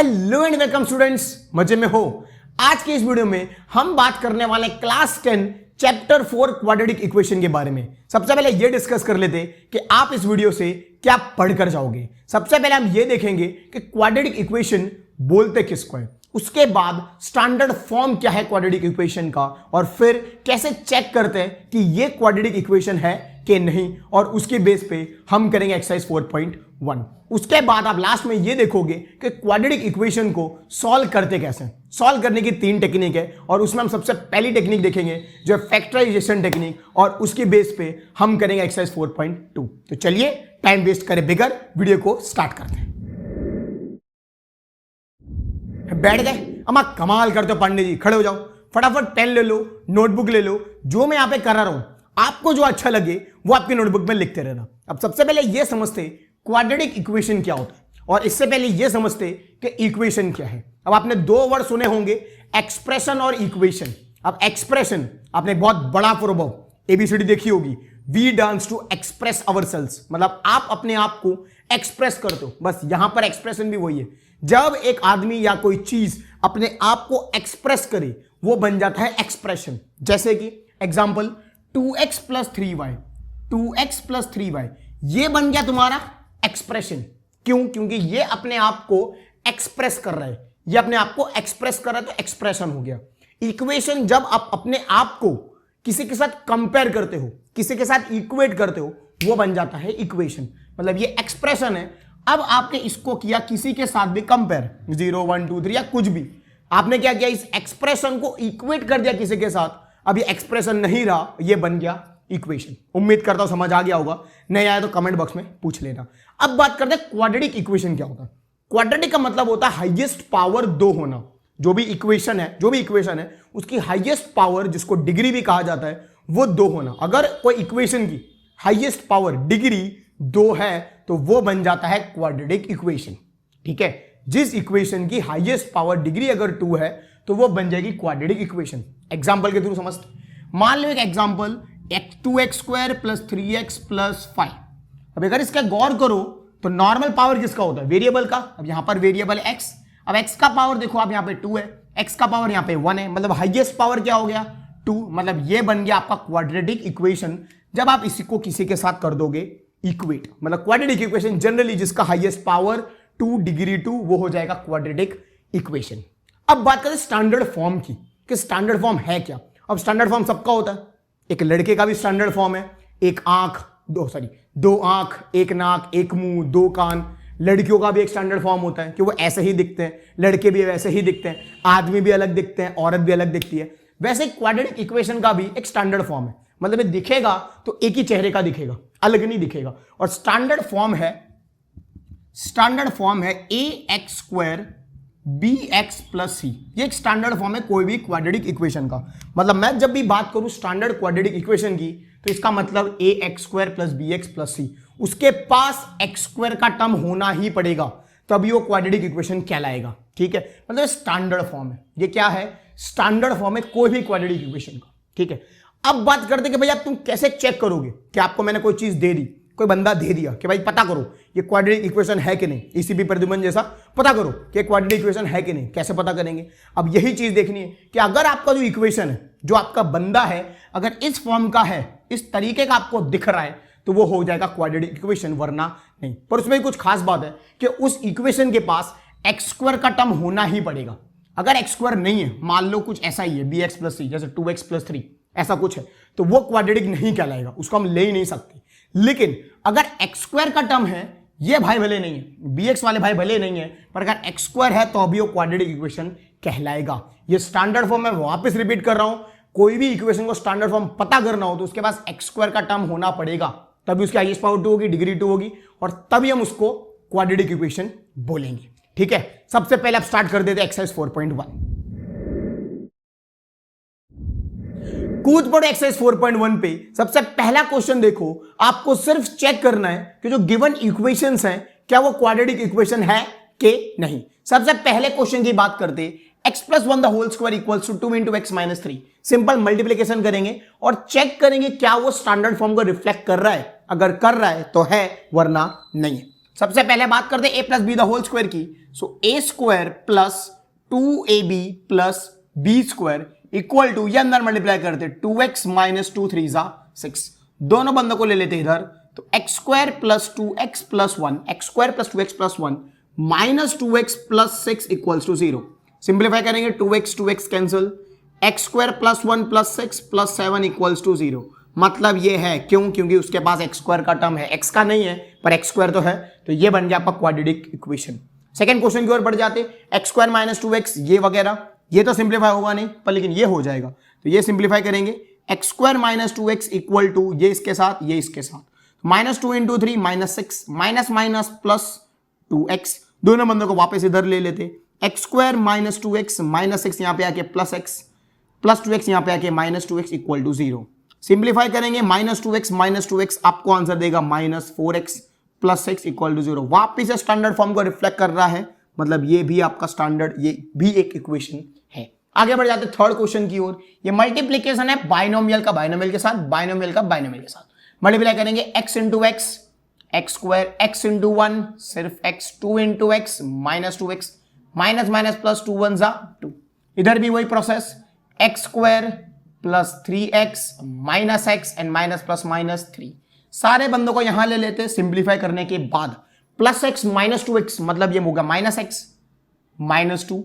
Hello and welcome students, मजे में हो। आज के इस वीडियो में हम बात करने वाले क्लास 10 चैप्टर 4 क्वाड्रेटिक इक्वेशन के बारे में। सबसे पहले ये डिस्कस कर लेते कि आप इस वीडियो से क्या पढ़कर जाओगे। सबसे पहले हम ये देखेंगे कि क्वाड्रेटिक इक्वेशन बोलते किसको है, उसके बाद स्टैंडर्ड फॉर्म क्या है क्वाड्रेटिक इक्वेशन का, और फिर कैसे चेक करते हैं कि ये क्वाड्रेटिक इक्वेशन है कि नहीं, और उसके बेस पे हम करेंगे एक्सरसाइज 4.1। उसके बाद आप लास्ट में ये देखोगे कि क्वाड्रेटिक इक्वेशन को सॉल्व करते कैसे। सॉल्व करने की 3 टेक्निक है और उसमें हम सबसे पहली टेक्निक देखेंगे जो है फैक्टराइजेशन टेक्निक, और उसके बेस पे हम करेंगे एक्सरसाइज 4.2। तो चलिए टाइम वेस्ट करे बिगर वीडियो को स्टार्ट करते हैं। बैठ गए, अम्मा कमाल करते हो पंडित जी, खड़े हो जाओ, फटाफट पेन ले लो, नोटबुक ले लो। जो मैं यहां पे कर रहा हूं आपको जो अच्छा लगे वो आपकी नोटबुक में लिखते रहना। अब सबसे पहले ये समझते क्वाड्रेटिक इक्वेशन क्या होता है, और इससे पहले ये समझते कि इक्वेशन क्या है। अब आपने 2 वर्ड सुने होंगे, एक्सप्रेशन और इक्वेशन। अब एक्सप्रेशन आपने बहुत बड़ा प्रोवर्ब एबीसीडी देखी होगी, we dance to express ourselves, मतलब आप अपने आप को एक्सप्रेस करते हो। बस यहां पर एक्सप्रेशन भी वही है, जब एक आदमी या कोई चीज अपने आप को एक्सप्रेस करे वो बन जाता है एक्सप्रेशन। जैसे कि example 2x + 3y, 2x + 3y, ये बन गया तुम्हारा एक्सप्रेशन। क्यों? क्योंकि ये अपने आप को एक्सप्रेस कर रहा है, ये अपने आप को एक्सप्रेस कर रहा है, तो एक्सप्रेशन हो गया। इक्वेशन जब आप अपने आप को किसी के साथ कंपेयर करते हो, किसी के साथ इक्वेट करते हो, वो बन जाता है इक्वेशन। मतलब ये एक्सप्रेशन है। अब आपने इसको किया किसी के साथ भी कंपेयर, 0 1 2 3 या कुछ भी, आपने क्या किया, इस एक्सप्रेशन को इक्वेट कर दिया किसी के साथ। अब ये एक्सप्रेशन नहीं रहा, ये बन गया इक्वेशन। उम्मीद करता हूं समझ आ गया होगा, नहीं आया तो कमेंट बॉक्स में पूछ लेना। अब बात करते हैं क्वाड्रेटिक इक्वेशन क्या होता है। क्वाड्रेटिक का मतलब होता है हाईएस्ट पावर 2 होना। जो भी इक्वेशन है उसकी हाईएस्ट पावर, जिसको डिग्री भी कहा जाता है, वो 2 होना। अगर कोई इक्वेशन की हाईएस्ट पावर डिग्री 2 है तो वो बन जाता है क्वाड्रेटिक इक्वेशन। ठीक है, जिस इक्वेशन की हाईएस्ट पावर डिग्री अगर 2 है तो वो बन जाएगी क्वाड्रेटिक इक्वेशन। एग्जांपल के थ्रू समझते। मान लो एक एग्जांपल 2x² + 3x + 5। अब अगर इसका गौर करो तो नॉर्मल पावर किसका होता है, वेरिएबल का। अब यहां पर वेरिएबल x, अब x का पावर देखो, आप यहां पे 2 है, x का पावर यहां पे 1 है, मतलब हाईएस्ट पावर क्या हो गया, 2। मतलब ये बन गया आपका क्वाड्रेटिक इक्वेशन जब आप इसी को किसी के साथ कर दोगे इक्वेट। मतलब क्वाड्रेटिक इक्वेशन जनरली जिसका हाईएस्ट पावर 2 डिग्री 2, वो हो जाएगा क्वाड्रेटिक इक्वेशन। अब बात करें स्टैंडर्ड फॉर्म की कि स्टैंडर्ड फॉर्म है क्या। अब स्टैंडर्ड फॉर्म सबका होता है। एक लड़के का भी स्टैंडर्ड फॉर्म है, दो आंख, एक नाक, एक मुंह, 2 कान। लड़कियों का भी एक स्टैंडर्ड फॉर्म होता है कि वो ऐसे ही दिखते हैं, लड़के भी वैसे ही दिखते हैं, आदमी भी अलग दिखते हैं, औरत भी अलग दिखती है। वैसे क्वाड्रेटिक इक्वेशन का भी एक स्टैंडर्ड फॉर्म है, मतलब ये दिखेगा तो एक ही चेहरे का दिखेगा, अलग नहीं दिखेगा। और स्टैंडर्ड फॉर्म है ax² bx + c। ये एक स्टैंडर्ड फॉर्म है कोई भी क्वाड्रेटिक इक्वेशन का। मतलब मैं जब भी बात करूं स्टैंडर्ड क्वाड्रेटिक इक्वेशन की, तो इसका मतलब ax² + bx + c, उसके पास x² का टर्म होना ही पड़ेगा, तभी वो क्वाड्रेटिक इक्वेशन कहलाएगा। ठीक है, मतलब स्टैंडर्ड फॉर्म है। ये क्या है, स्टैंडर्ड फॉर्म है कोई भी क्वाड्रेटिक इक्वेशन का। ठीक है, अब बात करते कि भाई अब तुम कैसे चेक करोगे कि आपको मैंने कोई चीज दे दी, कोई बंदा दे दिया कि भाई पता करो ये क्वाड्रेटिक इक्वेशन है कि नहीं, ईसीपी प्रद्युमन जैसा पता करो कि क्वाड्रेटिक इक्वेशन है कि नहीं। कैसे पता करेंगे, अब यही चीज देखनी है कि अगर आपका जो इक्वेशन है, जो आपका बंदा है, अगर इस फॉर्म का है, इस तरीके का आपको दिख रहा है, तो वो हो जाएगा क्वाड्रेटिक इक्वेशन, वरना नहीं। पर उसमें कुछ खास बात है कि उस इक्वेशन के पास x² का टर्म होना ही पड़ेगा। अगर x² नहीं है, मान लो कुछ ऐसा ही है bx + c, जैसे 2x + 3 ऐसा कुछ है, तो वो क्वाड्रेटिक नहीं कहलाएगा, उसको हम ले ही नहीं सकते। लेकिन अगर x² का टर्म है, ये भाई भले नहीं है, bx वाले भाई भले नहीं है, पर अगर x² है तो अभी वो क्वाड्रेटिक इक्वेशन कहलाएगा। ये स्टैंडर्ड फॉर्म, मैं वापस रिपीट कर रहा हूं, कोई भी इक्वेशन को स्टैंडर्ड फॉर्म पता करना हो तो उसके पास x² का टर्म होना पड़ेगा, तभी उसकी हाईएस्ट पावर 2 होगी, डिग्री 2 होगी, और तभी हम उसको क्वाड्रेटिक इक्वेशन बोलेंगे। ठीक है, सबसे पहले आप स्टार्ट कर देते हैं एक्सरसाइज 4.1। कूद पड़ो एक्सरसाइज 4.1 पे। सबसे पहला क्वेश्चन देखो, आपको सिर्फ चेक करना है कि जो गिवन इक्वेशंस हैं क्या वो क्वाड्रेटिक इक्वेशन है कि नहीं। सबसे पहले क्वेश्चन की बात करते, x + 1 ² = 2 × x - 3। सिंपल मल्टीप्लीकेशन करेंगे और चेक करेंगे क्या वो स्टैंडर्ड फॉर्म को रिफ्लेक्ट कर रहा है। अगर कर रहा है तो है, वरना नहीं है। सबसे पहले बात करते हैं a plus B the whole square की। So a square plus 2ab plus b square equal to, ये अंदर मल्टीप्लाई करते 2x माइनस 2 3 6। दोनों बंदों को ले लेते इधर, तो x square plus 2x plus 1, x square plus 2x plus 1 minus 2x plus 6 equals to 0। Simplify करेंगे 2x cancel, x square plus 1 plus 6 plus 7 equals to 0। मतलब ये है, क्यों? क्योंकि उसके पास एक्स स्क्वायर का टर्म है, एक्स का नहीं है पर एक्स स्क्वायर तो है, तो ये बन गया आपका क्वाड्रेटिक इक्वेशन। सेकंड क्वेश्चन की ओर बढ़ जाते, एक्स स्क्वायर माइनस 2x ये वगैरह, ये तो सिंप्लीफाई होगा नहीं पर लेकिन ये हो जाएगा, तो ये सिंप्लीफाई करेंगे x square minus 2x equal to ये इसके साथ ये इसके साथ, minus 2 into 3 minus 6 minus minus plus 2x, दोनों बंदों को वापस इधर ले लेते, x square minus 2x minus 6 यहां पे आके प्लस x प्लस 2x यहां पे आके minus 2x equal to 0। Simplify करेंगे माइनस 2x आपको आंसर देगा minus 4x plus 6 equal to 0। वापिस से स्टैंडर्ड फॉर्म को रिफ्लेक्ट कर रहा है, मतलब ये भी आपका स्टैंडर्ड, ये भी एक इक्वेशन है। आगे बढ़ जाते थर्ड क्वेश्चन की ओर। ये मल्टीप्लीकेशन है बाइनोमियल का बाइनोमियल के साथ, बाइनोमियल का बाइनोमियल के साथ। मल्टीप्लाई करेंगे x into x, x square x into 1 सिर्फ x, 2 into x minus 2x minus minus plus 2 1 2। इधर भी वही process, x square plus 3x minus x and minus plus minus 3। सारे बंदों को यहां ले लेते, सिंप्लीफाई करने के बाद प्लस x माइनस 2x मतलब ये होगा minus x minus 2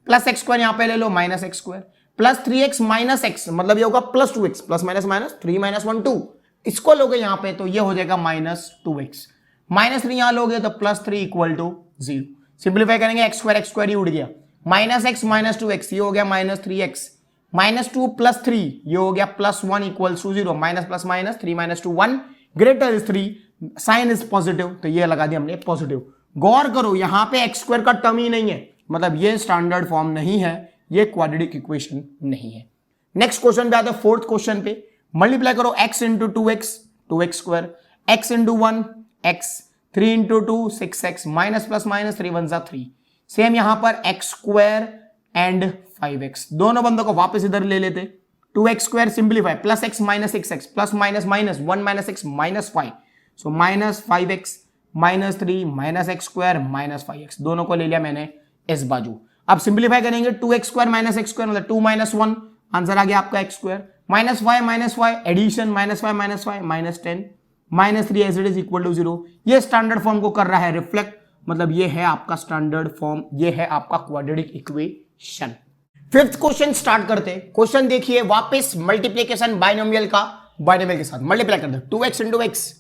plus x square यहां पे ले लो minus x square plus 3x minus x मतलब ये होगा plus 2x plus minus minus 3 minus 1 2, इसको लोगे यहां पे तो ये हो जाएगा माइनस 2x माइनस 3 यहां लोगे तो प्लस 3 इक्वल टू 0। सिंप्लीफाई करेंगे एक्स स्क्वायर ही उड़ गया, माइनस एक्स माइनस 2x ये हो गया माइनस 3x माइनस 2 प्लस 3 ये हो गया plus 1 equal to 0। Minus plus minus 3 minus 2 1 greater is 3, sign is positive, तो ये लगा दिया हमने पॉजिटिव। गौर करो यहां पे एक्स स्क्वायर का टर्म ही नहीं है, मतलब ये स्टैंडर्ड फॉर्म नहीं है, ये क्वाड्रेटिक इक्वेशन नहीं है। नेक्स्ट क्वेश्चन पे आते हैं फोर्थ क्वेश्चन पे। मल्टीप्लाई करो x into 2x square, x into 1 x, 3 into 2 6x minus plus minus 3 1 3। Same यहां पर x स्क्वायर एंड 5x, दोनों बंदों को वापस इधर ले लेते, 2x square simplify plus x minus 6x plus minus minus 1 minus x minus 5, so minus 5x minus 3 minus x square minus 5x, दोनों को ले लिया मैंने इस बाजू। अब सिंप्लीफाई करेंगे 2x square minus x square मतलब 2 माइनस 1, आंसर आ गया आपका x square minus 5 addition minus 5 minus 10 minus 3 as it is equal to 0। ये स्टैंडर्ड फॉर्म को कर रहा है रिफ्लेक्ट, मतलब ये है आपका स्टैंडर्ड फॉर्म, ये है आपका quadratic equation. Fifth question start करते हैं। क्वेश्चन देखिए वापस मल्टीप्लीकेशन बाइनोमियल का बाइनोमियल के साथ मल्टीप्लाई करते हैं, 2x into x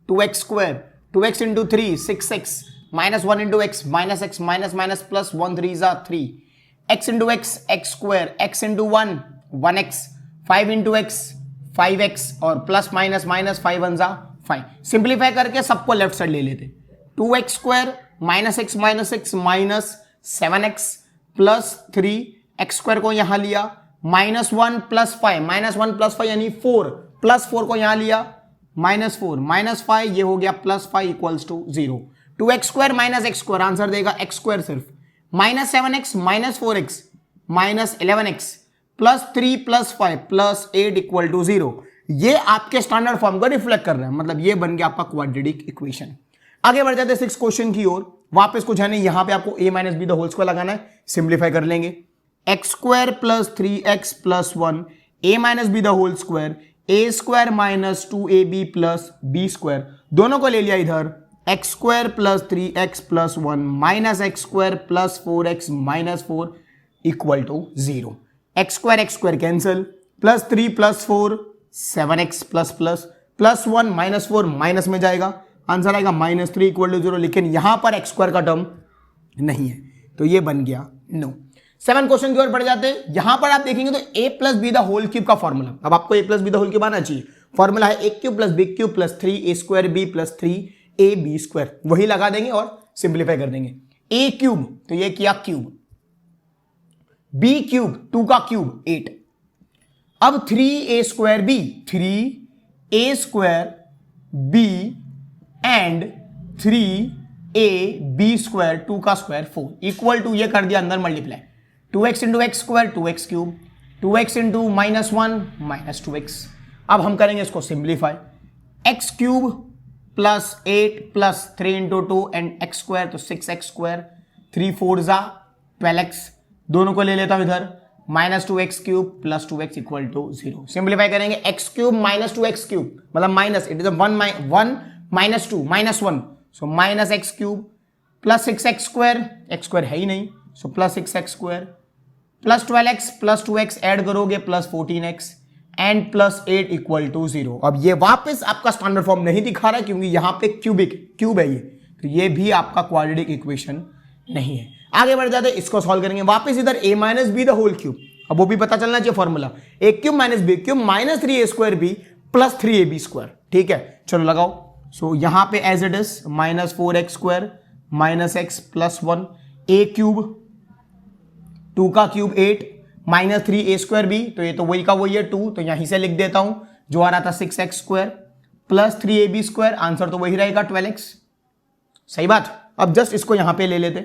2x square 2x into 3 6x minus 1 into x minus x minus minus plus 1 3 3, x into x x square x into 1 1x 5 into x 5x और plus minus minus 5 1 5। Simplify करके सबको left side ले लेते, 2x square minus x minus 6 minus 7x plus 3 x square को यहां लिया minus 1 plus 5 minus 1 plus 5 यानी 4 plus 4 को यहां लिया माइनस 4 माइनस 5 ये हो गया plus 5 equals to 0। 2x square minus x square answer देगा एक्स स्क्वायर सिर्फ minus 7x minus 4x minus 11x plus 3 plus 5 plus 8 equal to 0। ये आपके स्टैंडर्ड फॉर्म को रिफ्लेक्ट कर रहा है, मतलब ये बन गया आपका क्वाड्रेटिक इक्वेशन। आगे बढ़ जाते हैं सिक्स क्वेश्चन की ओर। वापस कुछ है नहीं, यहां पे आपको a minus b the whole square लगाना है, सिंप्लीफाई कर लेंगे x square plus 3x plus 1 a minus b the whole square a square minus 2ab plus b square, दोनों को ले लिया इधर x square plus 3x plus 1 minus x square plus 4x minus 4 equal to 0। X square cancel, plus 3 plus 4 7x plus plus plus 1 minus 4 minus में जाएगा, answer आएगा minus 3 equal to 0। लेकिन यहां पर एक्स स्क्वायर का टर्म नहीं है, तो ये बन गया नो। 7 क्वेश्चन की ओर बढ़ जाते हैं। यहां पर आप देखेंगे तो a plus B the whole cube का फॉर्मूला, अब आपको a plus B the whole cube आना चाहिए। फॉर्मूला है a cube plus b cube plus 3a square b plus 3ab square, वही लगा देंगे और सिंप्लीफाई कर देंगे। a क्यूब तो ये किया क्यूब, b क्यूब 2 का क्यूब 8, अब 3a square b 3a square b and 3ab square 2 का स्क्वायर 4 इक्वल टू, ये कर दिया अंदर multiply 2x into x square 2x cube 2x into minus 1 minus 2x। अब हम करेंगे इसको simplify, x cube plus 8 plus 3 into 2 and x square, तो 6x², 3 4 जा 12x, दोनों को ले लेता हूं इधर, -2x³ plus 2x equal to 0। Simplify करेंगे, x³ माइनस 2x³ मतलब minus, it is 1 minus 2 -1, so -x³ plus 6x² x² है ही नहीं, so plus 6x² plus 12x plus 2x add करोगे plus 14x and plus 8 equal to 0। अब ये वापस आपका स्टैंडर्ड फॉर्म नहीं दिखा रहा है क्योंकि यहां पे क्यूब है ये, तो ये भी आपका क्वाड्रेटिक इक्वेशन नहीं है। आगे बढ़ जाते, इसको सॉल्व करेंगे वापस इधर a minus b the whole cube, अब वो भी पता चलना चाहिए formula, a³ minus b³ minus 3a² plus 3ab²। ठीक है, चलो लगाओ। सो यहां पे as it is -4x² minus x plus 1, a³ 2 का क्यूब 8 माइनस 3a² भी, तो ये तो वही का वही है 2, तो यहीं से लिख देता हूं, जो आ रहा था 6x² प्लस 3ab², आंसर तो वही रहेगा 12x। सही बात। अब जस्ट इसको यहां पे ले लेते,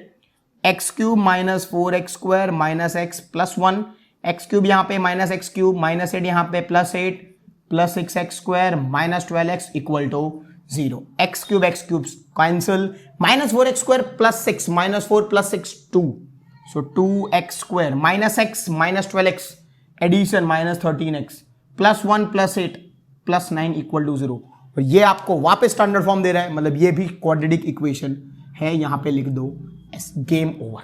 x³ minus 4x² minus x plus 1, x³ यहां पे माइनस x³ माइनस 8 यहां पे plus 8 plus 6x² minus 12x equal to 0। x³ cancel, minus 4x² plus 6 minus 4 plus 6 2, so 2x² minus x minus 12x addition minus 13x plus 1 plus 8 plus 9 equal to 0। और ये आपको वापस standard form दे रहा है, मतलब ये भी क्वाड्रेटिक इक्वेशन है, यहां पे लिख दो गेम ओवर।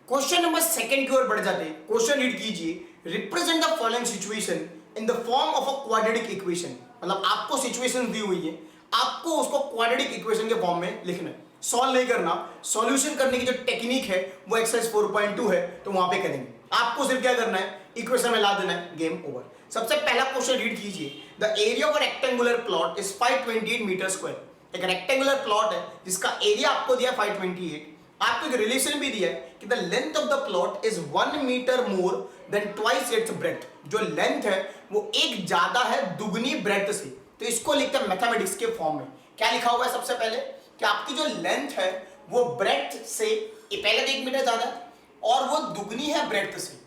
क्वेश्चन नंबर 2 की ओर बढ़ जाते हैं। क्वेश्चन रीड कीजिए, represent the following situation in the form of a quadratic equation. मतलब आपको सिचुएशन दी हुई है, आपको उसको क्वाड्रेटिक इक्वेशन के फॉर्म में लिखना है, सॉल्व नहीं करना। सॉल्यूशन करने की जो टेक्निक है वो एक्सरसाइज 4.2 है, तो वहां पे करेंगे। आपको सिर्फ क्या करना है, इक्वेशन में ला देना है, गेम ओवर। सबसे पहला क्वेश्चन रीड कीजिए, the area of a rectangular plot is 528 metre square. एक रेक्टेंगुलर प्लॉट है जिसका एरिया आपको दिया 528, आपको एक रिलेशन भी दिया है कि the length of the plot is 1 metre more than twice its breadth. जो लेंथ है वो एक ज्यादा है दुगनी ब्रेड्थ से, तो इसको लिखते हैं मैथमेटिक्स के फॉर्म में। क्या लिखा हुआ है सबसे पहले कि आपकी जो लेंथ है वो ब्रेड्थ से पहले 1 मीटर ज्यादा है और वो दुगनी है ब्रेड्थ से,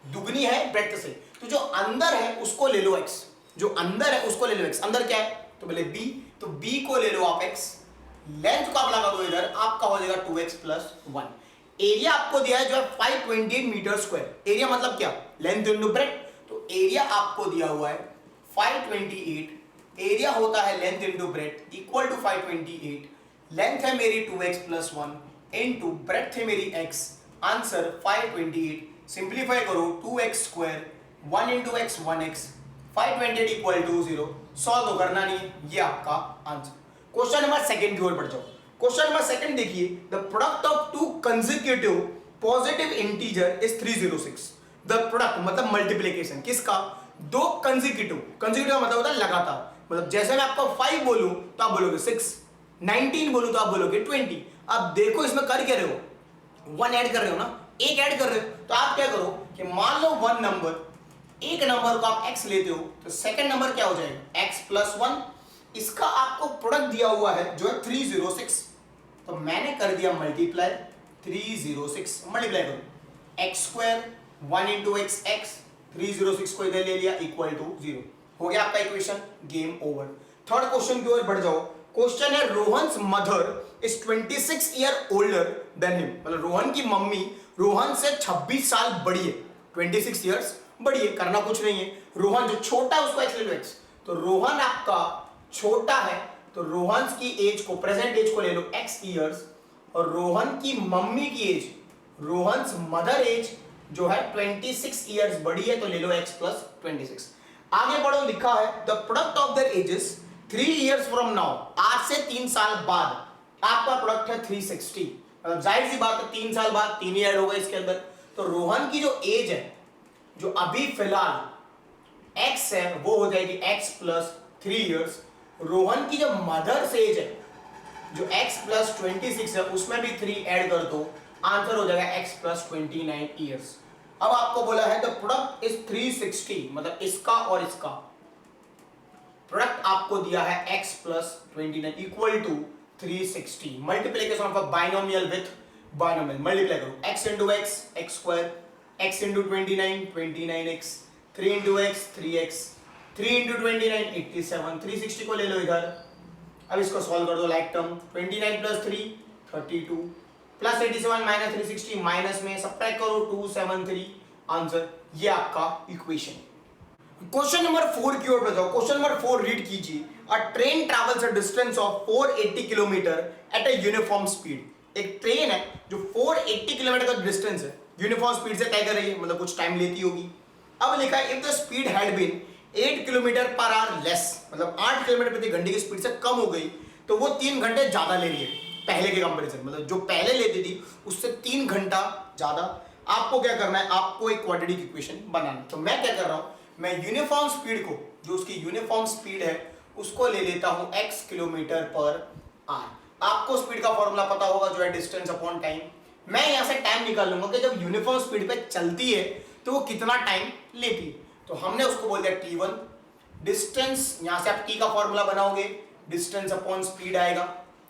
दुगनी है ब्रेड्थ से। तो जो अंदर है उसको ले लो x, जो अंदर है उसको ले लो x। अंदर क्या है तो बोले b, तो b को ले लो आप x, लेंथ को आप लगा दो इधर, आपका हो जाएगा 2x प्लस 1। एरिया आपको दिया है जो है 528 मीटर स्क्वायर। एरिया मतलब क्या, लेंथ इंटू ब्रेड्थ, तो एरिया आपको दिया हुआ है 528, एरिया होता है length into breadth equal to 528। Length है मेरी 2x प्लस 1 इंटू ब्रेड्थ है मेरी x, आंसर 528। सिंप्लीफाई करो, 2x square 1 into x 1x, 528 equal to 0। Solve तो करना नहीं है, ये आपका आंसर। क्वेश्चन नंबर 2 की ओर बढ़ जाओ। क्वेश्चन नंबर 2 देखिए, the product of 2 consecutive positive integer is 306। The product मतलब मल्टीप्लिकेशन किसका, 2 कंसेक्यूटिव मतलब होता है लगातार। मतलब जैसे मैं आपको 5 बोलूं तो आप बोलोगे 6, 19 बोलूं तो आप बोलोगे 20। अब देखो इसमें कर क्या रहे हो, 1 ऐड कर रहे हो ना, एक ऐड कर रहे हो, तो आप क्या करो कि मान लो 1 नंबर, एक नंबर को आप x लेते हो, तो सेकंड नंबर क्या हो जाएगा x प्लस 1। इसका आपको प्रोडक्ट दिया हुआ है जो है 306, तो मैंने कर दिया मल्टीप्लाई 306, मल्टीप्लाई करो x square 1 into x x, 306 को इधर ले लिया इक्वल टू 0। हो गया आपका equation, game over. Third question की ओर बढ़ जाओ। क्वेश्चन है, Rohan's mother is 26 year older than him. मतलब रोहन की मम्मी रोहन से 26 साल बड़ी है, 26 ईयर्स बड़ी है, करना कुछ नहीं है। रोहन जो छोटा है उसको x ले लो x, तो रोहन आपका छोटा है, तो रोहन की एज को, प्रेजेंट एज को ले लो x ईयर्स, और रोहन की मम्मी की एज, रोहन्स मदर एज जो है 26 ईयर्स बड़ी है, तो ले लो x प्लस 26। आगे बढ़ो, लिखा है the product of their edges 3 years from now. आज से 3 साल बाद आपका प्रोडक्ट है 360। मतलब जाहिर सी बात है 3 साल बाद 3 ईयर होगा इसके अंदर। तो रोहन की जो एज है, जो अभी फिलहाल x है, वो हो जाएगी x प्लस 3 इयर्स। रोहन की जो मदर्स एज है, जो x प्लस 26 है, उसमें भी 3 ऐड कर दो, आंसर हो जाएगा x प्लस 29 ईयर्स। अब आपको बोला है द प्रोडक्ट इज 360, मतलब इसका और इसका प्रोडक्ट आपको दिया है x plus 29 equal to 360। Multiplication of a binomial with binomial, multiply करो x into x x square, x into 29 29x, 3 into x 3x, 3 into 29 87, 360 को ले लो इधर, अब इसको सॉल्व कर दो like term 29 plus 3 32 plus 87 minus 360 minus में सब्ट्रैक्ट करो 273 आंसर। ये आपका इक्वेशन। क्वेश्चन नंबर 4 की ओर बढ़ जाओ। क्वेश्चन नंबर 4 रीड कीजिए। A train travels a distance of 480 kilometre at a uniform speed. एक ट्रेन है जो 480 किलोमीटर का डिस्टेंस है यूनिफॉर्म स्पीड से तय कर रही है, मतलब कुछ टाइम लेती होगी। अब लिखा है if the speed had been 8 kilometre per hour less, मतलब 8 किलोमीटर प्रति घंटे की स्पीड से कम हो गई तो वो 3 घंटे ज्यादा ले रही है पहले के कंपैरिजन, मतलब जो पहले लेती थी उससे 3 घंटा ज्यादा। आपको क्या करना है, आपको एक क्वाड्रेटिक इक्वेशन बनाना है। तो मैं क्या कर रहा हूं, मैं यूनिफॉर्म स्पीड को, जो उसकी यूनिफॉर्म स्पीड है उसको ले लेता हूं x किलोमीटर पर आवर। आपको स्पीड का फॉर्मूला पता होगा जो है डिस्टेंस अपॉन टाइम। मैं यहां से टाइम निकाल लूंगा कि जब यूनिफॉर्म स्पीड पे चलती है तो वो कितना टाइम लेती है। तो हमने उसको बोल दिया t1। डिस्टेंस, यहां से आप t का फॉर्मूला बनाओगे, डिस्टेंस अपॉन स्पीड आएगा,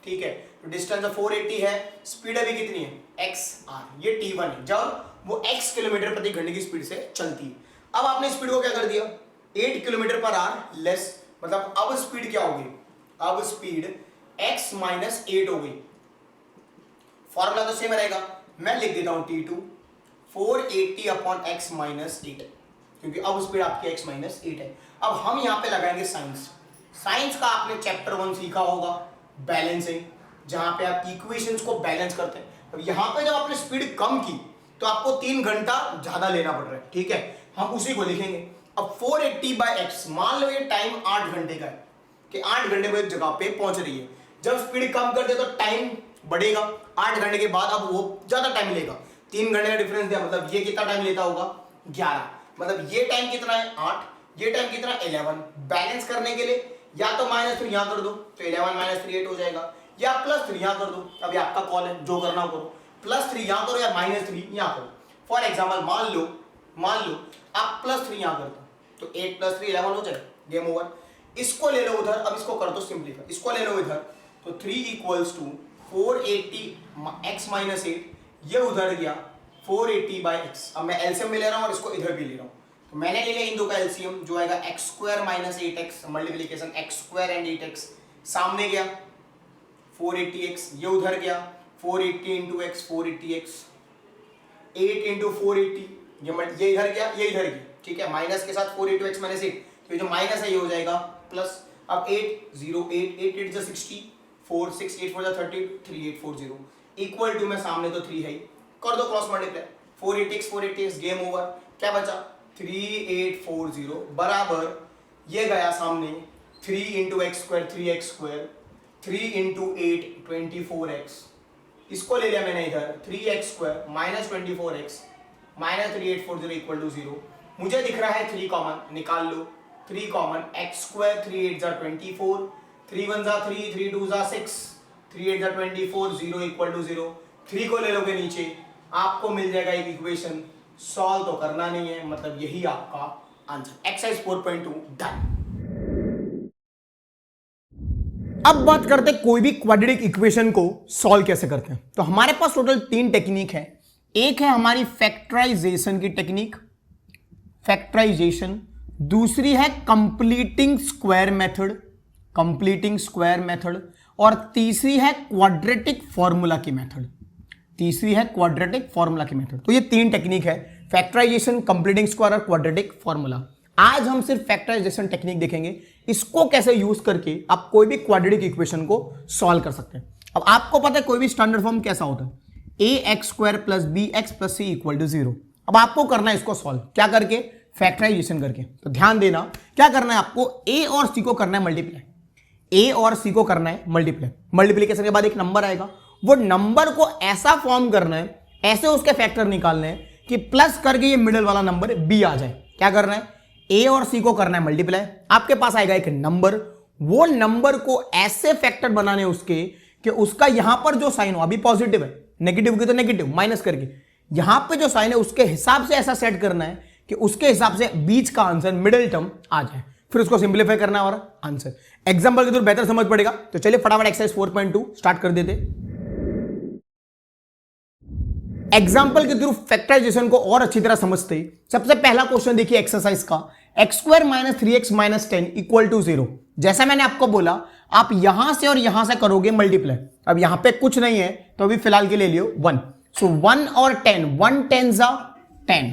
ठीक है। तो डिस्टेंस 480 है, स्पीड अभी कितनी है xr, ये t1 है जब वो x किलोमीटर प्रति घंटे की स्पीड से चलती है। अब आपने स्पीड को क्या कर दिया 8 किलोमीटर पर आवर लेस, मतलब अब स्पीड क्या होगी, अब स्पीड x माइनस 8 हो गई। फॉर्मूला तो सेम रहेगा, मैं लिख देता हूं t2 480 अपॉन x माइनस 8, क्योंकि अब स्पीड आपकी x माइनस 8 है। अब हम यहां पे लगाएंगे साइंस। साइंस का आपने चैप्टर 1 सीखा होगा, बैलेंसिंग, जहां पे आप इक्वेशंस को बैलेंस करते हैं। अब यहां पे जब आपने स्पीड कम की तो आपको 3 घंटा ज्यादा लेना पड़ रहा है, ठीक है। हम उसी को लिखेंगे। अब 480 बाई एक्स, मान लो ये टाइम 8 घंटे का है कि 8 घंटे में एक जगह पे पहुंच रही है। जब स्पीड कम कर दे तो टाइम बढ़ेगा, 8 घंटे के बाद अब वो ज्यादा टाइम लेगा। 3 घंटे का डिफरेंस दिया, मतलब ये कितना टाइम लेता होगा 11, मतलब ये टाइम कितना है 8, ये टाइम कितना 11। बैलेंस करने के लिए या तो -3 यहां कर दो तो 11 माइनस 3 8 हो जाएगा, या +3 यहां कर दो, अभी आपका कॉल है जो करना करो। +3 यहां करो या -3 यहां करो। फॉर एग्जाम्पल मान लो आप +3 यहां कर दो तो 8 + 3 11 हो जाए, गेम ओवर। इसको ले लो उधर, अब इसको कर दो सिंप्लीफाई, इसको ले लो इधर तो 3 = 480 x माइनस 8, ये उधर गया 480 बाई एक्स। अब मैं एलसीएम में ले रहा हूं और इसको इधर भी ले रहा हूं, तो मैंने ले लिया इन दो का एलसीएम जो आएगा x² minus 8x, multiplication x² and 8x, सामने गया 480x, ये उधर गया 480 इंटू x 480x, 8 इंटू 480, ये इधर गया ये इधर गया, ठीक है। माइनस के साथ 480x माइनस 8, तो ये जो माइनस है ये हो जाएगा प्लस। अब 8 0 8 8 8 60, 4 6 8 4 30, 3840 इक्वल टू में सामने तो 3 है, कर दो cross multiply, 480x 480x, game over. क्या बचा 3840 बराबर ये गया सामने 3 into x² 3x², 3 into 8 24x, इसको ले लिया मैंने इधर 3x² minus 24x minus 3840 equal to 0। मुझे दिख रहा है 3 कॉमन, निकाल लो 3 कॉमन, x² 3 8 जा 24, 3 1 जा 3 3 2 जा 6, 3 8 जा 24, 0 इक्वल टू 0। 3 को ले लोगे नीचे, आपको मिल जाएगा एक इक्वेशन। सॉल्व तो करना नहीं है, मतलब यही आपका आंसर। Exercise 4.2 done. अब बात करते हैं कोई भी क्वाड्रेटिक इक्वेशन को सॉल्व कैसे करते हैं। तो हमारे पास टोटल 3 टेक्निक है। एक है हमारी फैक्टराइजेशन की टेक्निक, फैक्टराइजेशन। दूसरी है completing square method, completing square method. और तीसरी है क्वाड्रेटिक फॉर्मूला की मेथड, तीसरी है क्वाड्रेटिक फॉर्मूला की मेथड। तो ये 3 टेक्निक है, फैक्टराइजेशन, कंप्लीटिंग स्क्वायर और क्वाड्रेटिक फॉर्मूला। आज हम सिर्फ फैक्टराइजेशन टेक्निक देखेंगे, इसको कैसे यूज करके आप कोई भी क्वाड्रेटिक इक्वेशन को सॉल्व कर सकते हैं। अब आपको पता है कोई भी स्टैंडर्ड फॉर्म कैसा होता है, ax² + bx + c = 0। अब आपको करना है इसको सॉल्व, क्या करके, फैक्टराइजेशन करके। तो ध्यान देना, क्या करना है आपको, a और c को करना है मल्टीप्लाई, a और c को करना है मल्टीप्लाई। मल्टीप्लीकेशन के बाद एक नंबर आएगा, वो नंबर को ऐसा फॉर्म करना है, ऐसे उसके फैक्टर निकालने हैं कि प्लस करके ये मिडिल वाला नंबर b आ जाए। क्या करना है, a और c को करना है मल्टीप्लाई, आपके पास आएगा एक नंबर, वो नंबर को ऐसे फैक्टर बनाने उसके कि उसका यहां पर जो साइन हो, अभी पॉजिटिव है, नेगेटिव की तो नेगेटिव माइनस करके, यहां पे जो साइन है उसके हिसाब से ऐसा सेट करना है कि उसके हिसाब से बीच का आंसर मिडिल टर्म आ जाए, फिर उसको सिंप्लीफाई करना है और आंसर। एग्जांपल के थ्रू बेहतर समझ पड़ेगा। तो चलिए फटाफट एक्सरसाइज 4.2 स्टार्ट कर देते। एग्जाम्पल के थ्रू फैक्टराइजेशन को और अच्छी तरह समझते ही सबसे पहला क्वेश्चन देखिए एक्सरसाइज का, x² - 3x - 10 = 0। जैसा मैंने आपको बोला, आप यहां से और यहां से करोगे मल्टीप्लाई। अब यहां पे कुछ नहीं है तो अभी फिलहाल के ले लियो 1। सो 1 और 10, 1 10 जा 10।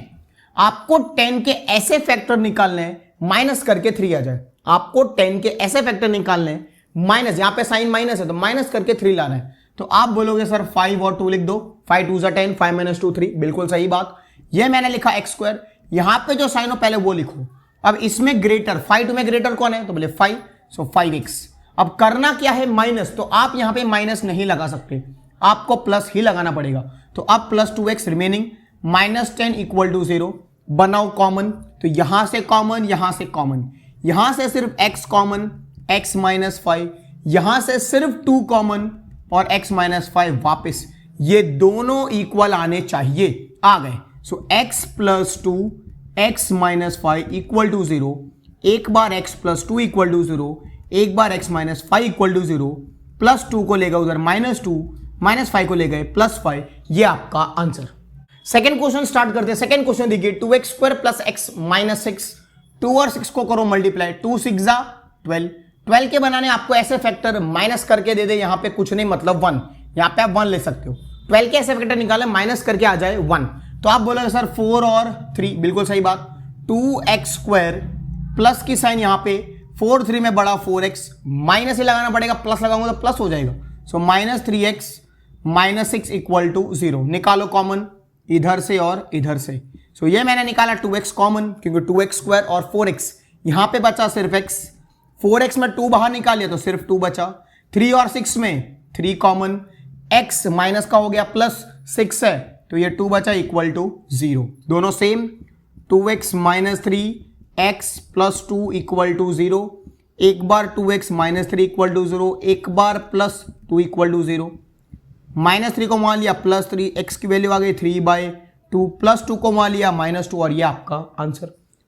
आपको 10 के ऐसे फैक्टर निकालने हैं माइनस करके 3 आ जाए। आपको 10 के ऐसे फैक्टर निकालने हैं माइनस, यहां पे साइन माइनस है तो माइनस करके 3 लाना है। तो आप बोलोगे सर 5 और 2 लिख दो, 5 2 जा 10, 5 माइनस 2 3। बिल्कुल सही बात। ये मैंने लिखा एक्स स्क्वायर, यहां पे जो साइन हो पहले वो लिखो। अब इसमें ग्रेटर 5 में ग्रेटर कौन है तो बोले 5, सो 5x। अब करना क्या है माइनस, तो आप यहां पे माइनस नहीं लगा सकते, आपको प्लस ही लगाना पड़ेगा। तो अब plus 2x remaining minus 10 equal to 0। बनाओ कॉमन, तो यहां से कॉमन, यहां से कॉमन, यहां से सिर्फ x कॉमन, x माइनस 5, यहां से सिर्फ 2 कॉमन और x माइनस 5 वापिस। ये दोनों इक्वल आने चाहिए, आ गए। So x plus 2 x minus 5 equal to 0। एक बार x प्लस 2 इक्वल टू 0, एक बार x minus 5 equal to 0। Plus 2 को ले गए उधर माइनस 2, माइनस 5 को ले गए प्लस 5। ये आपका आंसर। सेकेंड क्वेश्चन स्टार्ट करते हैं। सेकेंड क्वेश्चन देखिए 2x square plus x minus 6। 2 और 6 को करो मल्टीप्लाई, 2 6 जा 12। 12 के बनाने आपको ऐसे फैक्टर माइनस करके दे दे, यहां पे कुछ नहीं मतलब 1, यहां पे आप 1 ले सकते हो। 12 के ऐसे फैक्टर निकाले माइनस करके आ जाए 1, तो आप बोलोगे सर 4 और 3। बिल्कुल सही बात। 2x स्क्वायर प्लस की साइन यहां पे 4 3 में बड़ा 4x, माइनस ही लगाना पड़ेगा, प्लस लगाऊंगा तो प्लस हो जाएगा। So minus 3x minus 6 equal to 0। निकालो कॉमन इधर से और इधर से। सो ये मैंने निकाला 2x कॉमन, क्योंकि 2x स्क्वायर और 4x, यहां पे बचा सिर्फ x। 4x में 2 बाहर निकाल लिया तो सिर्फ 2 बचा। 3 और 6 में 3 कॉमन, x माइनस का हो गया प्लस 6 है तो ये 2 बचा इक्वल टू 0। दोनों same. 2x minus 3 x plus 2 equal to 0। एक बार 2x माइनस 3 इक्वल टू 0, एक बार प्लस 2 इक्वल टू 0। माइनस 3 को मान लिया प्लस 3, x की वैल्यू आ गई 3/2, प्लस 2 को मान लिया माइनस 2 और ये आपका आंसर।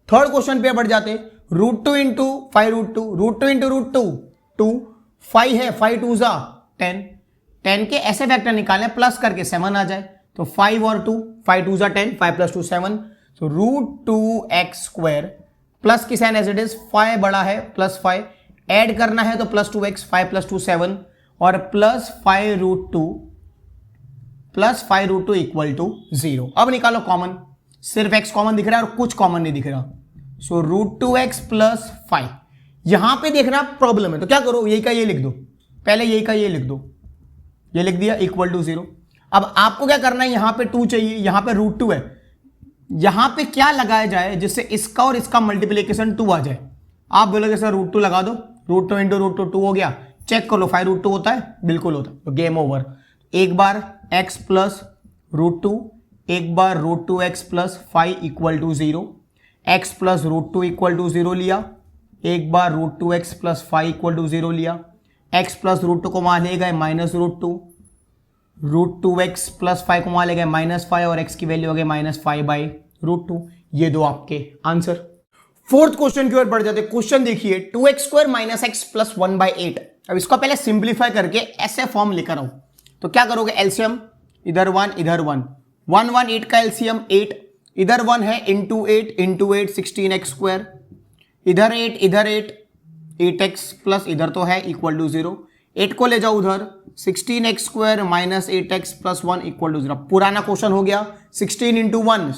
थर्ड क्वेश्चन पे बढ़ जाते। √2 इंटू 5 √2, √2 इंटू √2 2, 5 है, 5 2 जा 10। 10 के ऐसे फैक्टर निकालने प्लस करके 7 आ जाए, तो 5 और 2, 5 2 जा 10, 5 प्लस 2 7। तो √2x स्क्वायर प्लस की साइन एज इट इज, 5 बड़ा है प्लस 5, ऐड करना है तो प्लस 2x, 5 प्लस 2 7 और प्लस 5 √2 इक्वल टू 0। अब निकालो कॉमन, सिर्फ x कॉमन दिख रहा है और कुछ कॉमन नहीं दिख रहा। सो √2x प्लस 5। यहां पे देखना प्रॉब्लम है तो क्या करो, यही का ये लिख दो, पहले यही का ये लिख दो, ये लिख दिया इक्वल टू 0। अब आपको क्या करना है, यहां पे 2 चाहिए, यहां पे √2 है, यहां पे क्या लगाया जाए जिससे इसका और इसका मल्टीप्लीकेशन 2 आ जाए। आप बोलोगे सर √2 लगा दो, √2 इंटू √2 2 हो गया। चेक कर लो 5 √2 होता है, बिल्कुल होता है, तो गेम ओवर। एक बार x प्लस √2, एक बार √2x plus 5 equal to 0। x plus √2 equal to 0 लिया, एक बार √2x प्लस 5 इक्वल टू 0 लिया। x प्लस √2 को वहां ले गए माइनस √2, √2x प्लस 5 को वहां ले गए माइनस 5 और x की वैल्यू हो गई माइनस 5/√2। ये दो आपके आंसर। फोर्थ क्वेश्चन की ओर बढ़ जाते। क्वेश्चन देखिए 2x square minus x plus 1/8। अब इसको पहले सिंप्लीफाई करके ऐसे फॉर्म लेकर आओ, तो क्या करोगे, एलसीएम इधर 1 इधर 1, 1 1 8 का एलसीएम 8, इधर 1 है इंटू 8 16x स्क्वायर, इधर 8 8x प्लस इधर तो है इक्वल टू 0। 8 को ले जाओ उधर, 16x square minus 8x plus 1 equal to 0। पुराना क्वेश्चन हो गया, 16 इंटू 1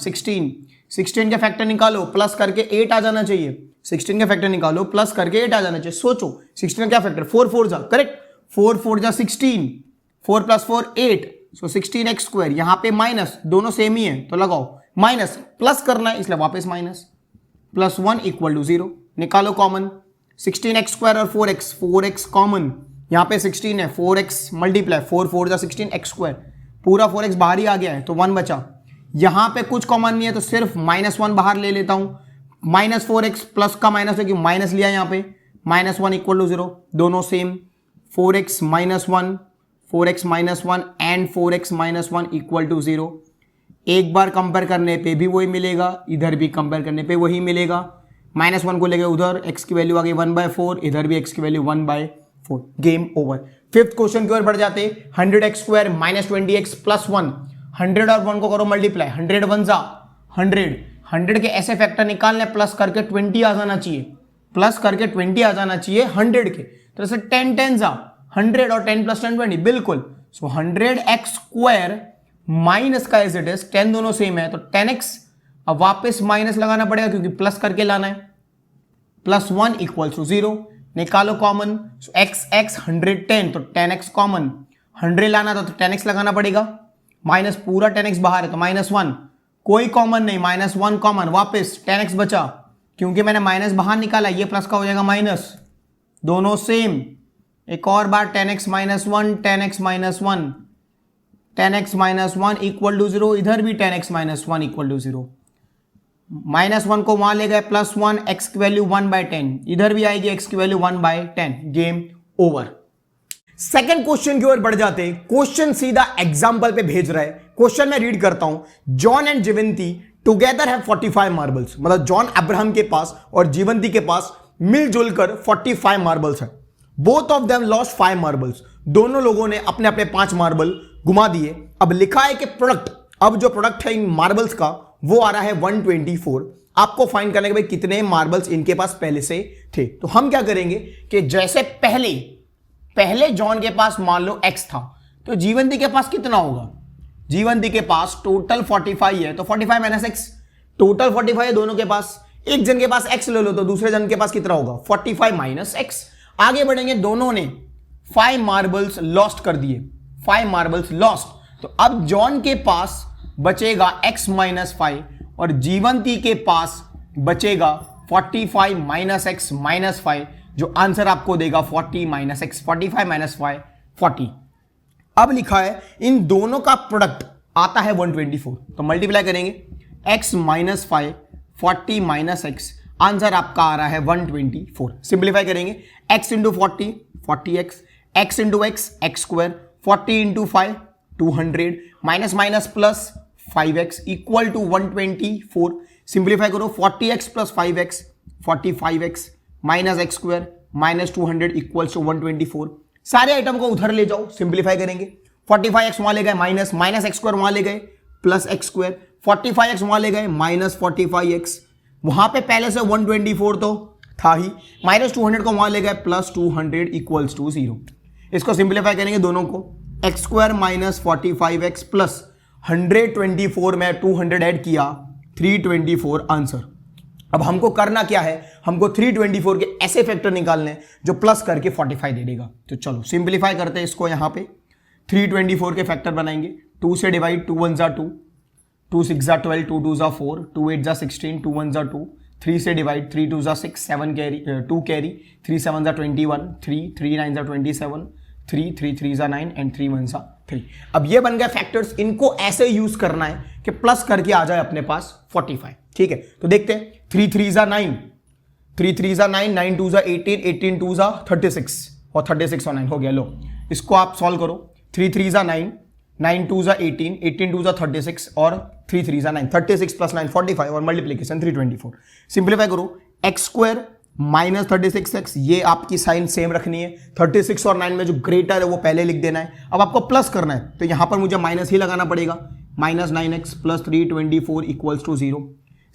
16 के फैक्टर निकालो प्लस करके 8 आ जाना चाहिए। 16 के फैक्टर निकालो प्लस करके 8 आ जाना चाहिए। सोचो 16 का क्या फैक्टर, 4 4 जा, करेक्ट, 4 4 जा 16, 4 प्लस 4 8, सो 16x स्क्वायर। यहां पे माइनस, दोनों सेम ही है तो लगाओ माइनस, प्लस करना है इसलिए वापस माइनस, प्लस 1 इक्वल टू 0। निकालो कॉमन, 16x स्क्वायर और 4x कॉमन, यहां पे 16 है, 4x मल्टीप्लाई 4 4 जा 16x स्क्वायर, पूरा 4x बाहर ही आ गया है तो 1 बचा। यहां पे कुछ कॉमन नहीं है तो सिर्फ -1 बाहर ले लेता हूं, -4x प्लस का माइनस है कि माइनस लिया यहां पे, -1 इक्वल टू 0, दोनों same, 4x minus 1 and 4x minus 1 equal to 0। एक बार कंपेयर करने पे भी वही मिलेगा, इधर भी कंपेयर करने पे वही मिलेगा। -1 को लेके उधर x की वैल्यू आ गई 1/4, इधर भी x की value 1/4, game over. Fifth question की ओर बढ़ जाते। 100x square minus 20x plus 1, 100 और 1 को करो मल्टीप्लाई, 100 1 जा 100 के ऐसे फैक्टर निकालने प्लस करके 20 आ जाना चाहिए। प्लस करके 20 आ जाना चाहिए 100 के, तो ऐसे 10 10 100 और 10 प्लस 10 20 बिल्कुल। सो 100x स्क्वायर माइनस का एज इट इज 10 दोनों सेम है तो 10x, अब वापस माइनस लगाना पड़ेगा क्योंकि प्लस करके लाना है, प्लस 1 इक्वल्स टू 0, निकालो कॉमन, एक्स एक्स 110 तो 10x कॉमन, 100 लाना था तो 10x लगाना पड़ेगा, माइनस पूरा 10x बाहर है तो -1, कोई कॉमन नहीं, -1 कॉमन, वापस 10x बचा क्योंकि मैंने माइनस बाहर निकाला, ये प्लस का हो जाएगा माइनस, दोनों सेम। एक और बार 10x -1 10x -1 10x -1 equal to 0, इधर भी 10x -1 इक्वल टू 0, -1 को वहां ले गए +1, x की वैल्यू 1/10, इधर भी आएगी x की value 1/10, game over. Second question की ओर बढ़ जाते हैं। क्वेश्चन सीधा एग्जांपल पे भेज रहा है। क्वेश्चन में रीड करता हूं, John and Jivanti together have 45 marbles, मतलब जॉन अब्राहम के पास और जीवंती के पास मिलजुल कर 45 मार्बल्स है। Both of them lost 5 marbles, दोनों लोगों ने अपने अपने 5 मार्बल घुमा दिए। अब लिखा है कि प्रोडक्ट, अब जो प्रोडक्ट है इन मार्बल्स का वो आ रहा है 124। आपको फाइंड करने के भाई कितने मार्बल्स इनके पास पहले से थे। तो हम क्या करेंगे कि जैसे पहले जॉन के पास मान लो x था, तो जीवंती के पास कितना होगा, जीवंती के पास टोटल 45 है तो 45 माइनस x, टोटल 45 है दोनों के पास, एक जन के पास x ले लो तो दूसरे जन के पास कितना होगा 45 माइनस x। आगे बढ़ेंगे, दोनों ने 5 मार्बल्स लॉस्ट कर दिए, 5 मार्बल्स लॉस्ट, तो अब जॉन के पास बचेगा x माइनस 5 और जीवंती के पास बचेगा 45 माइनस x माइनस 5, जो आंसर आपको देगा 40 माइनस x, 45 माइनस 5 40। अब लिखा है इन दोनों का प्रोडक्ट आता है 124, तो मल्टीप्लाई करेंगे x minus 5 40 minus x, answer आपका आ रहा है 124। सिंप्लीफाई करेंगे x into 40 40x, x into x x square, 40 into 5 200, minus minus plus 5x equal to 124। Simplify करो 40x plus 5x 45x minus x square minus 200 equals to 124। सारे item को उधर ले जाओ, सिंप्लीफाई करेंगे 45x वहां ले गए माइनस माइनस एक्स स्क्वायर वहां ले गए प्लस एक्स स्क्वायर, 45x वहां ले गए माइनस 45x, वहां पे पहले से 124 तो था ही, माइनस 200 को वहां ले गए प्लस 200 इक्वल्स टू 0। इसको सिंप्लीफाई करेंगे दोनों को, x square minus 45x plus 124 में 200 ऐड किया 324 आंसर। अब हमको करना क्या है, हमको 324 के ऐसे फैक्टर निकालने जो प्लस करके 45 दे देगा। तो चलो सिंप्लीफाई करते हैं इसको, यहां पे 324 के फैक्टर बनाएंगे, 2 से डिवाइड, 2 1 2, 2 6 12, 2 2 4, 2 8 16, 2 1 2, 3 से डिवाइड, 3 2 6, 7 कैरी 2 कैरी, 3 7 21, 3 3 9 27, 3 3 3 9 एंड 3 1 3। अब ये बन गए फैक्टर्स, इनको ऐसे यूज करना है कि प्लस करके आ जाए अपने पास 45। ठीक है, तो देखते हैं 3 3 9, 3 3 9, 9 2 18, 18 2 36 और 36 और 9 हो गया। लो इसको आप सॉल्व करो, 3 3 9, 9 2 18, 18 2 36 और 3 3 9, 36 प्लस 9 45 और मल्टीप्लीकेशन 324। सिंप्लीफाई करो, एक्स स्क्वायर माइनस 36x, ये आपकी साइन सेम रखनी है, 36 और 9 में जो ग्रेटर है वो पहले लिख देना है। अब आपको प्लस करना है तो यहां पर मुझे माइनस ही लगाना पड़ेगा, minus 9x plus 324 equals to 0।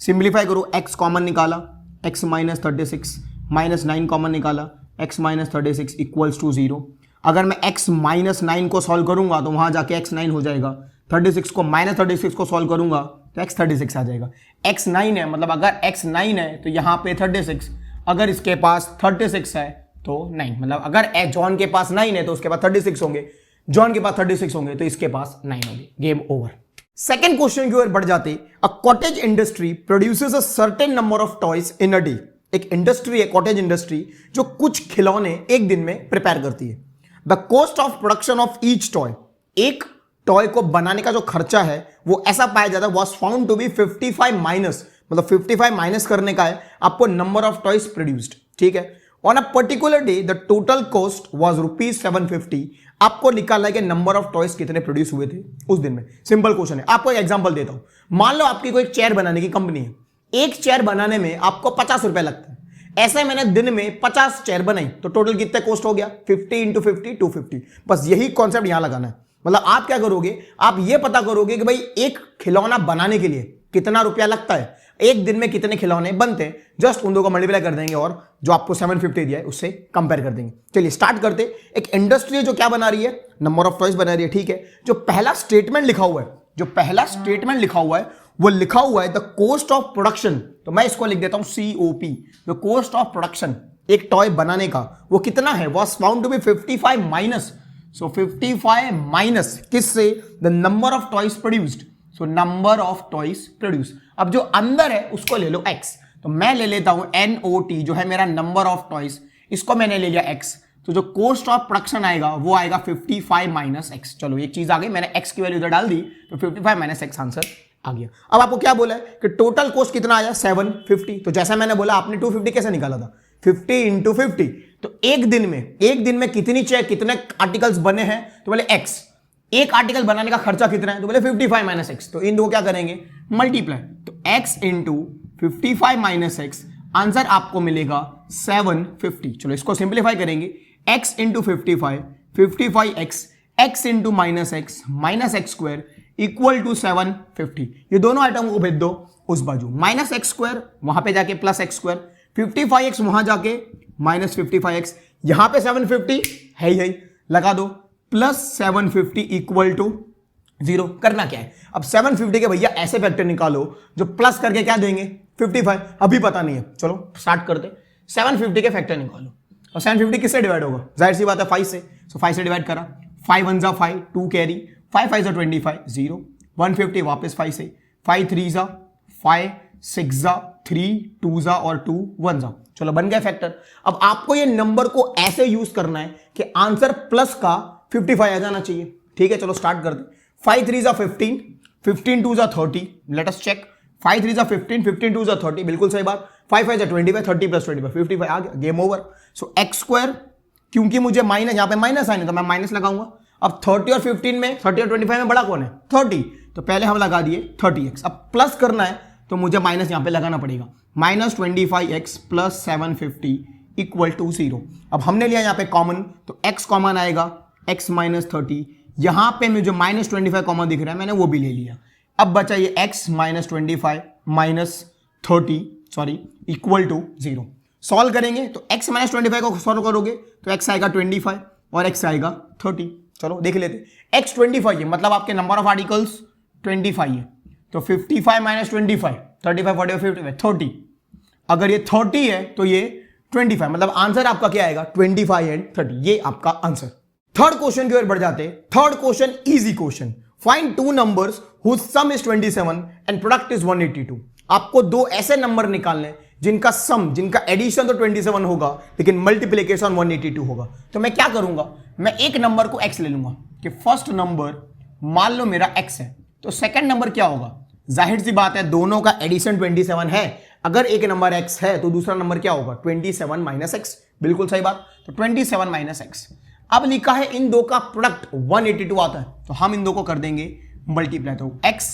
Simplify करो, x कॉमन निकाला, x माइनस 36 माइनस 9 कॉमन निकाला, x माइनस 36 इक्वल्स टू 0। अगर मैं x माइनस 9 को सॉल्व करूंगा तो वहां जाके x 9 हो जाएगा, 36 को माइनस 36 को सॉल्व करूंगा तो x 36 आ जाएगा। x 9 है, मतलब अगर x 9 है तो यहां पे 36, अगर इसके पास 36 है तो 9, मतलब अगर जॉन के पास 9 है तो उसके पास 36 होंगे, जॉन के पास 36 होंगे तो इसके पास 9 होंगे। Game over. सेकंड क्वेश्चन की ओर बढ़ जाते, a cottage industry produces a certain number of toys in a day. एक इंडस्ट्री है कॉटेज इंडस्ट्री जो कुछ खिलौने एक दिन में प्रिपेयर करती है। The cost of production of each toy, एक टॉय को बनाने का जो खर्चा है वो ऐसा पाया जाता है, was found to be 55 minus, मतलब 55 माइनस करने का है आपको नंबर ऑफ टॉयज प्रोड्यूस्ड। ठीक है, on a particular day the total cost was ₹750। आपको निकालना है कि नंबर ऑफ टॉयज कितने प्रोड्यूस हुए थे उस दिन में। सिंपल क्वेश्चन है। आपको एक एग्जांपल देता हूं, मान लो आपकी कोई चेयर बनाने की कंपनी है, एक चेयर बनाने में आपको 50 रुपए लगता है। ऐसे मैंने दिन में 50 चेयर बनाई तो टोटल कितने कॉस्ट हो गया, 50 इंटू 50 250। बस यही कॉन्सेप्ट यहां लगाना है। मतलब आप क्या करोगे, आप ये पता करोगे कि भाई एक खिलौना बनाने के लिए कितना रुपया लगता है, एक दिन में कितने खिलौने बनते हैं, जस्ट उन दो को मल्टीप्लाई कर देंगे और जो आपको 750 दिया है उससे कंपेयर कर देंगे। चलिए स्टार्ट करते। एक इंडस्ट्री जो क्या बना रही है, नंबर ऑफ टॉयज बना रही है, ठीक है। जो पहला स्टेटमेंट लिखा हुआ है, वो लिखा हुआ है द कोस्ट ऑफ प्रोडक्शन। तो मैं इसको लिख देता हूं COP, the cost of production एक टॉय बनाने का वो कितना है, was found to be 55 minus, so 55 minus किससे, the number of toys produced, so number of toys produce. अब जो अंदर है उसको ले लो x, तो मैं ले लेता हूं NOT जो है मेरा नंबर ऑफ टॉयज, इसको मैंने ले लिया x, तो जो कोस्ट ऑफ प्रोडक्शन आएगा वो आएगा 55 माइनस x। चलो एक चीज आ गई, मैंने x की वैल्यू इधर डाल दी तो 55 माइनस x आंसर आ गया। अब आपको क्या बोला है कि टोटल कॉस्ट कितना आया 750, तो जैसा मैंने बोला आपने 250 कैसे निकाला था, 50 इंटू 50, तो एक दिन में कितनी चेक कितने आर्टिकल्स बने हैं, तो बोले x, एक आर्टिकल बनाने का खर्चा कितना है, तो बोले 55 माइनस x, तो इन दो क्या करेंगे मल्टीप्लाई, तो x into 55 minus x, answer आपको मिलेगा 750। चलो इसको सिंप्लीफाई करेंगे, x into 55x, x into minus x square equal to 750। ये दोनों आइटम को भेज दो उस बाजू, माइनस एक्स स्क्वायर वहां पे जाके प्लस एक्स स्क्वायर, 55x वहां जाके माइनस 55x, यहां पे 750 है ही लगा दो, प्लस 750 इक्वल टू 0। करना क्या है, अब 750 के भैया ऐसे फैक्टर निकालो जो प्लस करके क्या देंगे 55, अभी पता नहीं है, चलो स्टार्ट करते। 750 के फैक्टर निकालो, और 750 किससे डिवाइड होगा, जाहिर सी बात है 5 से, सो 5 से डिवाइड करा, 5 1 जा 5, 2 कैरी, 5 5 जा 25, 0, 150 वापस 5 से, 5 3 जा 5, 6 जा 3, 2 जा और 2 1 जा, चलो बन गया फैक्टर। अब आपको ये नंबर को ऐसे यूज करना है कि आंसर प्लस का 55 आ जाना चाहिए, ठीक है। चलो स्टार्ट करते। 5 3 जा 15, 15 2 जा 30, लेट अस चेक, 5 3 जा 15, 15 2 जा 30, बिल्कुल सही बात, 5 5 जा 25, 30 प्लस 25 55 आ गया, game over. So x square, क्योंकि मुझे माइनस यहां पे माइनस आने तो मैं माइनस लगाऊंगा। अब 30 और 15 में, 30 और 25 में बड़ा कौन है 30, तो पहले हम लगा दिए 30x। अब प्लस करना है तो मुझे माइनस यहां पे लगाना पड़ेगा, minus 25x plus 750 equal to 0। अब हमने लिया यहां पे कॉमन, तो x कॉमन आएगा, x माइनस 30, यहां पे मुझे माइनस 25 कॉमन दिख रहा है, मैंने वो भी ले लिया। अब बचा ये x minus 25 minus 30 sorry equal to 0। Solve करेंगे तो x माइनस 25 को सॉल्व करोगे तो x आएगा 25 और x आएगा 30। चलो देख लेते, x 25 है मतलब आपके नंबर ऑफ आर्टिकल्स 25 है, तो 55 माइनस 25, 35 45 55 30, अगर ये 30 है तो ये 25, मतलब आंसर आपका क्या आएगा 25 एंड 30, ये आपका आंसर। थर्ड क्वेश्चन की ओर बढ़ जाते। Third question easy question, find two numbers whose sum is 27 and product is 182। आपको दो ऐसे नंबर निकालने जिनका सम, जिनका एडिशन तो 27 होगा लेकिन मल्टीप्लिकेशन 182 होगा। तो मैं क्या करूंगा, मैं एक नंबर को x ले लूंगा कि फर्स्ट नंबर मान लो मेरा x है, तो सेकंड नंबर क्या होगा, जाहिर सी बात है दोनों का एडिशन 27 है, अगर एक नंबर x है तो दूसरा नंबर क्या होगा 27 माइनस x, बिल्कुल सही बात, तो 27 माइनस x। अब लिखा है इन दो का प्रोडक्ट 182 आता है, तो हम इन दो को कर देंगे मल्टीप्लाई, तो x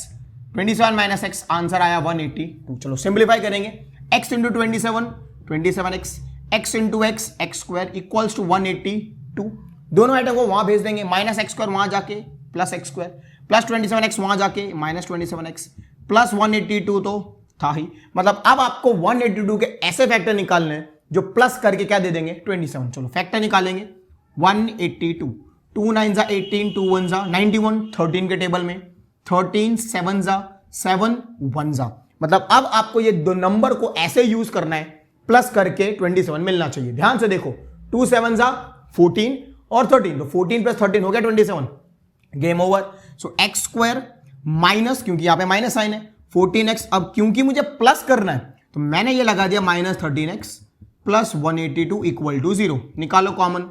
27 माइनस x, आंसर आया 182। चलो सिंप्लीफाई करेंगे, x into 27 27x, x into x x square equals to 182। दोनों आइटम को वहां भेज देंगे, माइनस एक्स स्क्वायर वहां जाके plus x square, plus 27x वहां जाके माइनस 27x, प्लस 182 तो था ही, मतलब अब आपको 182 के ऐसे फैक्टर निकालने हैं जो प्लस करके क्या दे देंगे 27। चलो फैक्टर निकालेंगे, 182, 2 9 जा 18, 2 1 जा 91, 13 के टेबल में 13, 7 जा 7, 1 जा, मतलब अब आपको ये दो नंबर को ऐसे यूज करना है, प्लस करके 27 मिलना चाहिए। ध्यान से देखो, 2 7 जा 14 और 13, तो 14 प्लस 13 हो गया 27, game over. So x square minus, क्योंकि यहां पे माइनस साइन है, 14x, अब क्योंकि मुझे प्लस करना है तो मैंने ये लगा दिया minus 13x plus 182 equal to 0। निकालो common,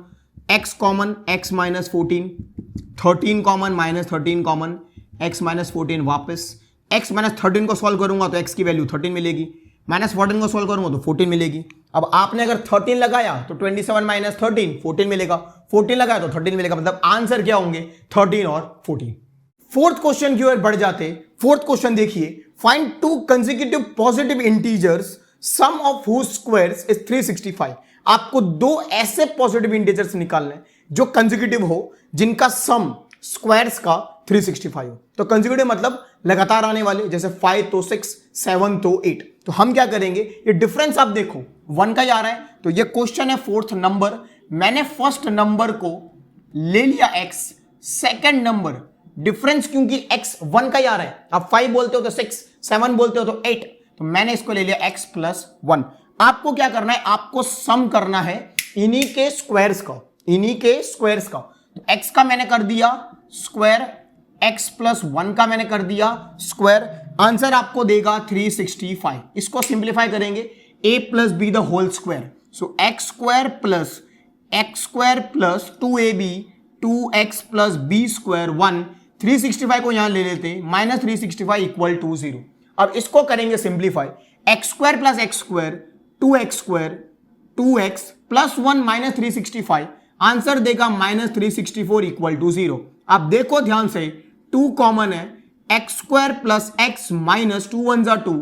x common, x minus 14, 13 common, minus 13 common, x minus 14 वापस, x माइनस 13 को सॉल्व करूंगा तो x की वैल्यू 13 मिलेगी, माइनस 14 को सॉल्व करूंगा तो 14 मिलेगी। अब आपने अगर 13 लगाया तो 27 माइनस 13 14 मिलेगा, 14 लगाया तो 13 मिलेगा, मतलब आंसर क्या होंगे 13 और 14। फोर्थ क्वेश्चन की ओर बढ़ जाते। फोर्थ क्वेश्चन देखिए, find two consecutive positive integers sum of whose squares is 365। आपको दो ऐसे पॉजिटिव इंटीजर्स निकालने जो कंसेक्यूटिव हो, जिनका सम स्क्वायर्स का 365 हो। तो कंसेक्यूटिव मतलब लगातार आने वाले, जैसे 5 तो 6, 7 तो 8। तो हम क्या करेंगे, ये डिफरेंस आप देखो 1 का ही आ रहा है, तो ये क्वेश्चन है 4th नंबर, मैंने फर्स्ट नंबर को ले लिया x, सेकंड नंबर डिफरेंस क्योंकि x 1 का ही आ रहा है, आप 5 बोलते हो तो 6, 7 बोलते हो तो 8, तो मैंने इसको ले लिया x प्लस 1। आपको क्या करना है, आपको सम करना है इन्हीं के स्क्वायर्स का, इन्हीं के स्क्वायर्स का। तो x का मैंने कर दिया स्क्वायर, x प्लस 1 का मैंने कर दिया स्क्वायर, आंसर आपको देगा 365। इसको सिंप्लीफाई करेंगे, a plus B the whole square, so x square plus 2ab 2x plus b square 1, 365 को यहां ले लेते हैं, माइनस 365 इक्वल टू 0। अब इसको करेंगे simplify, x square plus x square 2x plus 1 minus 365, answer देगा माइनस 364 इक्वल टू 0। अब देखो ध्यान से, 2 कॉमन है, x square plus x minus 2 1 जा 2,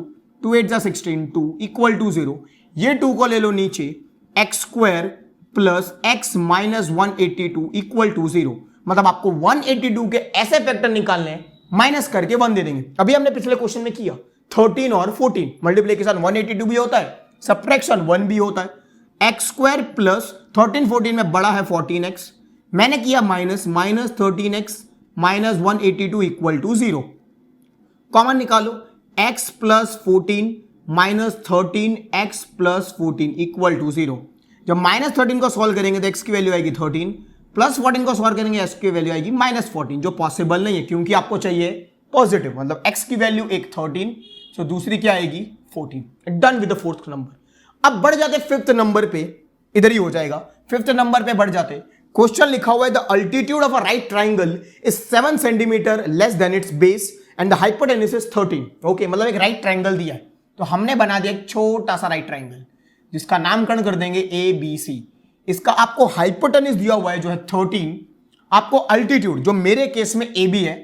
2 8 जा 16, 2 इक्वल टू 0। ये 2 को ले लो नीचे, x square plus x minus 182 equal to 0। मतलब आपको 182 के ऐसे फैक्टर निकालने हैं, माइनस करके 1 दे देंगे। अभी हमने पिछले क्वेश्चन में किया 13 और 14 मल्टीप्लिकेशन 182 भी होता है, सब्ट्रैक्शन 1 भी होता है। एक्स स्क्वायर प्लस 13 14 में बड़ा है 14x, मैंने किया minus 13x minus 182 equal to 0। Common निकालो, x plus 14 minus 13x plus 14 equal to 0। जब माइनस 13 को सॉल्व करेंगे तो x की वैल्यू आएगी 13, प्लस 14 को सॉल्व करेंगे x की वैल्यू आएगी माइनस 14, जो पॉसिबल नहीं है क्योंकि आपको चाहिए पॉजिटिव, मतलब x की वैल्यू एक 13, सो दूसरी क्या आएगी 14। Done with the 4th number. अब बढ़ जाते 5th नंबर पे, इधर ही हो जाएगा, 5th नंबर पे बढ़ जाते। क्वेश्चन लिखा हुआ है the altitude of a right triangle is 7 centimetre less than it's base and the hypotenuse is 13। Okay, मतलब एक राइट ट्राइंगल दिया है, तो हमने बना दिया एक छोटा सा राइट ट्राइंगल जिसका नामकरण कर देंगे ABC। इसका आपको हाइपोटेन्यूज दिया हुआ है जो है 13, आपको अल्टीट्यूड जो मेरे केस में AB है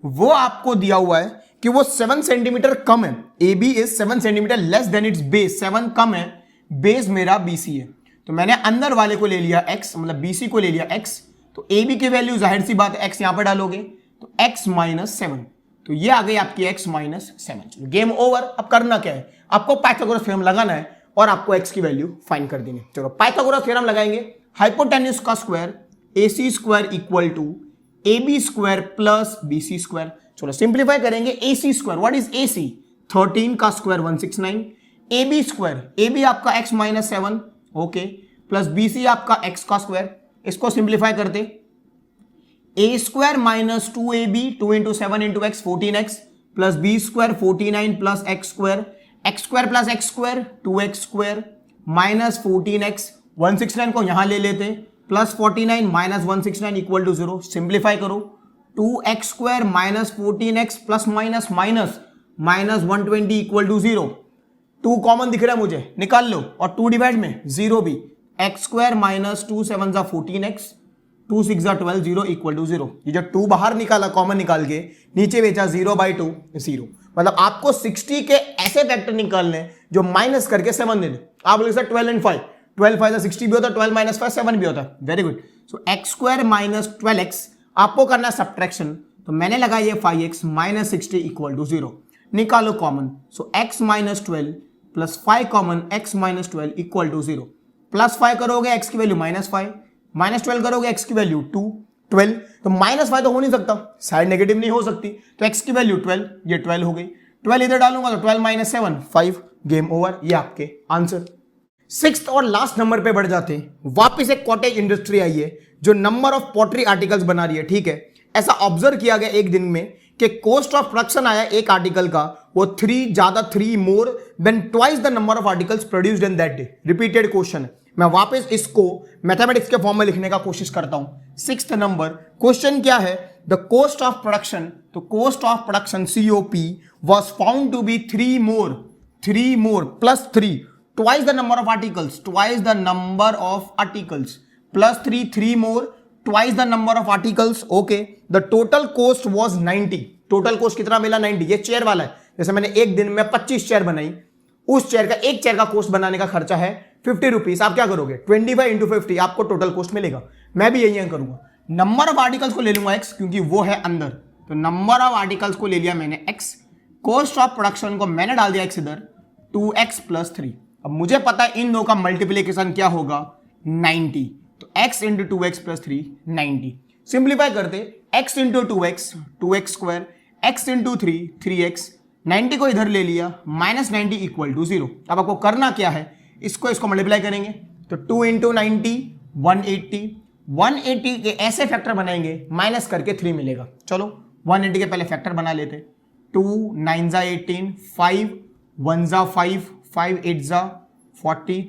वो आपको दिया हुआ है कि वो 7 सेंटीमीटर कम है। AB is 7 centimetre less than it's base, 7 कम है, बेस मेरा BC है, तो मैंने अंदर वाले को ले लिया x, मतलब BC को ले लिया x, तो AB की वैल्यू जाहिर सी बात है x यहां पर डालोगे तो x माइनस 7, तो ये आ गई आपकी x माइनस 7। Game over. अब करना क्या है, आपको पाइथागोरस थ्योरम लगाना है और आपको x की वैल्यू फाइंड कर देनी। चलो पाइथागोरस थ्योरम लगाएंगे, हाइपोटेन्यूज का square AC square equal to AB square plus BC square. चलो सिंप्लीफाई करेंगे, AC square, what is AC, 13 का स्क्वायर 169, AB स्क्वायर, AB आपका x minus 7, okay, plus BC आपका x का स्क्वायर। इसको सिंप्लीफाई करते, a square minus 2AB 2 into 7 into x 14x plus B square 49 plus x square plus x square 2x square minus 14x, 169 को यहां ले लेते, plus 49 minus 169 equal to 0। Simplify करो, 2x square minus 14x plus minus minus minus 120 equal to 0। 2 common दिख रहा है मुझे, निकाल लो, और 2 डिवाइड में 0 भी, x स्क्वायर माइनस 2 7 जा 14x 2 6 जा 12 0 इक्वल टू 0। ये जो 2 बाहर निकाला कॉमन निकाल के, नीचे बेचा 0/2 0। मतलब आपको 60 के ऐसे फैक्टर निकालने जो माइनस करके 7 दे दे। आप बोले सर 12 and 5, 12 5 60 भी होता है, 12 माइनस 5 7 भी होता है, वेरी गुड। सो x स्क्वायर माइनस 12x आपको करना है सब्ट्रैक्शन, तो मैंने लगाया ये 5x माइनस 60 इक्वल टू 0। निकालो common, so x minus 12 plus 5 common, x minus 12 equal to 0। Plus 5 करोगे x की वैल्यू माइनस 5, माइनस 12 करोगे x की वैल्यू 2 12, तो माइनस 5 तो हो नहीं सकता, साइड नेगेटिव नहीं हो सकती, तो x की वैल्यू 12, ये 12 हो गई, 12 इधर डालूंगा तो 12 माइनस 7 5, गेम ओवर। ये आपके आंसर। 6th और लास्ट नंबर पे बढ़ जाते हैं। वापस एक कॉटेज इंडस्ट्री आई है जो नंबर ऑफ पॉटरी आर्टिकल्स बना रही है, ठीक है। ऐसा ऑब्जर्व किया गया एक दिन में कि कॉस्ट ऑफ प्रोडक्शन आया एक आर्टिकल का, वो 3 मोर than twice the number of articles produced in that day. Repeated question है, मैं वापस इसको मैथमेटिक्स के फॉर्म में लिखने का कोशिश करता हूं। 6th नंबर क्वेश्चन क्या है, द कॉस्ट ऑफ प्रोडक्शन, तो cost of production COP was found to be 3 more plus 3 twice the number of articles plus 3 more twice the number of articles, okay, the total cost was 90। Total cost कितना मिला 90। ये chair वाला है, जैसे मैंने एक दिन में 25 चेयर बनाई, उस चेयर का एक चेयर का कोस्ट बनाने का खर्चा है 50 रुपीज। आप क्या करोगे 25 इंटू 50, आपको टोटल कोस्ट मिलेगा। मैं भी यही करूंगा, नंबर ऑफ आर्टिकल्स को ले लूंगा x क्योंकि वो है अंदर, तो नंबर ऑफ आर्टिकल्स को ले लिया मैंने x, कॉस्ट ऑफ प्रोडक्शन को मैंने डाल दिया x इधर 2x + 3। अब मुझे पता है इन दो का मल्टीप्लीकेशन क्या होगा 90, तो x × 2x + 3 90। सिंप्लीफाई करते x × 2x 2x², x × 3 3x, 90 को इधर ले लिया, -90 = 0। अब आपको करना क्या है, इसको मल्टीप्लाई करेंगे तो 2 × 90 180, 180 के ऐसे फैक्टर बनाएंगे माइनस करके 3 मिलेगा। चलो 180 के पहले फैक्टर बना लेते, 2 9 × 18, 5 1 × 5, 5 8 × 40,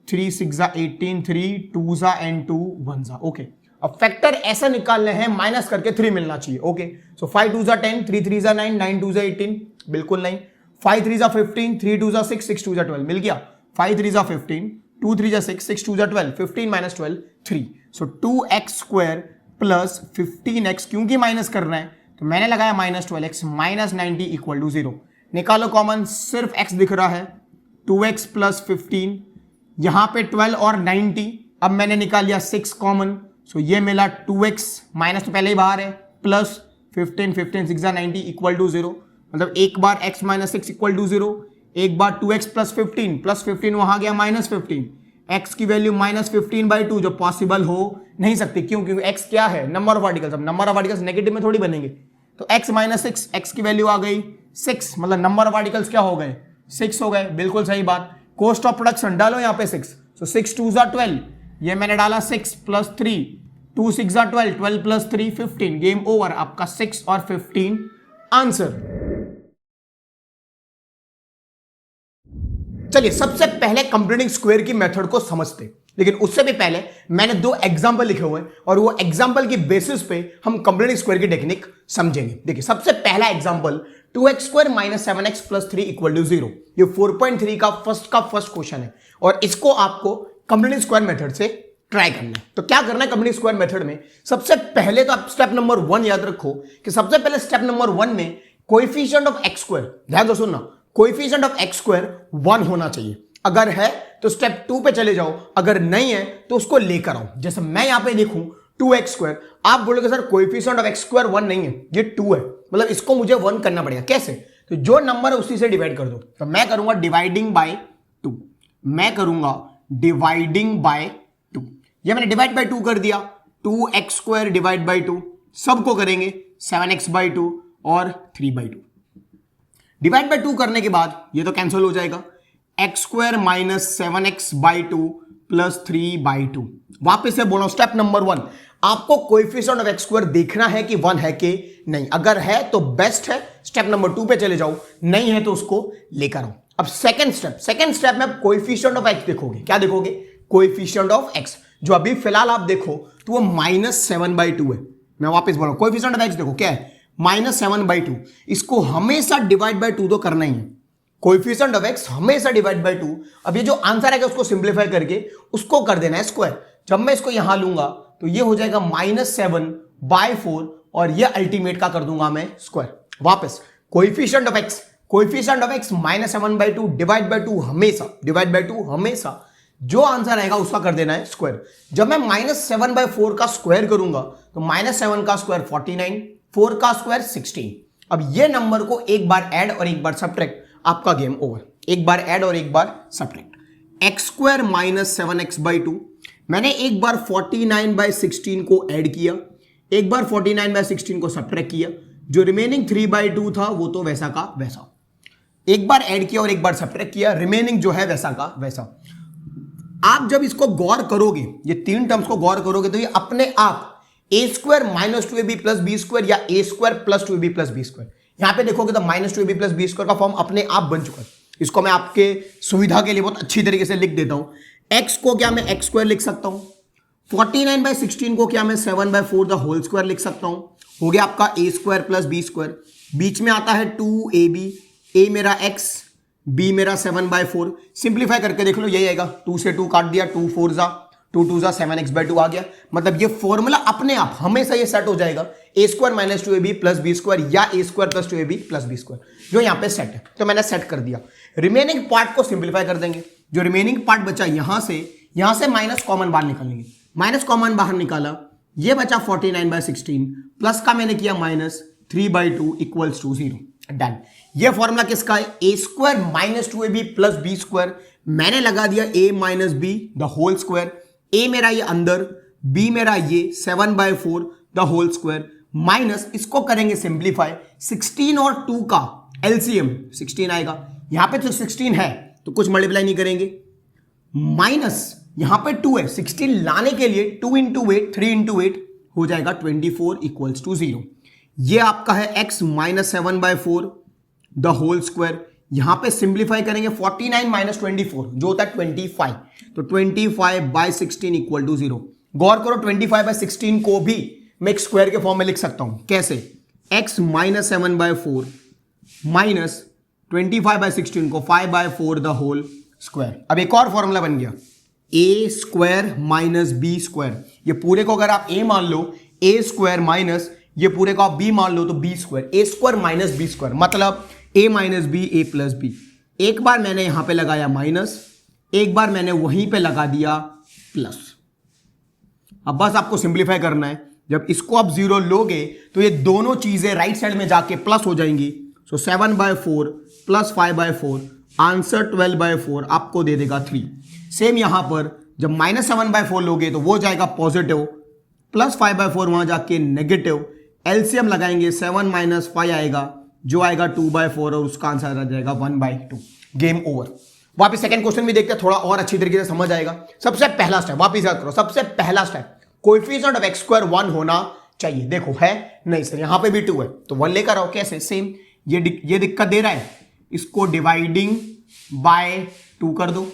3 6 × 18, 3 2 × 2 1 ओके। अब फैक्टर ऐसा निकालने हैं माइनस करके 3 मिलना चाहिए। ओके, सो 5 2 × 10, 3 3 × 9, 9 2 × 18, बिल्कुल नहीं। 5 3 × 15, 3 2 × 6, 6 2 × 12 मिल गया। 5 3 × 15, 2 3 × 6, 6 2 × 12, 15 - 12 3। सो 2x² + 15x, क्योंकि माइनस करना है तो मैंने लगाया -12x, -90 = 0। निकालो कॉमन, सिर्फ x दिख रहा है, 2x + 15, यहां पे 12 और 90। अब मैंने निकाल लिया 6 कॉमन, सो ये मिला 2x, माइनस तो पहले ही बाहर है, प्लस 15 15 6 × 90 = 0। मतलब एक बार x - 6 = 0, एक बार 2x + 15 + 15 वहां गया -15, x की वैल्यू -15/2 जो पॉसिबल हो नहीं सकती। क्यों? क्योंकि x क्या है, नंबर ऑफ आर्टिकल्स। अब नंबर ऑफ आर्टिकल्स नेगेटिव में थोड़ी बनेंगे, तो x - 6, x की वैल्यू आ गई 6, मतलब नंबर ऑफ आर्टिकल्स क्या हो गए 6 हो गए। बिल्कुल सही बात। कॉस्ट ऑफ प्रोडक्शन डालो यहाँ पे 6, सो 6 2 × 12, ये मैंने डाला 6 + 3, 2 6 × 12, 12 + 3 15, गेम ओवर। आपका 6 और 15 आंसर। चलिए सबसे पहले कंप्लीटिंग स्क्वायर की मेथड को समझते, लेकिन उससे भी पहले मैंने 2 एग्जांपल लिखे हुए हैं और वो एग्जांपल की बेसिस पे हम कंप्लीटिंग स्क्वायर की टेक्निक समझेंगे। देखिए सबसे पहला एग्जांपल 2x² - 7x + 3 = 0। ये 4.3 का फर्स्ट क्वेश्चन है और इसको आपको कंप्लीटिंग स्क्वायर मेथड से ट्राई करना है। तो क्या करना है कंप्लीटिंग स्क्वायर मेथड में, सबसे पहले तो आप स्टेप नंबर 1 याद रखो कि सबसे पहले स्टेप नंबर 1 में कोएफिशिएंट ऑफ x², ध्यान दो सुनना, कोएफिशिएंट ऑफ x² 1 होना चाहिए। अगर है तो स्टेप 2 पे चले जाओ, अगर नहीं है तो उसको लेकर आओ। जैसे मैं यहां पे लिखूं 2x², आप बोलोगे सर कोएफिशिएंट ऑफ x² 1 नहीं है, ये 2 है, मतलब इसको मुझे 1 करना पड़ेगा। कैसे? तो जो नंबर है उसी से डिवाइड कर दो। तो मैं करूंगा डिवाइडिंग बाय 2, मैं करूंगा डिवाइडिंग बाय 2। ये मैंने डिवाइड बाय 2 कर दिया, 2x² डिवाइड बाय 2, सबको करेंगे 7x/2 और 3/2। डिवाइड बाय 2 करने के बाद ये तो कैंसिल हो जाएगा, x² - 7x/2 + 3/2। वापस से बोलो स्टेप नंबर 1, आपको कोएफिशिएंट ऑफ x² देखना है कि 1 है कि नहीं। अगर है तो बेस्ट है, स्टेप नंबर 2 पे चले जाओ, नहीं है तो उसको लेकर आओ। अब सेकंड स्टेप में आप कोएफिशिएंट ऑफ x देखोगे। क्या देखोगे? कोएफिशिएंट ऑफ x, जो अभी फिलहाल आप देखो तो वो -7/2 है। मैं वापस बोल रहा हूं, कोएफिशिएंट ऑफ x देखो क्या है, -7/2। इसको हमेशा डिवाइड बाय 2 तो करना ही है। कोएफिशिएंट ऑफ x हमेशा डिवाइड बाय 2। अब ये जो आंसर आएगा उसको सिंप्लीफाई करके उसको कर देना है स्क्वायर। जब मैं इसको यहां लूंगा तो ये हो जाएगा -7/4 और ये अल्टीमेट का कर दूंगा मैं स्क्वायर। वापस coefficient of x -7/2 divide by 2 हमेशा जो आंसर आएगा उसका कर देना है स्क्वायर। जब मैं -7/4 का स्क्वायर करूंगा तो -7 का स्क्वायर 49, 4 का स्क्वायर 16। अब ये नंबर को एक बार ऐड और एक बार सब्ट्रैक्ट, आपका गेम ओवर। एक बार ऐड और एक बार सब्ट्रैक्ट। x² - 7x/2, मैंने एक बार 49/16 को ऐड किया, एक बार 49/16 को सब्ट्रैक्ट किया, जो रिमेनिंग 3/2 था वो तो वैसा का वैसा। एक बार ऐड किया और एक बार सब्ट्रैक्ट किया, रिमेनिंग जो है वैसा का वैसा। आप जब इसको गौर करोगे, ये 3 टर्म्स को गौर करोगे तो ये अपने आप a² - 2ab + b² या a² + 2ab + b², यहां पे देखोगे तो -2ab + b² का फॉर्म अपने आप बन चुका है। इसको मैं आपके सुविधा के लिए बहुत अच्छी तरीके से लिख देता हूं। x को क्या मैं x² लिख सकता हूं, 49/16 को क्या मैं 7/4 द होल स्क्वायर लिख सकता हूं। हो गया आपका a² + b², बीच में आता है 2ab, a मेरा x, b मेरा 7/4। सिंप्लीफाई करके देख लो, यही आएगा, 2 से 2 काट दिया, 2 4 जा 2 2 जा 7x/2 आ गया। मतलब ये फॉर्मूला अपने आप हमेशा ये सेट हो जाएगा, a² - 2ab + b² या a² + 2ab + b², जो यहां पे सेट है। तो मैंने सेट कर दिया। रिमेनिंग पार्ट को सिंप्लीफाई कर देंगे। जो रिमेनिंग पार्ट बचा यहां से माइनस कॉमन बाहर निकालेंगे। माइनस कॉमन बाहर निकाला, ये बचा 49/16 प्लस का मैंने किया माइनस 3/2 इक्वल्स टू 0। डन। ये फॉर्मूला किसका है? A square minus 2ab plus b square. मैंने लगा दिया a minus b the whole square. a मेरा ये अंदर, b मेरा ये 7/4 द होल स्क्वायर माइनस, इसको करेंगे सिंप्लीफाई, 16 और 2 का एलसीएम 16 आएगा। यहां पे तो 16 है तो कुछ मल्टीप्लाई नहीं करेंगे, माइनस यहां पे 2 है, 16 लाने के लिए 2 इंटू 8 3 इंटू 8 हो जाएगा 24 इक्वल्स टू 0। ये आपका है x minus 7/4 the whole square. यहां पे सिंप्लीफाई करेंगे 49 माइनस 24 जो होता है 25, तो 25/16 इक्वल टू 0। गौर करो 25/16 को भी मैं एक स्क्वायर के फॉर्म में लिख सकता हूं। कैसे? x माइनस 7/4 माइनस 25/16 को 5/4 द होल स्क्वायर। अब एक और फॉर्मूला बन गया a square minus b square. ये पूरे को अगर आप a मान लो, a स्क्वायर माइनस ये पूरे को आप b मान लो तो b square, a square minus b square मतलब a minus b a plus b. एक बार मैंने यहां पे लगाया माइनस, एक बार मैंने वहीं पे लगा दिया प्लस। अब बस आपको सिंप्लीफाई करना है। जब इसको आप 0 लोगे तो ये दोनों चीजें राइट साइड में जाके प्लस हो जाएंगी। सो 7/4 प्लस 5/4 आंसर 12/4 आपको दे देगा 3। सेम यहां पर जब माइनस 7/4 लोगे तो वो जाएगा पॉजिटिव, प्लस 5/4 वहां जाके नेगेटिव। एलसीएम लगाएंगे 7 माइनस 5 आएगा जो आएगा 2/4 और उसका आंसर आ जाएगा 1/2। Game over. वापिस सेकंड क्वेश्चन भी देखते हैं, थोड़ा और अच्छी तरीके से समझ आएगा। सबसे पहला स्टेप वापिस याद करो, सबसे पहला step coefficient of x square 1 होना चाहिए। देखो है नहीं सर, यहां पे भी 2 है तो 1 लेकर आओ। कैसे? सेम ये दिक्कत दे रहा है, इसको डिवाइडिंग बाय 2 कर दो।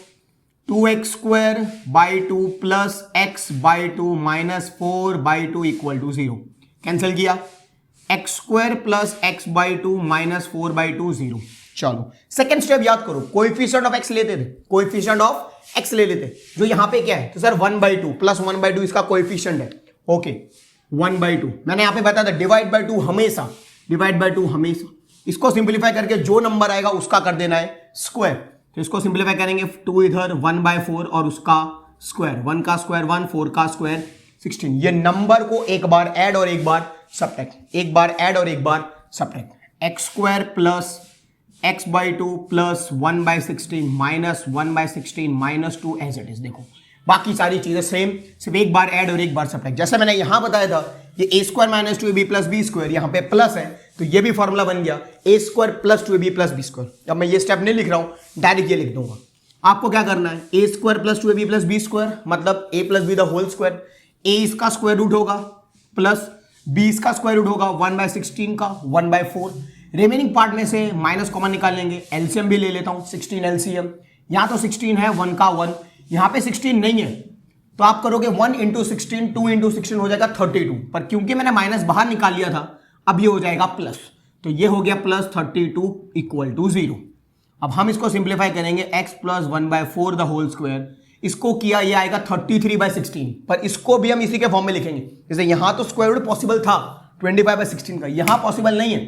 2x square by 2 plus x/2 minus 4/2 equal to 0। Cancel किया, x square plus x/2 minus 4/2 0। चलो सेकेंड स्टेप याद करो, कोएफिशिएंट ऑफ x लेते थे, कोएफिशिएंट ऑफ x ले लेते, जो यहां पे क्या है तो सर 1/2 प्लस 1/2 इसका कोएफिशिएंट है। ओके 1/2 मैंने यहां पे बताया था, डिवाइड बाय 2 हमेशा, डिवाइड बाय 2 हमेशा। इसको सिंप्लीफाई करके जो नंबर आएगा उसका कर देना है स्क्वायर। तो इसको सिंप्लीफाई करेंगे 2 इधर 1/4 और उसका स्क्वायर, 1 का स्क्वायर 1, 4 का स्क्वायर 16। ये नंबर को एक बार ऐड और एक बार सब्ट्रैक्ट, एक बार ऐड और एक बार subtract. x square plus x/2 plus 1/16 minus 1/16 minus 2 as it is. देखो बाकी सारी चीजें सेम, सिर्फ एक बार ऐड और एक बार सब्ट्रैक्ट। जैसे मैंने यहां बताया था ये a square minus 2ab plus b square, यहां पे प्लस है तो ये भी फॉर्मूला बन गया a square plus 2ab plus b square. अब मैं ये स्टेप नहीं लिख रहा हूं, डायरेक्ट ये लिख दूंगा। आपको क्या करना है, a square plus 2ab plus b square मतलब a plus B the whole square. a इसका स्क्वायर रूट होगा प्लस b इसका स्क्वायर रूट होगा 1/16 का 1/4। रिमेनिंग पार्ट में से माइनस कॉमन निकाल लेंगे, एलसीएम भी ले लेता हूं 16 एलसीएम। यहां तो 16 है, 1 का 1, यहां पे 16 नहीं है तो आप करोगे 1 इंटू 16, 2 इंटू 16 हो जाएगा 32। पर क्योंकि मैंने माइनस बाहर निकाल लिया था अब ये हो जाएगा प्लस, तो ये हो गया प्लस 32 इक्वल टू 0। अब हम इसको सिंप्लीफाई करेंगे x plus 1/4 the whole square, इसको किया ये आएगा 33/16। पर इसको भी हम इसी के फॉर्म में लिखेंगे। जैसे यहां तो स्क्वायर रूट पॉसिबल था 25/16 का, यहां पॉसिबल नहीं है,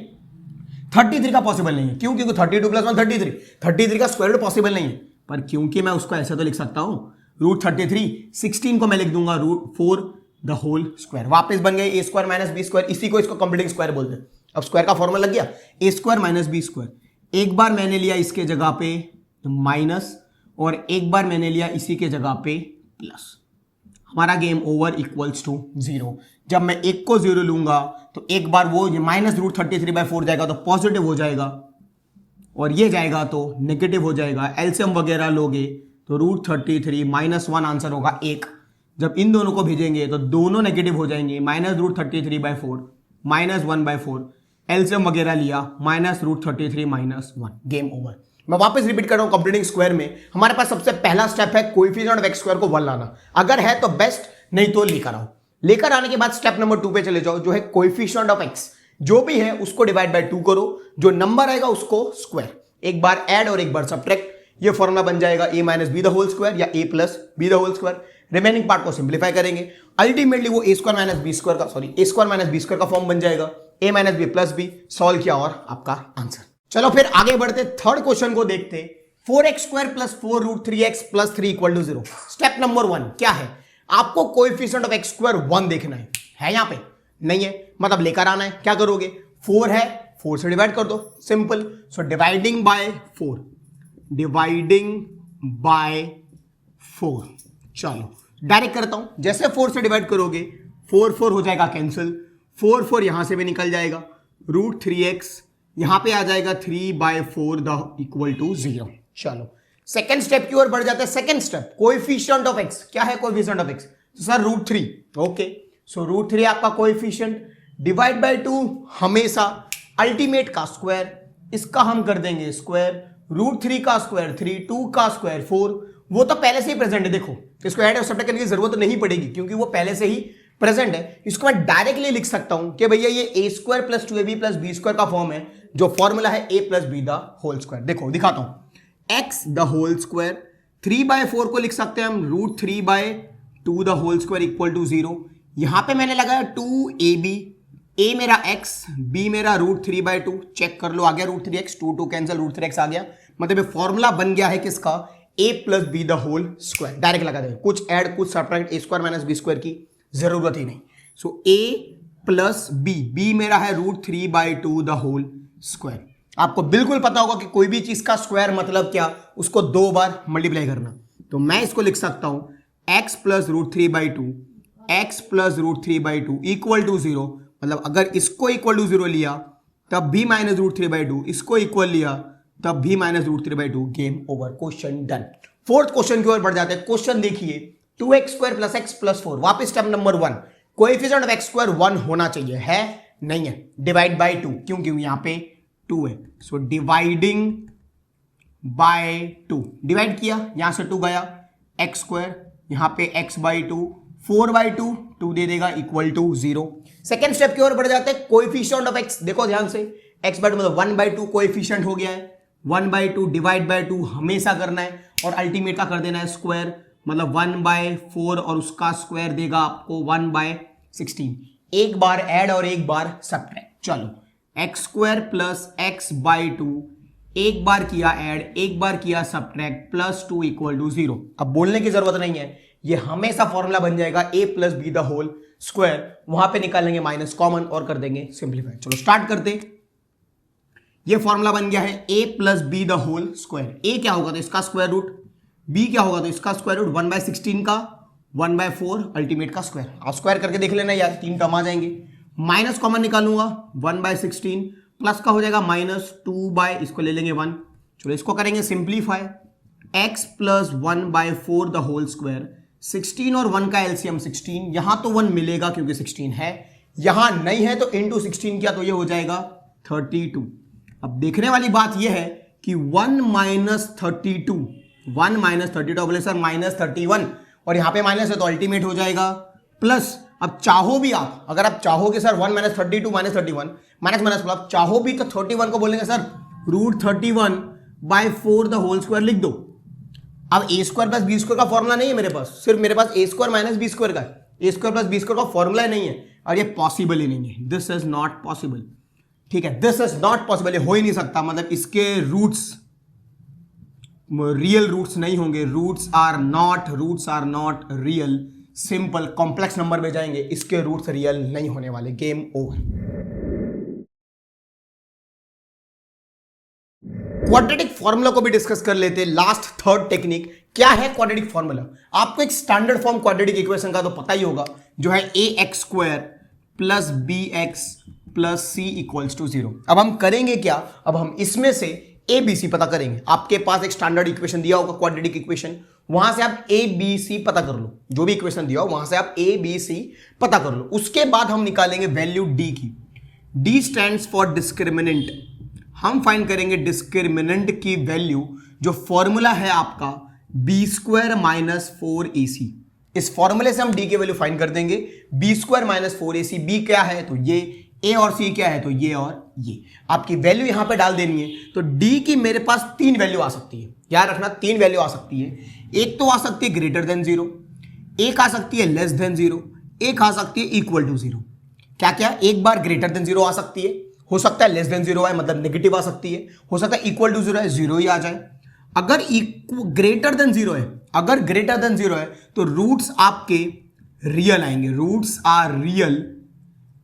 33 का पॉसिबल नहीं है। क्यों? क्योंकि 32 प्लस 1 33 का स्क्वायर रूट पॉसिबल नहीं है। पर क्योंकि मैं उसको ऐसे तो लिख सकता हूं रूट 33, 16 को मैं लिख दूंगा रूट 4 द होल स्क्वायर। वापस बन गए a square minus b square, इसी को इसको कंप्लीटिंग स्क्वायर बोलते हैं। अब स्क्वायर का फॉर्मूला लग गया a square minus b square. एक बार मैंने लिया इसके जगह पे माइनस और एक बार मैंने लिया इसी के जगह पे प्लस। हमारा गेम ओवर इक्वल्स टू 0। जब मैं एक को 0 लूंगा तो एक बार वो माइनस रूट 33/4 जाएगा तो पॉजिटिव हो जाएगा और ये जाएगा तो नेगेटिव हो जाएगा। एलसीएम वगैरह लोगे तो रूट 33 माइनस 1 आंसर होगा 1। जब इन दोनों को भेजेंगे तो दोनों नेगेटिव हो जाएंगे, माइनस रूट 33/4 माइनस 1/4। एलसीएम वगैरह लिया minus root 33 minus 1। Game over. मैं वापस रिपीट कर रहा हूं, कंप्लीटिंग स्क्वायर में हमारे पास सबसे पहला स्टेप है कोएफिशिएंट ऑफ x स्क्वायर को 1 लाना। अगर है तो बेस्ट, नहीं तो लेकर आओ। लेकर आने के बाद स्टेप नंबर 2 पे चले जाओ, जो है कोएफिशिएंट ऑफ x। जो भी है उसको डिवाइड बाय 2 करो, जो नंबर आएगा उसको स्क्वायर, एक बार ऐड और एक बार सब्ट्रैक्ट। ये फॉर्मूला बन जाएगा a minus b the whole square या a plus B the whole square. Remaining part को सिंप्लीफाई करेंगे, अल्टीमेटली वो a square minus b square का a square minus b square का फॉर्म बन जाएगा। a minus B plus b solve किया और आपका आंसर। चलो फिर आगे बढ़ते, थर्ड क्वेश्चन को देखते। 4x square plus 4 root 3x plus 3 equal to 0। Step number 1 क्या है, आपको कोएफिशिएंट ऑफ x स्क्वायर 1 देखना है। है यहां पे? नहीं है, मतलब लेकर आना है। क्या करोगे? 4 है, 4 से डिवाइड कर दो, simple. So dividing by 4, dividing by 4। चलो डायरेक्ट करता हूं। जैसे 4 से डिवाइड करोगे 4 4 हो जाएगा कैंसिल, 4 4 यहां से भी निकल जाएगा, √3x यहां पे आ जाएगा 3/4 द इक्वल टू 0। चलो सेकेंड स्टेप की ओर बढ़ जाता है। Second step, coefficient of x। क्या है कोएफिशिएंट ऑफ x? तो सर √3। ओके, सो √3 आपका कोएफिशिएंट, डिवाइड बाय 2 हमेशा अल्टीमेट का स्क्वायर, इसका हम कर देंगे स्क्वायर, √3 का स्क्वायर 3, 2 का स्क्वायर 4। वो तो पहले से ही प्रेजेंट है, देखो इसको ऐड और सब्ट्रैक्ट करने की जरूरत नहीं पड़ेगी क्योंकि वो पहले से ही प्रेजेंट है। इसको मैं डायरेक्टली लिख सकता हूं कि भैया ये a² + 2ab + b² का फॉर्म है, जो फॉर्मूला है a + b the whole square. देखो दिखाता हूं, x द होल स्क्वायर, 3/4 को लिख सकते हैं हम √3/2 the whole square equal to 0। यहां पे मैंने लगाया 2ab, a मेरा x, b मेरा √3/2। चेक कर लो, आ गया √3x, 2 2 कैंसिल, √3x आ गया। मतलब ये फॉर्मूला बन गया है किसका? a + b the whole square. Direct लगा देंगे, कुछ ऐड कुछ सब्ट्रैक्ट, a² - b² की जरूरत ही नहीं। सो a + b मेरा है √3/2 द होल स्क्वायर। आपको बिल्कुल पता होगा कि कोई भी चीज का स्क्वायर मतलब क्या, उसको 2 बार मल्टीप्लाई करना। तो मैं इसको लिख सकता हूं x + √3/2, x + √3/2 इक्वल टू 0। मतलब अगर इसको इक्वल टू 0 लिया तब भी -√3/2, इसको इक्वल लिया तब भी -√3/2, game over, question done. Fourth question की ओर बढ़ जाते हैं। क्वेश्चन देखिए, 2x² + x + 4। वापस step number 1, coefficient of x² 1 होना चाहिए, है नहीं है, डिवाइड बाय 2, क्यों यहां पे 2 है। सो डिवाइडिंग बाय 2, डिवाइड किया, यहां से 2 गया, x², यहां पे x/2, 4/2, 2 दे देगा इक्वल टू 0। सेकेंड स्टेप की ओर बढ़ जाते हैं। कोएफिशिएंट ऑफ x, देखो ध्यान से, x/2 मतलब 1/2 कोएफिशिएंट हो गया है, 1/2 डिवाइड बाय 2 हमेशा करना है और अल्टीमेट का कर देना है स्क्वायर, मतलब 1/4 और उसका स्क्वायर देगा आपको 1/16। एक बार ऐड और एक बार सब्ट्रैक्ट। चलो x² + x/2, एक बार किया ऐड, एक बार किया सब्ट्रैक्ट, +2 इक्वल टू 0। अब बोलने की जरूरत नहीं है, ये हमेशा फॉर्मूला बन जाएगा a + b the whole square. वहां पे निकालेंगे माइनस कॉमन और कर देंगे सिंप्लीफाई। चलो स्टार्ट करते। ये फॉर्मूला बन गया है a + b the whole square. a क्या होगा तो इसका स्क्वायर रूट, b क्या होगा तो इसका स्क्वायर रूट, 1/16 का 1/4 अल्टीमेट का स्क्वायर। आप स्क्वायर करके देख लेना यार, 3 टर्म आ जाएंगे। माइनस कॉमन निकालूंगा, 1/16 प्लस का हो जाएगा -2, इसको ले लेंगे 1। चलो इसको करेंगे simplify, x + 1/4 the whole square. 16 और 1 का एलसीएम 16, यहां तो 1 मिलेगा क्योंकि 16 है, यहां नहीं है तो इंटू 16 किया तो ये हो जाएगा 32। अब देखने वाली बात यह है कि 1 - 32, 1 - 32 बोले सर -31, और यहां पे माइनस है तो अल्टीमेट हो जाएगा प्लस। अब चाहो भी आप, अगर आप चाहोगे सर 1 - 32 -31 माइनस मतलब चाहो भी तो 31 को बोलेंगे सर √31/4 द होल स्क्वायर लिख दो। अब a² + b² का फॉर्मूला नहीं है मेरे पास, सिर्फ मेरे पास a² - b² का है, a² + b² का फॉर्मूला नहीं है, और ये पॉसिबल ही नहीं है। दिस इज नॉट पॉसिबल, ठीक है, दिस इज नॉट पॉसिबल, ये हो ही नहीं सकता। मतलब इसके रूट्स रियल रूट्स नहीं होंगे, roots are not real. Simple complex number में जाएंगे, इसके रूट्स रियल नहीं होने वाले, गेम ओवर। क्वाड्रेटिक फॉर्मूला को भी डिस्कस कर लेते हैं। लास्ट थर्ड टेक्निक क्या है क्वाड्रेटिक फॉर्मूला। आपको एक स्टैंडर्ड फॉर्म क्वाड्रेटिक इक्वेशन का तो पता ही होगा, जो है ax² + bx + c = 0। अब हम करेंगे क्या, अब हम इसमें से a b c पता करेंगे। आपके पास एक स्टैंडर्ड इक्वेशन दिया होगा क्वाड्रेटिक इक्वेशन, वहां से आप a b c पता कर लो, जो भी इक्वेशन दिया हो वहां से आप a b c पता कर लो। उसके बाद हम निकालेंगे वैल्यू d की। d stands for discriminant. हम फाइंड करेंगे डिस्क्रिमिनेंट की वैल्यू, जो फॉर्मूला है आपका b² - 4ac। इस फॉर्मूले से हम d की वैल्यू फाइंड कर देंगे, b² - 4ac। b क्या है तो ये, a और c क्या है तो ये और ये। आपकी वैल्यू यहां पे डाल देनी है। तो d की मेरे पास 3 वैल्यू आ सकती है, याद रखना 3 वैल्यू आ सकती है। एक तो आ सकती है >0, एक आ सकती है <0, एक आ सकती है = 0। क्या क्या, एक बार >0 आ सकती है, हो सकता है <0 है मतलब नेगेटिव आ सकती है, हो सकता है =0 है 0 ही आ जाए। अगर >0 है, अगर >0 है तो रूट्स आपके रियल आएंगे, roots are real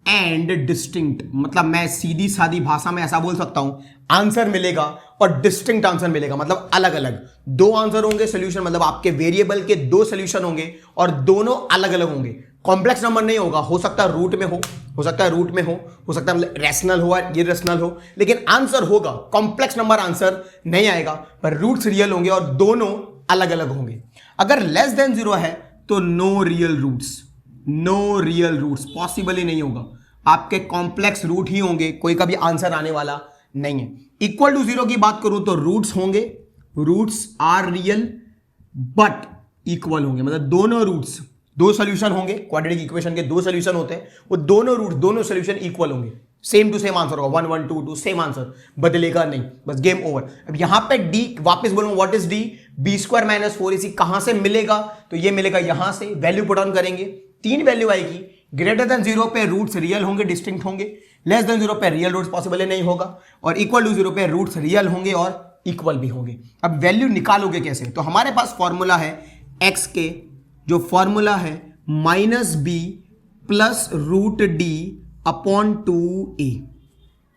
and distinct, मतलब मैं सीधी सादी भाषा में ऐसा बोल सकता हूं, आंसर मिलेगा और डिस्टिंक्ट आंसर मिलेगा, मतलब अलग अलग दो आंसर होंगे सोल्यूशन, मतलब आपके वेरिएबल के दो सोल्यूशन होंगे और दोनों अलग अलग होंगे। कॉम्प्लेक्स नंबर नहीं होगा, हो सकता है रूट में हो सकता है रूट में हो सकता है रैशनल हो या इरेशनल हो, लेकिन आंसर होगा कॉम्प्लेक्स नंबर, आंसर नहीं आएगा, पर रूट्स रियल होंगे और दोनों अलग अलग होंगे। अगर लेस देन 0 है तो नो रियल रूट्स पॉसिबल ही नहीं होगा, आपके कॉम्प्लेक्स रूट ही होंगे, कोई कभी आंसर आने वाला नहीं है। इक्वल टू 0 की बात करूं तो रूट्स होंगे, roots are real but equal होंगे, मतलब दोनों रूट्स, दो सॉल्यूशन होंगे, क्वाड्रेटिक इक्वेशन के दो सॉल्यूशन होते हैं, वो दोनों रूट्स दोनों सॉल्यूशन इक्वल होंगे, सेम टू सेम आंसर होगा, 1 1 2 2 सेम आंसर, बदलेगा नहीं, बस गेम ओवर। अब यहां पे डी वापस बोलूंगा, what is D, b² - 4ac कहां से मिलेगा, तो ये मिलेगा यहां से, वैल्यू पुट ऑन करेंगे, तीन वैल्यू आएगी, ग्रेटर देन 0 पे रूट्स रियल होंगे, डिस्टिंक्ट होंगे, लेस देन 0 पे रियल रूट्स पॉसिबल नहीं होगा, और इक्वल टू 0 पे रूट्स रियल होंगे और इक्वल भी होंगे। अब वैल्यू निकालोगे कैसे, तो हमारे पास फॉर्मूला है x के, जो फॉर्मूला है -b plus root D upon 2a,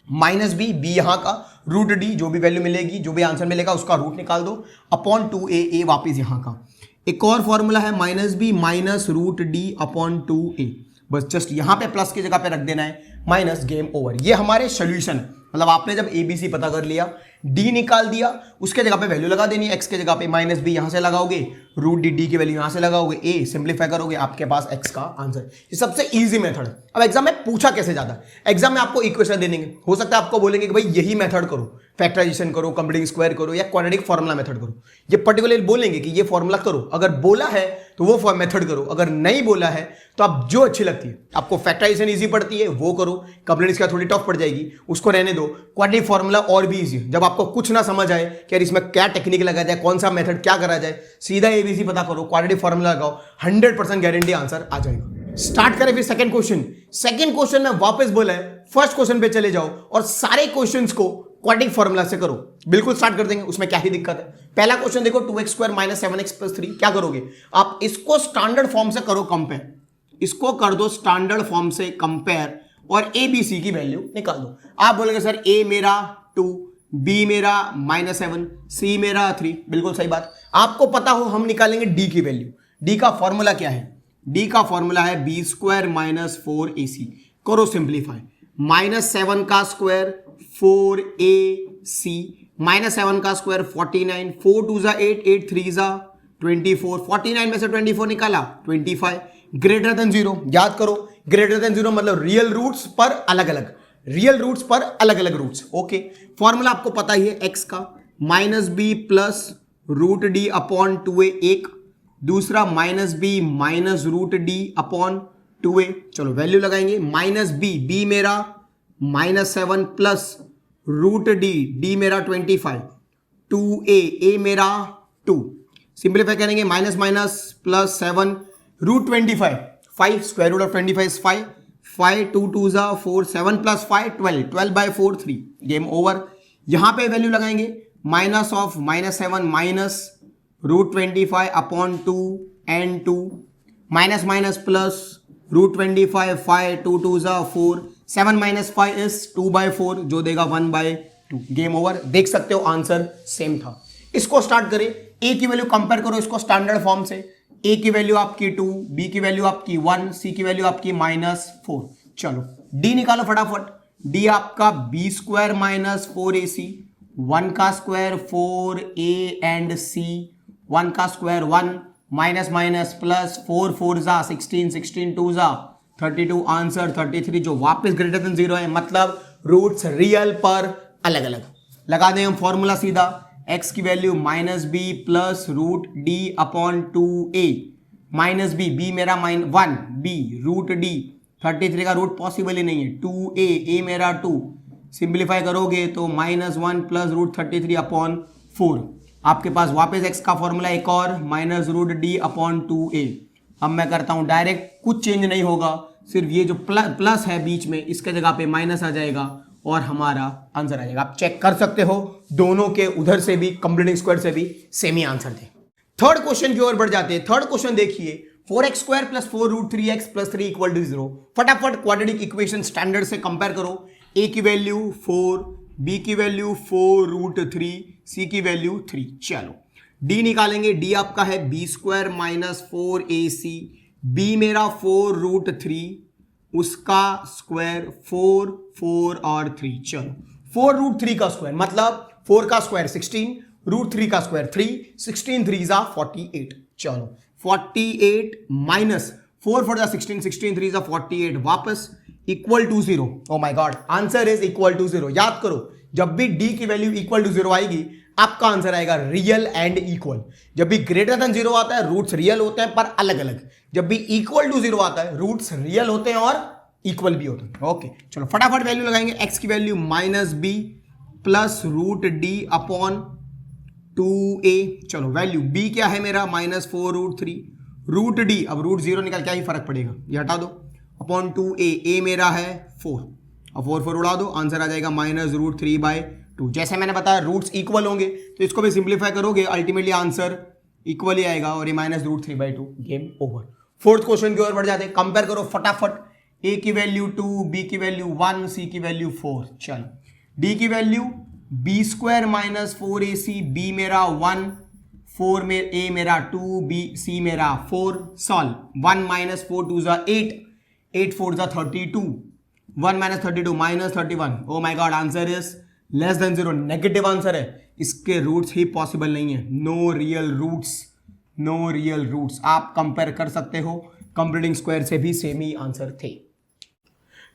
-b, b यहां का, रूट डी जो भी वैल्यू मिलेगी, जो भी आंसर मिलेगा उसका रूट निकाल दो, अपॉन 2a, a वापिस यहां का। एक और फॉर्मूला है -b minus root D upon 2a, बस जस्ट यहां पे प्लस की जगह पे रख देना है, माइनस, गेम ओवर। ये हमारे सोल्यूशन, मतलब आपने जब ABC पता कर लिया, D निकाल दिया, उसके जगह पे वैल्यू लगा देनी है, x के जगह पे -b यहां से लगाओगे, रूट डी की वैल्यू यहां से लगाओगे, a सिंप्लीफाई करोगे, आपके पास x का आंसर। ये सबसे इजी मेथड है। अब एग्जाम में पूछा कैसे जाता है, एग्जाम में आपको इक्वेशन दे देंगे, हो सकता है आपको बोलेंगे कि भाई यही मेथड करो, फैक्टराइजेशन करो, कंप्लीटिंग स्क्वायर करो, या क्वाड्रेटिक फॉर्मूला मेथड करो, ये पर्टिकुलर बोलेंगे कि ये फॉर्मूला करो, अगर बोला है तो वो मेथड करो, अगर नहीं बोला है तो आप जो अच्छी लगती है, आपको फैक्टराइजेशन इजी पड़ती है वो करो, कंप्लीटिंग स्क्वायर थोड़ी टफ पड़ जाएगी उसको रहने दो, क्वाड्रेटिक फॉर्मूला और भी इजी है। जब आपको कुछ ना समझ आए कि यार इसमें क्या टेक्निक लगा जाए, कौन सा मेथड क्या करा जाए, सीधा ABC पता करो, क्वाड्रेटिक फॉर्मूला लगाओ, 100% गारंटी आंसर आ जाएगा। स्टार्ट करें फिर सेकंड क्वेश्चन में वापस बोला है फर्स्ट क्वेश्चन पे चले जाओ और सारे क्वेश्चंस को क्वाड्रेटिक फॉर्मूला से करो, बिल्कुल स्टार्ट कर देंगे, उसमें क्या ही दिक्कत है। पहला क्वेश्चन देखो, 2x² - 7x + 3, क्या करोगे आप, इसको स्टैंडर्ड फॉर्म से करो कंपेयर, इसको कर दो स्टैंडर्ड फॉर्म से कंपेयर और ABC की वैल्यू निकाल दो। आप बोलोगे सर A मेरा 2, B मेरा -7, C मेरा 3, बिल्कुल सही बात, आपको पता हो हम निकालेंगे D की वैल्यू। D का फॉर्मूला क्या है, D का फॉर्मूला है b² - 4ac, करो सिंप्लीफाई, -7 का स्क्वायर 4ac, -7 का स्क्वायर 49, 4 2 = 8, 8 3 = 24, 49 में से 24 निकाला 25, ग्रेटर देन 0, याद करो ग्रेटर देन 0 मतलब रियल रूट्स पर अलग अलग रूट्स, ओके। फॉर्मूला आपको पता ही है x का, -b plus root D upon 2a, एक, दूसरा -b minus root D upon 2a, चलो वैल्यू लगाएंगे, -b मेरा -7 प्लस रूट डी मेरा 25, 2a मेरा 2, सिंप्लीफाई करेंगे, minus minus plus 7 root 25, 5 square root of 25 is 5, 5 2 2 = 4, 7 + 5 12, 12/4 3, game over. यहां पे वैल्यू लगाएंगे, minus of -7 minus root 25 upon 2 and 2, minus minus plus root 25, 5 2 2 = 4, 7 - 5 is 2/4, जो देगा 1/2, गेम ओवर। देख सकते हो आंसर सेम था। इसको स्टार्ट करें, ए की वैल्यू कंपेयर करो इसको स्टैंडर्ड फॉर्म से, ए की वैल्यू आपकी 2, बी की वैल्यू आपकी 1, सी की वैल्यू आपकी -4, चलो डी निकालो फटाफट, डी आपका b² - 4ac, 1 का स्क्वायर 4a एंड c, 1 का square 1, minus minus plus 4 4 = 16, 16 2 = 32, answer 33, जो वापस ग्रेटर देन 0 है, मतलब रूट्स रियल पर अलग अलग। लगा दें हम फॉर्मूला सीधा, x की value -b plus root D upon 2a, -b, b मेरा 1, b रूट डी, 33 का रूट पॉसिबल ही नहीं है, 2a, a मेरा 2, सिंप्लीफाई करोगे तो -1 प्लस रूट 33 अपॉन 4, आपके पास वापस x का फॉर्मूला एक और, minus root D upon 2a। अब मैं करता हूं डायरेक्ट, कुछ चेंज नहीं होगा, सिर्फ ये जो प्लस है बीच में इसके जगह पे माइनस आ जाएगा और हमारा आंसर आ जाएगा। आप चेक कर सकते हो, दोनों के उधर से भी कंप्लीटिंग स्क्वायर से भी सेम ही आंसर थे। थर्ड क्वेश्चन की ओर बढ़ जाते हैं। थर्ड क्वेश्चन देखिए, 4x² plus 4√3x plus 3 equal to 0। फटाफट क्वाड्रेटिक इक्वेशन स्टैंडर्ड से कंपेयर करो। a की वैल्यू 4, b की वैल्यू 4√3, c की वैल्यू 3। चलो d निकालेंगे। d आपका है b² माइनस 4ac, b मेरा 4√3, उसका स्क्वायर 4, 4 और 3। चलो 4√3 का स्क्वायर मतलब 4 का स्क्वायर 16, √3 का स्क्वायर 3, 16 3 जा 48। चलो 48 माइनस 4 4 जा 16, 16 3 जा 48 वापस equal to 0। Oh my God, answer is equal to 0। याद करो, जब भी d की वैल्यू इक्वल टू 0 आएगी आपका आंसर आएगा रियल एंड इक्वल। जब भी ग्रेटर देन 0 आता है रूट्स रियल होते हैं पर अलग अलग। जब भी इक्वल टू 0 आता है रूट्स रियल होते हैं और इक्वल भी होते हैं। ओके चलो फटाफट वैल्यू लगाएंगे। x की value -b plus √d upon 2a। चलो वैल्यू b क्या है मेरा -4√3, √d अब √0 निकल क्या ही फर्क पड़ेगा, ये हटा दो, अपॉन 2a, a मेरा है 4, अब 4 4 उड़ा दो, आंसर आ जाएगा -√3/2। जैसे मैंने बताया रूट्स इक्वल होंगे तो इसको भी सिंप्लीफाई करोगे, अल्टीमेटली आंसर इक्वल ही आएगा और ये -√3/2। Game over. फोर्थ क्वेश्चन की ओर बढ़ जाते हैं। कंपेयर करो फटाफट। a की वैल्यू 2, b की वैल्यू 1, c की वैल्यू 4। चलो d की value b² minus 4ac, b मेरा 1, 4 में a मेरा 2, b c मेरा 4। सॉल्व 1 माइनस 4 2 जा 8, 8 4 जा 32, 1 minus 32 -31। Oh my God, answer is less than 0। Negative answer है, इसके रूट्स ही पॉसिबल नहीं है। No real roots, no real roots. आप कंपेयर कर सकते हो, कंप्लीटिंग स्क्वायर से भी सेम ही आंसर थे।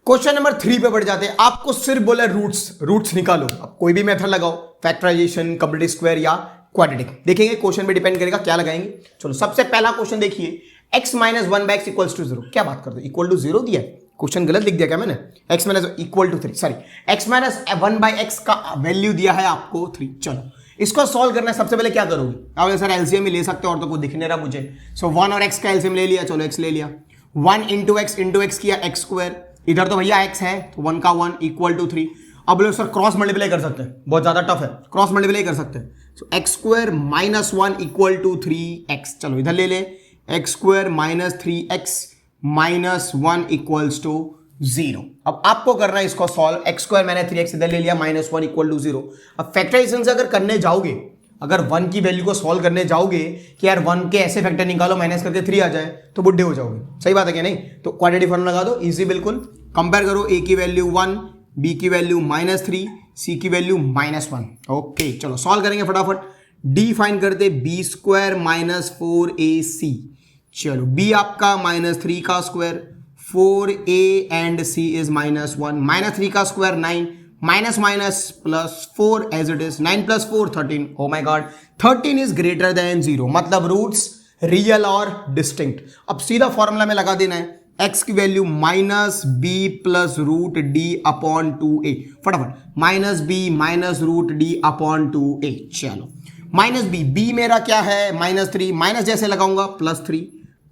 क्वेश्चन नंबर 3 पे बढ़ जाते हैं। आपको सिर्फ बोला रूट्स निकालो। अब कोई भी मेथड लगाओ, फैक्टराइजेशन, कंप्लीट स्क्वायर या क्वाड्रेटिक। देखेंगे क्वेश्चन पे डिपेंड करेगा क्या लगाएंगे। चलो सबसे पहला क्वेश्चन देखिए, x minus 1/x equals to 0। क्या बात करते हो, इक्वल टू 0 दिया है। क्वेश्चन गलत लिख दिया क्या मैंने? x minus equal to 3, sorry x minus 1/x का वैल्यू दिया है आपको 3। चलो इसको सॉल्व करना है। सबसे पहले क्या करोगे, अब सर एलसीएम ही ले सकते हो और तो कुछ दिख नहीं रहा मुझे। सो 1 और x का एलसीएम ले लिया, चलो x ले लिया। 1 इंटू x किया x², इधर तो भैया x है तो 1 का 1 इक्वल टू 3। अब लोग सर क्रॉस मल्टीप्लाई कर सकते हैं, बहुत ज्यादा टफ है, क्रॉस मल्टीप्लाई कर सकते हैं। So x² minus 1 equal to 3x। चलो इधर ले ले, x² minus 3x minus 1 equals to 0। अब आपको करना है इसको सॉल्व। x² मैंने 3x इधर ले लिया, -1 इक्वल टू 0। अब फैक्टराइजेशन से अगर करने जाओगे, अगर 1 की वैल्यू को सॉल्व करने जाओगे कि यार 1 के ऐसे फैक्टर निकालो माइनस करके 3 आ जाए, तो बुढ़े हो जाओगे। सही बात है क्या नहीं? तो क्वाड्रेटिक फॉर्मूला लगा दो, इजी बिल्कुल। कंपेयर करो, a की वैल्यू 1, b की वैल्यू -3, c की वैल्यू -1। ओके चलो सॉल्व करेंगे फटाफट। d फाइंड करते, b² माइनस 4ac। चलो b आपका -3 का square, 4a and c is -1, -3 का square 9, minus minus plus 4 as it is, 9 plus 4 13। Oh my God, 13 is greater than 0, मतलब रूट्स रियल और डिस्टिंक्ट। अब सीधा फॉर्मूला में लगा देना है, x की value -b plus √d upon 2a। फटाफट -b minus √d upon 2a। चलो -b मेरा क्या है -3, माइनस जैसे लगाऊंगा +3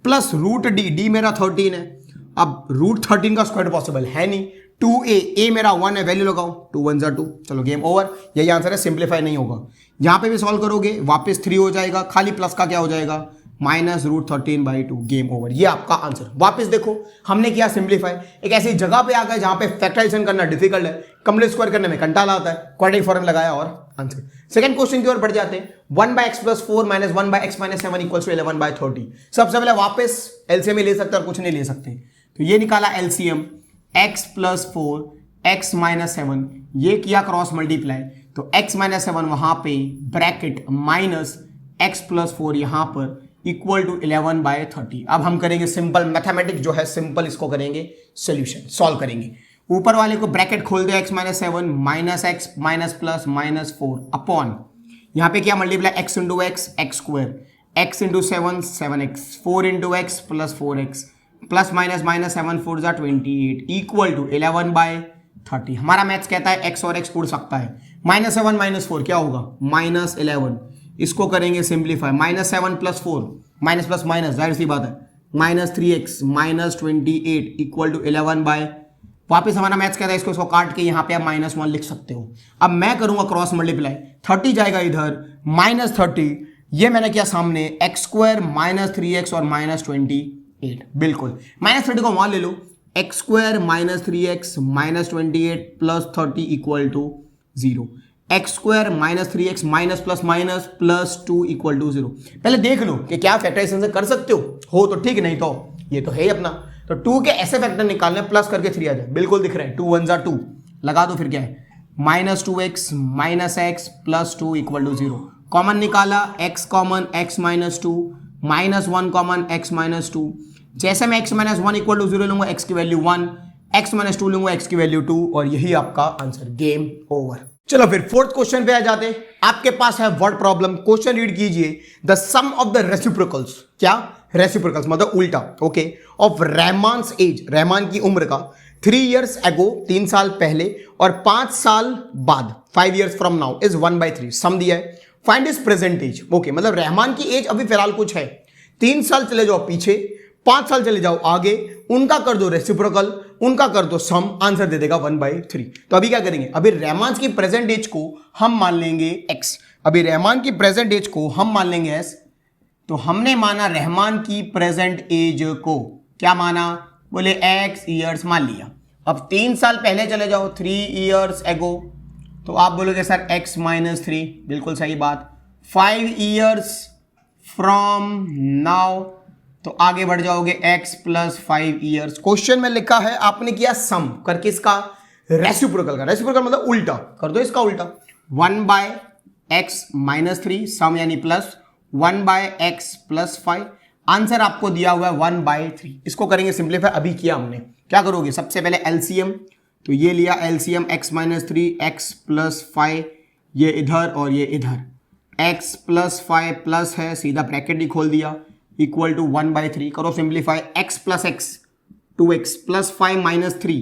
प्लस √d, d मेरा 13 है। अब √13 का स्क्वायर पॉसिबल है नहीं। 2a मेरा 1 है, वैल्यू लगाओ, 2 1 2। चलो गेम ओवर, यही आंसर है, सिंप्लीफाई नहीं होगा। यहां पे भी सॉल्व करोगे वापस 3 हो जाएगा, खाली प्लस का क्या हो जाएगा -√13/2। गेम ओवर, ये आपका आंसर। वापस देखो हमने किया सिंप्लीफाई, एक ऐसी जगह पे आ गए जहां पे फैक्टराइजेशन करना डिफिकल्ट है, कंप्लीट स्क्वायर करने में कंटाला आता है, क्वाड्रेटिक फॉर्मूला लगाया और आंसर। सेकंड क्वेश्चन की ओर बढ़ जाते हैं। 1/x + 4 - 1/x - 7 = 11/30। सबसे पहले वापस एलसीएम ले सकते और कुछ नहीं ले सकते, तो ये निकाला एलसीएम, x + 4 x - 7, ये किया क्रॉस मल्टीप्लाई, तो x - 7 वहां पे ब्रैकेट माइनस x + 4 यहां पर इक्वल टू 11/30। अब हम करेंगे सिंपल मैथमेटिक्स जो है, सिंपल इसको करेंगे सोल्यूशन, सॉल्व करेंगे। ऊपर वाले को ब्रैकेट खोल दे, x - 7 minus x minus plus -4 upon, यहां पे क्या multiply x × x x², x × 7 7x, 4 × x plus 4x plus minus minus 7 4 जा 28 इक्वल टू 11/30। हमारा मैथ्स कहता है x और x उड़ सकता है, -7 - 4 क्या होगा -11। इसको करेंगे सिंप्लीफाई, -7 + 4 माइनस प्लस माइनस, जाहिर सी बात है, -3x -28 इक्वल टू 11/। वापस हमारा मैथ्स कहता है इसको काट के यहाँ पे आप -1 लिख सकते हो। अब मैं करूंगा क्रॉस मल्टीप्लाई, 30 जाएगा इधर, -30 ये मैंने किया सामने एक्स स्क्वायर माइनस 3x और माइनस 28, बिल्कुल माइनस 30 को वहां ले लो, x square minus 3x minus 28 plus 30 equal to 0, x square minus 3x minus plus plus 2 equal to 0। पहले देख लो कि क्या फैक्टराइजेशन से कर सकते हो तो ठीक, नहीं तो ये तो है ही अपना। तो 2 के ऐसे फैक्टर निकालने, प्लस करके 3 आ जाए, बिल्कुल दिख रहे हैं, 2 1 2 लगा दो, फिर क्या है minus 2x minus x plus 2 equal to 0। Common निकाला, x common x minus 2, minus 1 common x minus 2। जैसे मैं x माइनस 1 इक्वल टू 0 लूंगा, x की वैल्यू 1, x माइनस 2 लूंगा, x की वैल्यू 2, और यही आपका आंसर, गेम ओवर। चलो फिर फोर्थ क्वेश्चन पे आ जाते हैं। आपके पास है वर्ड प्रॉब्लम, क्वेश्चन रीड कीजिए, the sum of the reciprocals, क्या रेसिप्रोकल्स मतलब उल्टा, okay, of Rahman's age, Rahman की उम्र का 3 years ago 3 साल पहले और 5 साल बाद 5 years from now is 1/3, sum दिया है, find is present age, okay, मतलब रहमान की एज अभी फिलहाल कुछ है, 3 साल चले जाओ पीछे, 5 साल चले जाओ आगे, उनका कर दो रेसिप्रोकल, उनका कर दो सम, आंसर दे देगा 1/3। तो अभी क्या करेंगे, अभी रहमान की प्रेजेंट एज को हम मान लेंगे x, अभी रहमान की प्रेजेंट एज को हम मान लेंगे s, तो हमने माना रहमान की प्रेजेंट एज को, क्या माना, बोले x ईयर्स मान लिया। अब 3 साल पहले चले जाओ, 3 years ago, तो आप बोलोगे सर x माइनस 3, बिल्कुल सही बात। 5 years from now, तो आगे बढ़ जाओगे x प्लस 5 years। क्वेश्चन में लिखा है, आपने किया सम करके इसका रेसिप्रोकल का, रेसिप्रोकल मतलब उल्टा कर दो, इसका उल्टा 1/x माइनस 3, सम यानी प्लस 1/x प्लस 5, आंसर आपको दिया हुआ है 1/3। इसको करेंगे सिंप्लीफाई, अभी किया हमने, क्या करोगे, सबसे पहले एलसीएम, तो ये लिया LCM x minus 3, x plus 5, ये इधर और ये इधर, x प्लस 5 प्लस है, सीधा ब्रैकेट ही खोल दिया, इक्वल टू 1/3, करो simplify, x plus x 2x plus 5 minus 3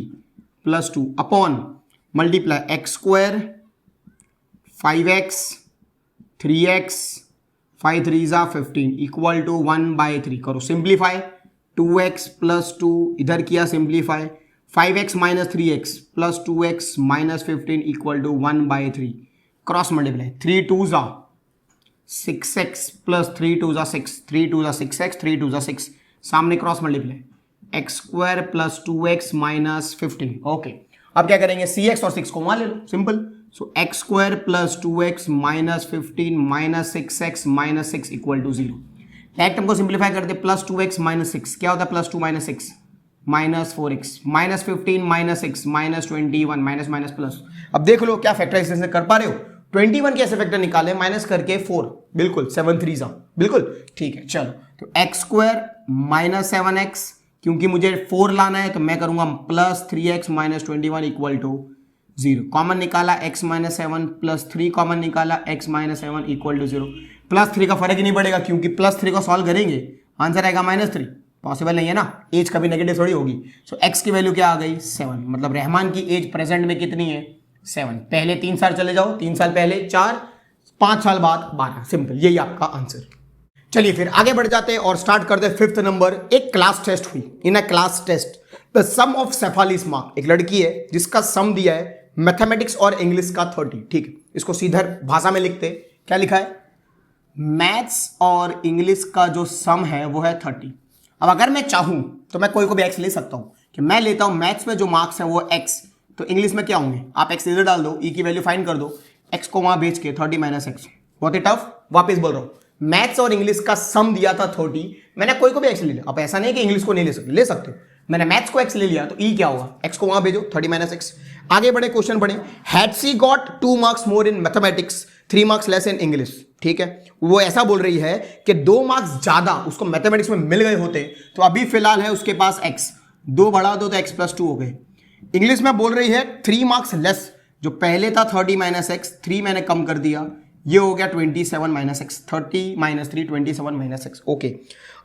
plus 2 upon multiply x square 5x 3x 5 3 15 equal to 1/3, करो सिंप्लीफाई, 2x प्लस 2 इधर किया simplify, 5x minus 3x plus 2x minus 15 equal to 1/3, cross multiply, 3 2 6x plus 3 2 6, 3 2 6x, 3 2 6, सामने cross multiply, x square plus 2x minus 15, okay. अब क्या करेंगे, cx और 6 को वहां ले लो, simple, so x square plus 2x minus 15 minus 6x minus 6 equal to 0। Next term को सिंप्लीफाई करते, प्लस 2x माइनस 6, क्या होता है plus 2 minus 6 minus 4x minus 15 minus 6 minus 21 minus minus plus. अब देख लो क्या फैक्टराइजेशन से कर पा रहे हो, 21 के ऐसे फैक्टर निकाले, माइनस करके 4, बिल्कुल 7 3 बिल्कुल ठीक है। चलो तो एक्स स्क्वायर माइनस 7x, क्योंकि मुझे 4 लाना है तो मैं करूंगा plus 3x minus 21 equal to 0। Common निकाला x माइनस 7 प्लस 3 कॉमन निकाला x minus 7 equal to 0। Plus 3 का फर्क ही नहीं पड़ेगा क्योंकि प्लस 3 को सॉल्व करेंगे आंसर आएगा माइनस 3, पॉसिबल नहीं है ना, एज कभी नेगेटिव थोड़ी होगी। सो x की वैल्यू क्या आ गई 7, मतलब रहमान की एज प्रेजेंट में कितनी है 7। पहले 3 साल चले जाओ, 3 साल पहले 4, 5 साल बाद 12, सिंपल, यही आपका आंसर। चलिए फिर आगे बढ़ जाते हैं और स्टार्ट करते हैं 5th नंबर। एक क्लास टेस्ट हुई, in a class test the sum of Shefali's mark, एक लड़की है जिसका सम दिया है मैथमेटिक्स और इंग्लिश का 30, ठीक है। इसको सीधा भाषा में लिखते, क्या लिखा है, मैथ्स और इंग्लिश का जो सम है वो है 30। अब अगर मैं चाहूं तो मैं कोई को भी एक्स ले सकता हूं, कि मैं लेता हूं मैथ्स में जो मार्क्स है वो एक्स, तो इंग्लिश में क्या होंगे, आप एक्स इधर डाल दो, ई की वैल्यू फाइंड कर दो, एक्स को वहां भेज के 30 माइनस एक्स। बहुत ही टफ, वापस बोल रहा हूं, मैथ्स और इंग्लिश का सम दिया था 30, मैंने कोई को भी एक्स ले लिया। अब ऐसा नहीं कि इंग्लिश को नहीं ले सकते हो, मैंने मैथ्स को एक्स ले लिया तो ई क्या होगा, एक्स को वहां भेजो 30 माइनस एक्स। आगे बढ़े, क्वेश्चन बढ़े, had she got 2 marks more in mathematics 3 marks less in English, ठीक है। वो ऐसा बोल रही है कि 2 मार्क्स ज्यादा उसको मैथमेटिक्स में मिल गए होते तो अभी फिलहाल है उसके पास एक्स, 2 बढ़ा दो तो एक्स प्लस 2 हो गए। इंग्लिश में बोल रही है 3 मार्क्स लेस, जो पहले था 30 माइनस एक्स, 3 मैंने कम कर दिया, ये हो गया 27 minus x, 30 minus 3 27 minus x, okay.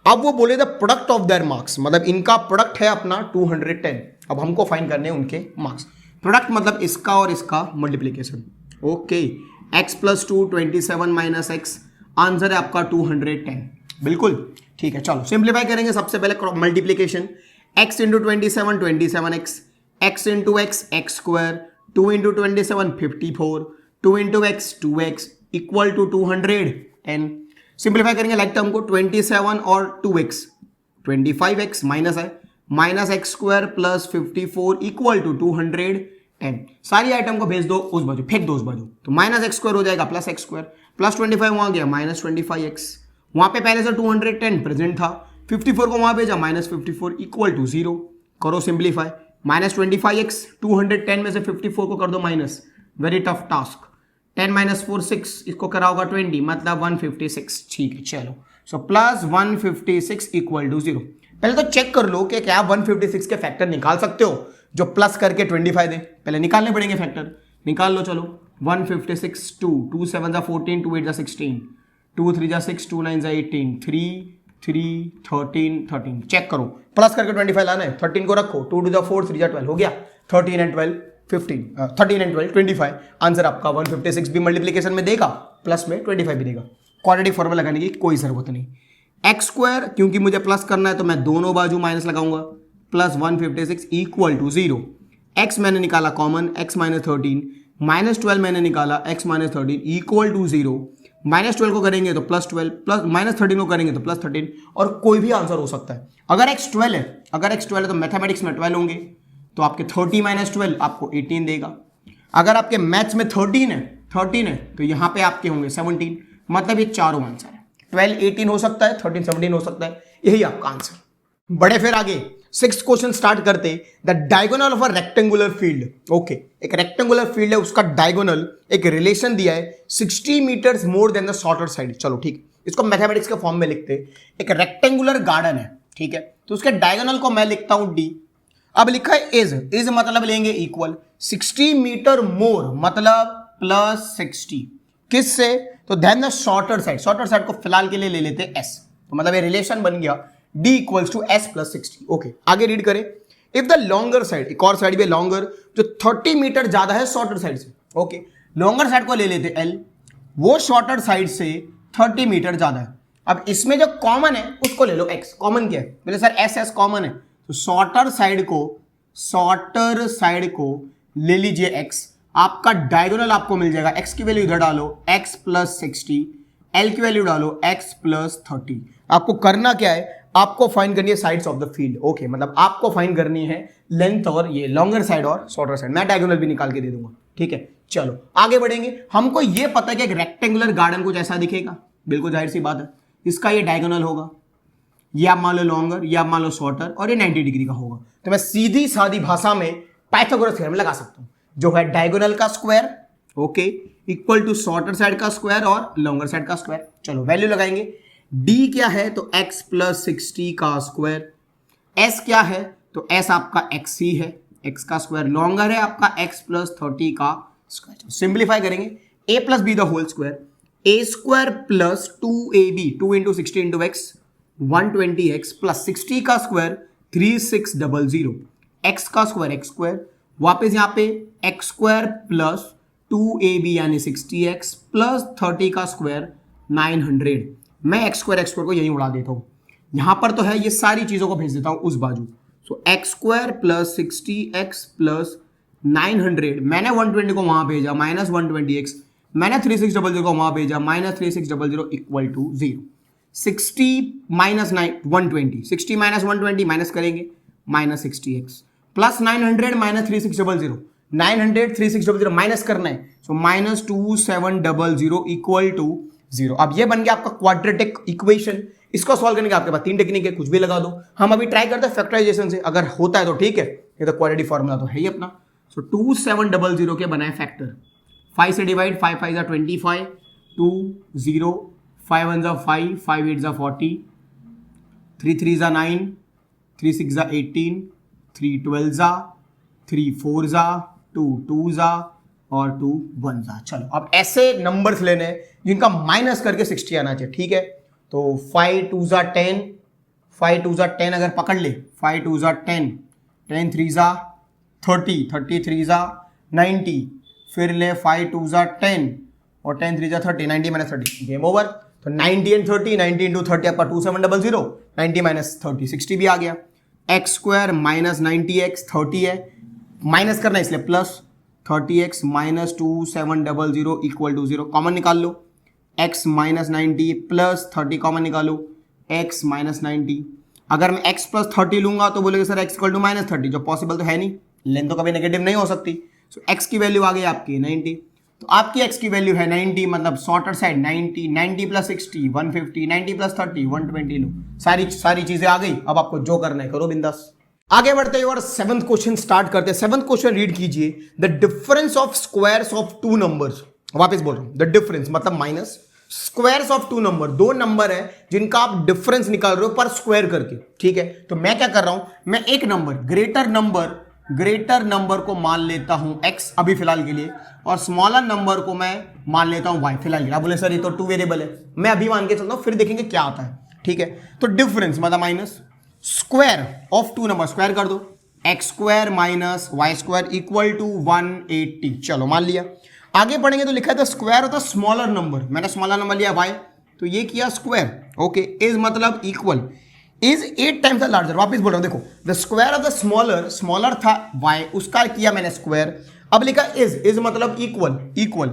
अब वो बोले the product of their marks, मतलब इनका प्रोडक्ट है अपना 210, अब हमको फाइंड करने हैं उनके मार्क्स। प्रोडक्ट मतलब इसका और इसका multiplication, okay. x plus 2 27 minus x, answer है आपका 210, बिल्कुल ठीक है। चलो सिंप्लीफाई करेंगे, सबसे पहले multiplication, x into 27 27x, x into x x square, 2 into 27 54, 2 into x 2x equal to 210। Simplify करेंगे लाइक टर्म को 27 और 2x 25x माइनस है minus x square plus 54 equal to 210। सारी आइटम को भेज दो उस बाजू, फेंक दो उस बाजू, तो माइनस एक्स स्क्वायर हो जाएगा प्लस एक्स स्क्वायर, प्लस 25 वहां गया माइनस 25x, वहां पे पहले से 210 प्रेजेंट था, 54 को वहां भेजा माइनस 54 इक्वल टू 0। करो सिंप्लीफाई, माइनस 25x 210 में से 54 को कर दो minus, very tough task, 10 minus 4 6, इसको करा होगा 20 मतलब 156। ठीक है चलो, सो प्लस 156 इक्वल टू 0। पहले तो चेक कर लो कि क्या आप 156 के फैक्टर निकाल सकते हो जो प्लस करके 25 दे, पहले निकालने पड़ेंगे फैक्टर, निकाल लो चलो। 156 2 7 14 2 8 16 2 3 6 2 9 18 3 3 13 चेक करो, प्लस करके 25 लाना है, 13 को रखो, 2 2 4 3 12 हो गया, 13 एंड 12 15 13 एंड 12 25। आंसर आपका 156 भी मल्टीप्लीकेशन में देगा, प्लस में 25 भी देगा। क्वाड्रेटिक फॉर्मूला लगाने की कोई जरूरत नहीं। एक्स स्क्वायर क्योंकि मुझे प्लस करना है तो मैं दोनों बाजू माइनस लगाऊंगा, प्लस 156 इक्वल टू 0। एक्स मैंने निकाला कॉमन, एक्स माइनस 13, माइनस 12 मैंने निकाला, x minus 13 equal to 0। Minus 12 को करेंगे तो प्लस 12, प्लस माइनस 13 को करेंगे तो प्लस 13, और कोई भी आंसर हो सकता है। अगर एक्स 12 है तो मैथमेटिक्स में 12 होंगे, तो आपके 30 माइनस 12 आपको 18 देगा। अगर आपके मैथ्स में 13 है तो यहां पे आपके होंगे 17, मतलब ये चारों आंसर है। 12 18 हो सकता है, 13 17 हो सकता है, यही आपका आंसर। बड़े फिर आगे 6th क्वेश्चन स्टार्ट करते, the diagonal of a rectangular field. Okay, एक रेक्टेंगुलर फील्ड है, उसका डायगोनल एक रिलेशन दिया है 60 metres more than the shorter side. चलो ठीक, इसको मैथमेटिक्स के फॉर्म में लिखते, एक रेक्टेंगुलर गार्डन है, ठीक है, तो उसके डायगोनल को मैं लिखता हूं डी। अब लिखा है इज मतलब लेंगे इक्वल, 60 मीटर मोर मतलब प्लस 60, किससे, तो देन द शॉर्टर साइड को फिलहाल के लिए ले लेते हैं एस, तो मतलब ये रिलेशन बन गया d equals to S plus 60। Okay, आगे रीड करें, इफ द लॉन्गर साइड, एक और साइड भी लॉन्गर जो 30 मीटर ज्यादा है शॉर्टर साइड से। ओके, लॉन्गर साइड को ले लेते एल, वो शॉर्टर साइड से 30 मीटर ज्यादा है। अब इसमें जो कॉमन है उसको ले लो एक्स, कॉमन क्या है, बोले सर एस कॉमन है, तो शॉर्टर साइड को ले लीजिए एक्स, आपका डायगोनल आपको मिल जाएगा, x की वैल्यू इधर डालो x प्लस 60, l की वैल्यू डालो x प्लस 30। आपको करना क्या है, आपको फाइंड करनी है sides of the field. Okay, मतलब आपको फाइंड करनी है लेंथ और ये लॉन्गर साइड और शॉर्टर साइड, मैं डायगोनल भी निकाल के दे दूंगा। ठीक है, चलो आगे बढ़ेंगे। हमको ये पता है कि एक रेक्टेंगुलर गार्डन कुछ ऐसा दिखेगा, बिल्कुल जाहिर सी बात है, इसका ये डायगोनल होगा, ये आप मान लो लॉन्गर, ये आप मान लो शॉर्टर, और ये 90 डिग्री का होगा। तो मैं सीधी सादी भाषा में पाइथागोरस थ्योरम लगा सकता हूं, जो है डायगोनल का square, okay, equal to shorter side का स्क्वायर और लॉन्गर साइड का स्क्वायर। चलो वैल्यू लगाएंगे, d क्या है तो x प्लस 60 का स्क्वायर, s क्या है तो s आपका x ही है, x का स्क्वायर, लॉन्गर है आपका x प्लस 30 का स्क्वायर। सिंप्लीफाई करेंगे, a plus B the whole square, a square plus 2ab, 2 into 60 into x 120x plus 60 का स्क्वायर 3600, x का स्क्वायर x स्क्वायर, वापस यहाँ पे एक्स स्क्वायर प्लस 2ab यानी 60x प्लस 30 का स्क्वायर 900। मैं एक्स स्क्वायर को यहीं उड़ा देता हूँ, यहाँ पर तो है, ये सारी चीज़ों को भेज देता हूँ उस बाजू। So x square plus 60x plus 900, मैंने 120 को वहाँ भेजा माइनस 120x, मैंने 3600 को वहाँ भेजा minus 3600 equal to 0। 60 minus 120, 60 minus 120 minus करेंगे minus 60x plus 900 minus 3600, 900 3600 minus करना है, सो माइनस 2700 इक्वल टू 0। अब ये बन गया आपका क्वाड्रेटिक इक्वेशन। इसको सॉल्व करने के आपके पास 3 टेक्निक है, कुछ भी लगा दो। हम अभी ट्राई करते हैं फैक्टराइजेशन से, अगर होता है तो ठीक है, ये तो क्वाड्रेटिक फॉर्मूला तो है ही अपना। सो 2700 के बनाए फैक्टर, 5 से डिवाइड, 5 5 जा 25, 2 0, 5 1 जा 5, 5 8 जा 40, 3 3 जा 9, 3 6 जा 18, 3 12 जा, 3 4 जा, 2 2 जा और 2 1 जा। चलो अब ऐसे नंबर्स लेने जिनका माइनस करके 60 आना चाहिए, ठीक है। तो 5 2 जा 10, 5 2 जा 10 अगर पकड़ ले, 5 2 जा 10, 10 3 जा 30, 33 जा 90, फिर ले 5 2 जा 10 और 10 3 जा 30, 90 माइनस 30, गेम ओवर। तो 90 एंड 30, 90 इंटू 30 आपका 2700, 90 माइनस 30 60 भी आ गया। एक्स स्क्वायर माइनस 90x 30 है, माइनस करना इसलिए plus 30x minus 2700 equal to 0, common निकाल लो, x माइनस 90 प्लस 30 कॉमन निकालो, x माइनस 90। अगर मैं x प्लस 30 लूंगा तो बोलेगा sir x equal to minus 30, जो पॉसिबल तो है नहीं, लेंथ तो कभी नेगेटिव नहीं हो सकती। सो x की वैल्यू आ गई आपकी 90, तो आपकी x की वैल्यू है 90, मतलब शॉर्टर साइड 90, 90 प्लस 60 150, 90 प्लस 30 120 लो, सारी चीजें आ गई। अब आपको जो करना है करो बिंदास। आगे बढ़ते हैं और 7th क्वेश्चन स्टार्ट करते हैं। 7th क्वेश्चन रीड कीजिए, the difference of squares of two numbers. वापस बोल रहा हूं, द डिफरेंस मतलब minus squares of two number, दो नंबर है जिनका आप डिफरेंस निकाल रहे हो पर स्क्वायर करके, ठीक है। तो मैं क्या कर रहा हूं, मैं एक नंबर ग्रेटर नंबर को मान लेता हूं x अभी फिलहाल के लिए, और स्मॉलर नंबर को मैं मान लेता हूं y फिलहाल के लिए। आप बोले सर ये तो टू वेरिएबल है, मैं अभी मान के चलता हूं, फिर देखेंगे क्या आता है, ठीक है। तो डिफरेंस मतलब minus square of two number, square कर दो, x square minus y square equal to 180। चलो मान लिया। आगे पढ़ेंगे तो लिखा था स्क्वायर होता स्मॉलर नंबर, मैंने स्मॉलर नंबर लिया y, तो ये किया स्क्वायर, ओके। इज मतलब equal, is 8 times the larger. वापस बोल रहा हूं, देखो the square of the smaller था y, उसका किया मैंने स्क्वायर। अब लिखा इज मतलब equal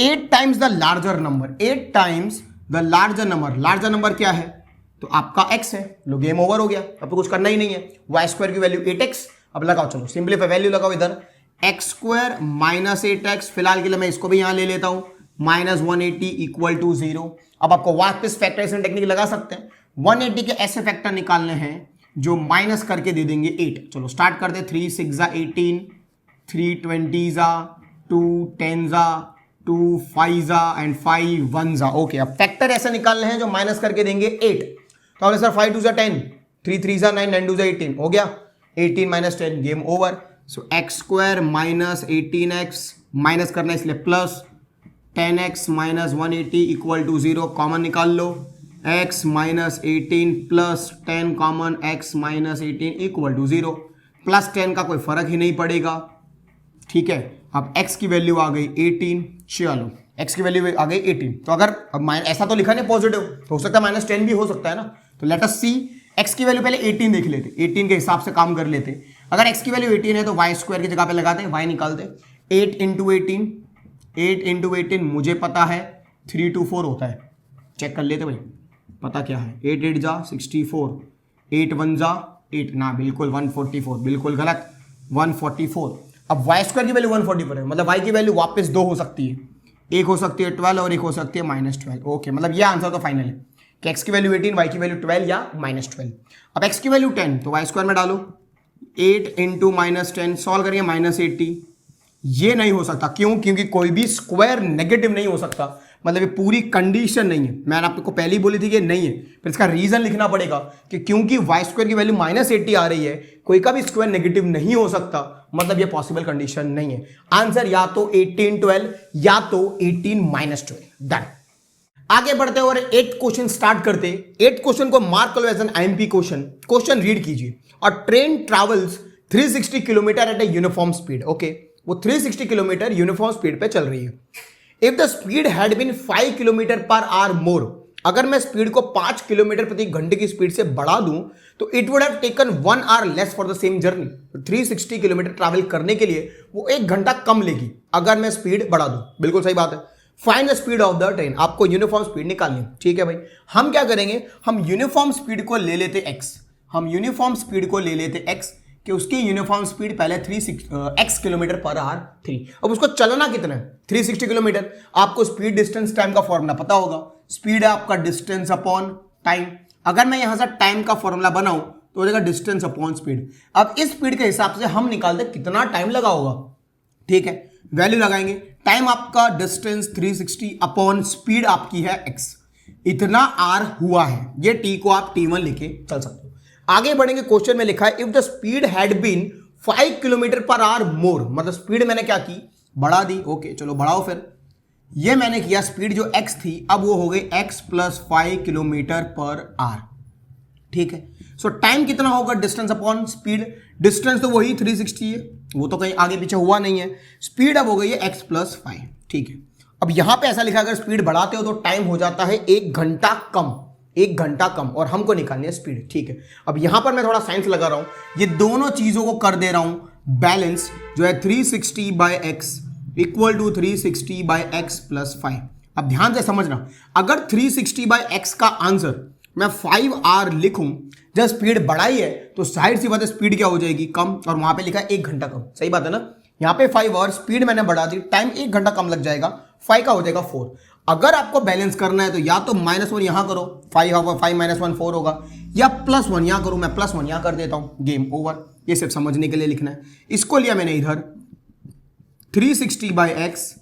8 times the larger number, 8 times the larger number. Larger number क्या है, तो आपका x है। लो गेम ओवर हो गया, अब तो कुछ करना ही नहीं है। वाई स्क्वायर की वैल्यू 8x, अब लगाओ, चलो सिंपलीफाई, वैल्यू लगाओ इधर, एक्स स्क्वायर माइनस 8x, फिलहाल के लिए मैं इसको भी यहां ले लेता हूं, माइनस 180 इक्वल टू 0। अब आपको वापस फैक्टराइजेशन टेक्निक लगा सकते हैं, 180 के ऐसे फैक्टर निकालने हैं जो माइनस करके दे देंगे 8। चलो स्टार्ट करते, 3 6 जा 18, 3 20 जा 2 10 जा 2 5 जा एंड 5 1 जा, ओके। अब फैक्टर ऐसे निकालने हैं जो माइनस करके देंगे 8। तो सर 5 2 जा 10, 3 3 जा 9, 9 2 जा 18, हो गया 18 minus 10, game over. So x square minus 18x, minus करना है इसलिए plus 10x minus 180 equal to 0, common निकाल लो, x minus 18 plus 10 common, x minus 18 equal to 0, plus 10 का कोई फर्क ही नहीं पड़ेगा, ठीक है। अब x की वैल्यू आ गई 18, चलो x की वैल्यू आ गई 18। तो अगर अब ऐसा तो लिखा नहीं पॉजिटिव, तो हो सकता है माइनस 10 भी हो सकता है ना। तो लेट अस सी, x की वैल्यू पहले 18 देख लेते, 18 के हिसाब से काम कर लेते। अगर x की वैल्यू 18 है तो y स्क्वायर की जगह पे लगाते हैं, y निकालते, 8 इंटू 18 मुझे पता है 3 2 4 होता है, चेक कर लेते भाई, पता क्या है, 8 8 जा 64, 8 1 जा 8 ना, बिल्कुल 144, बिल्कुल गलत 144। अब y स्क्वायर की वैल्यू 144 है, मतलब y की वैल्यू वापस 2 हो सकती है, एक हो सकती है 12 और एक हो सकती है -12, ओके। मतलब ये आंसर तो फाइनल है कि x की वैल्यू 18, y की वैल्यू 12 या -12। अब x की वैल्यू 10, तो y स्क्वायर में डालो, 8 इंटू -10, सॉल्व करिए -80। ये नहीं हो सकता, क्यों, क्योंकि कोई भी स्क्वायर नेगेटिव नहीं हो सकता, मतलब ये पूरी कंडीशन नहीं है, मैंने आपको पहले ही बोली थी कि नहीं है। फिर इसका रीजन लिखना पड़ेगा कि क्योंकि y स्क्वायर की वैल्यू -80 आ रही है, कोई का भी स्क्वायर नेगेटिव नहीं हो सकता, मतलब ये पॉसिबल कंडीशन नहीं है। आंसर या तो 18 12 या तो 18 -12, डन। आगे बढ़ते और 8th क्वेश्चन स्टार्ट करते। 8th क्वेश्चन को मार्क करो as an IMP question. Question read कीजिए, a train travels 360 kilometre at a uniform speed, okay. वो 360 किलोमीटर यूनिफॉर्म स्पीड पे चल रही है। If the speed had been 5 kilometre per hour more, अगर मैं स्पीड को 5 किलोमीटर प्रति घंटे की स्पीड से बढ़ा दूं तो it would have taken 1 our less for the same journey. 360 kilometre travel करने के लिए वो 1 घंटा कम लेगी अगर मैं स्पीड बढ़ा दूं। बिल्कुल सही बात है। Find the speed of the train, आपको यूनिफॉर्म स्पीड निकालनी है, ठीक है भाई। हम क्या करेंगे, हम यूनिफॉर्म स्पीड को ले लेते x, हम यूनिफॉर्म स्पीड को ले लेते x कि उसकी यूनिफॉर्म स्पीड पहले x किलोमीटर पर आवर थी। अब उसको चलना कितना है, 360 किलोमीटर। आपको स्पीड डिस्टेंस टाइम का फॉर्मूला पता होगा, स्पीड है आपका डिस्टेंस अपॉन टाइम। अगर मैं यहां से टाइम का फॉर्मूला बनाऊं तो हो जाएगा डिस्टेंस अपॉन स्पीड। अब इस स्पीड के हिसाब से हम निकालते कितना टाइम लगा होगा, ठीक है। वैल्यू लगाएंगे, टाइम आपका डिस्टेंस 360 अपॉन स्पीड आपकी है x, इतना r हुआ है। ये t को आप t1 लेके चल सकते हो। आगे बढ़ेंगे, क्वेश्चन में लिखा है if the speed had been 5 kilometre per hour more, मतलब स्पीड मैंने क्या की, बढ़ा दी, ओके। चलो बढ़ाओ, फिर ये मैंने किया, स्पीड जो x थी अब वो हो गई x plus 5 kilometre per our, ठीक है। सो टाइम कितना होगा, डिस्टेंस अपॉन स्पीड। डिस्टेंस तो वही 360 है, वो तो कहीं आगे पीछे हुआ नहीं है। स्पीड अब हो गई है x प्लस 5, ठीक है। अब यहां पे ऐसा लिखा, अगर स्पीड बढ़ाते हो तो टाइम हो जाता है 1 घंटा कम, 1 घंटा कम, और हमको निकालनी है स्पीड, ठीक है। अब यहां पर मैं थोड़ा साइंस लगा रहा हूं, ये दोनों चीजों को कर दे रहा हूं बैलेंस, जो है 360 by x equal to 360 by x plus 5। अब ध्यान से समझना, अगर 360/x का आंसर मैं 5r लिखूं, जब स्पीड बढ़ाई है तो जाहिर सी बात है स्पीड क्या हो जाएगी, कम, और वहां पे लिखा है 1 घंटा कम, सही बात है ना। यहां पे 5 और स्पीड मैंने बढ़ा दी, टाइम 1 घंटा कम लग जाएगा, 5 का हो जाएगा 4। अगर आपको बैलेंस करना है तो या तो -1 यहां करो, 5 होगा, 5 - 1 4 होगा, या +1 यहां करो, मैं +1 यहां कर देता हूं, गेम ओवर। ये सिर्फ समझने के लिए लिखना है। इसको लिया मैंने इधर 360/x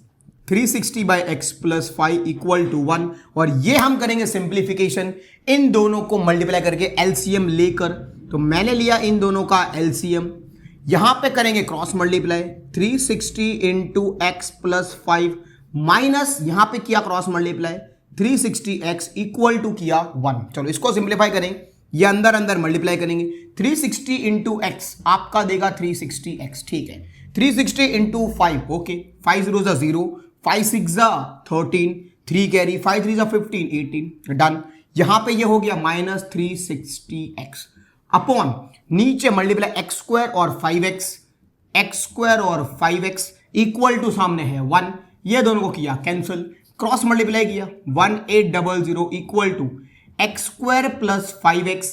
+ 5 = 1, और ये हम करेंगे सिंप्लीफिकेशन इन दोनों को मल्टीप्लाई करके एलसीएम लेकर। तो मैंने लिया इन दोनों का एलसीएम, यहां पे करेंगे क्रॉस मल्टीप्लाई, 360 × x + 5 माइनस यहां पे किया क्रॉस मल्टीप्लाई 360x = किया 1। चलो इसको सिंप्लीफाई करें, ये अंदर अंदर मल्टीप्लाई करेंगे, 360 × x आपका देगा 360x, ठीक है। 360 × 5, ओके, 5 0 = 0, 5 6 = 13, 3 कैरी, 5 3 = 15, 18, डन। यहां पे ये हो गया -360x अपॉन नीचे मल्टीप्लाई x² और 5x, x² और 5x इक्वल टू सामने है 1, ये दोनों को किया कैंसिल, क्रॉस मल्टीप्लाई किया 1800 equal to x² + 5x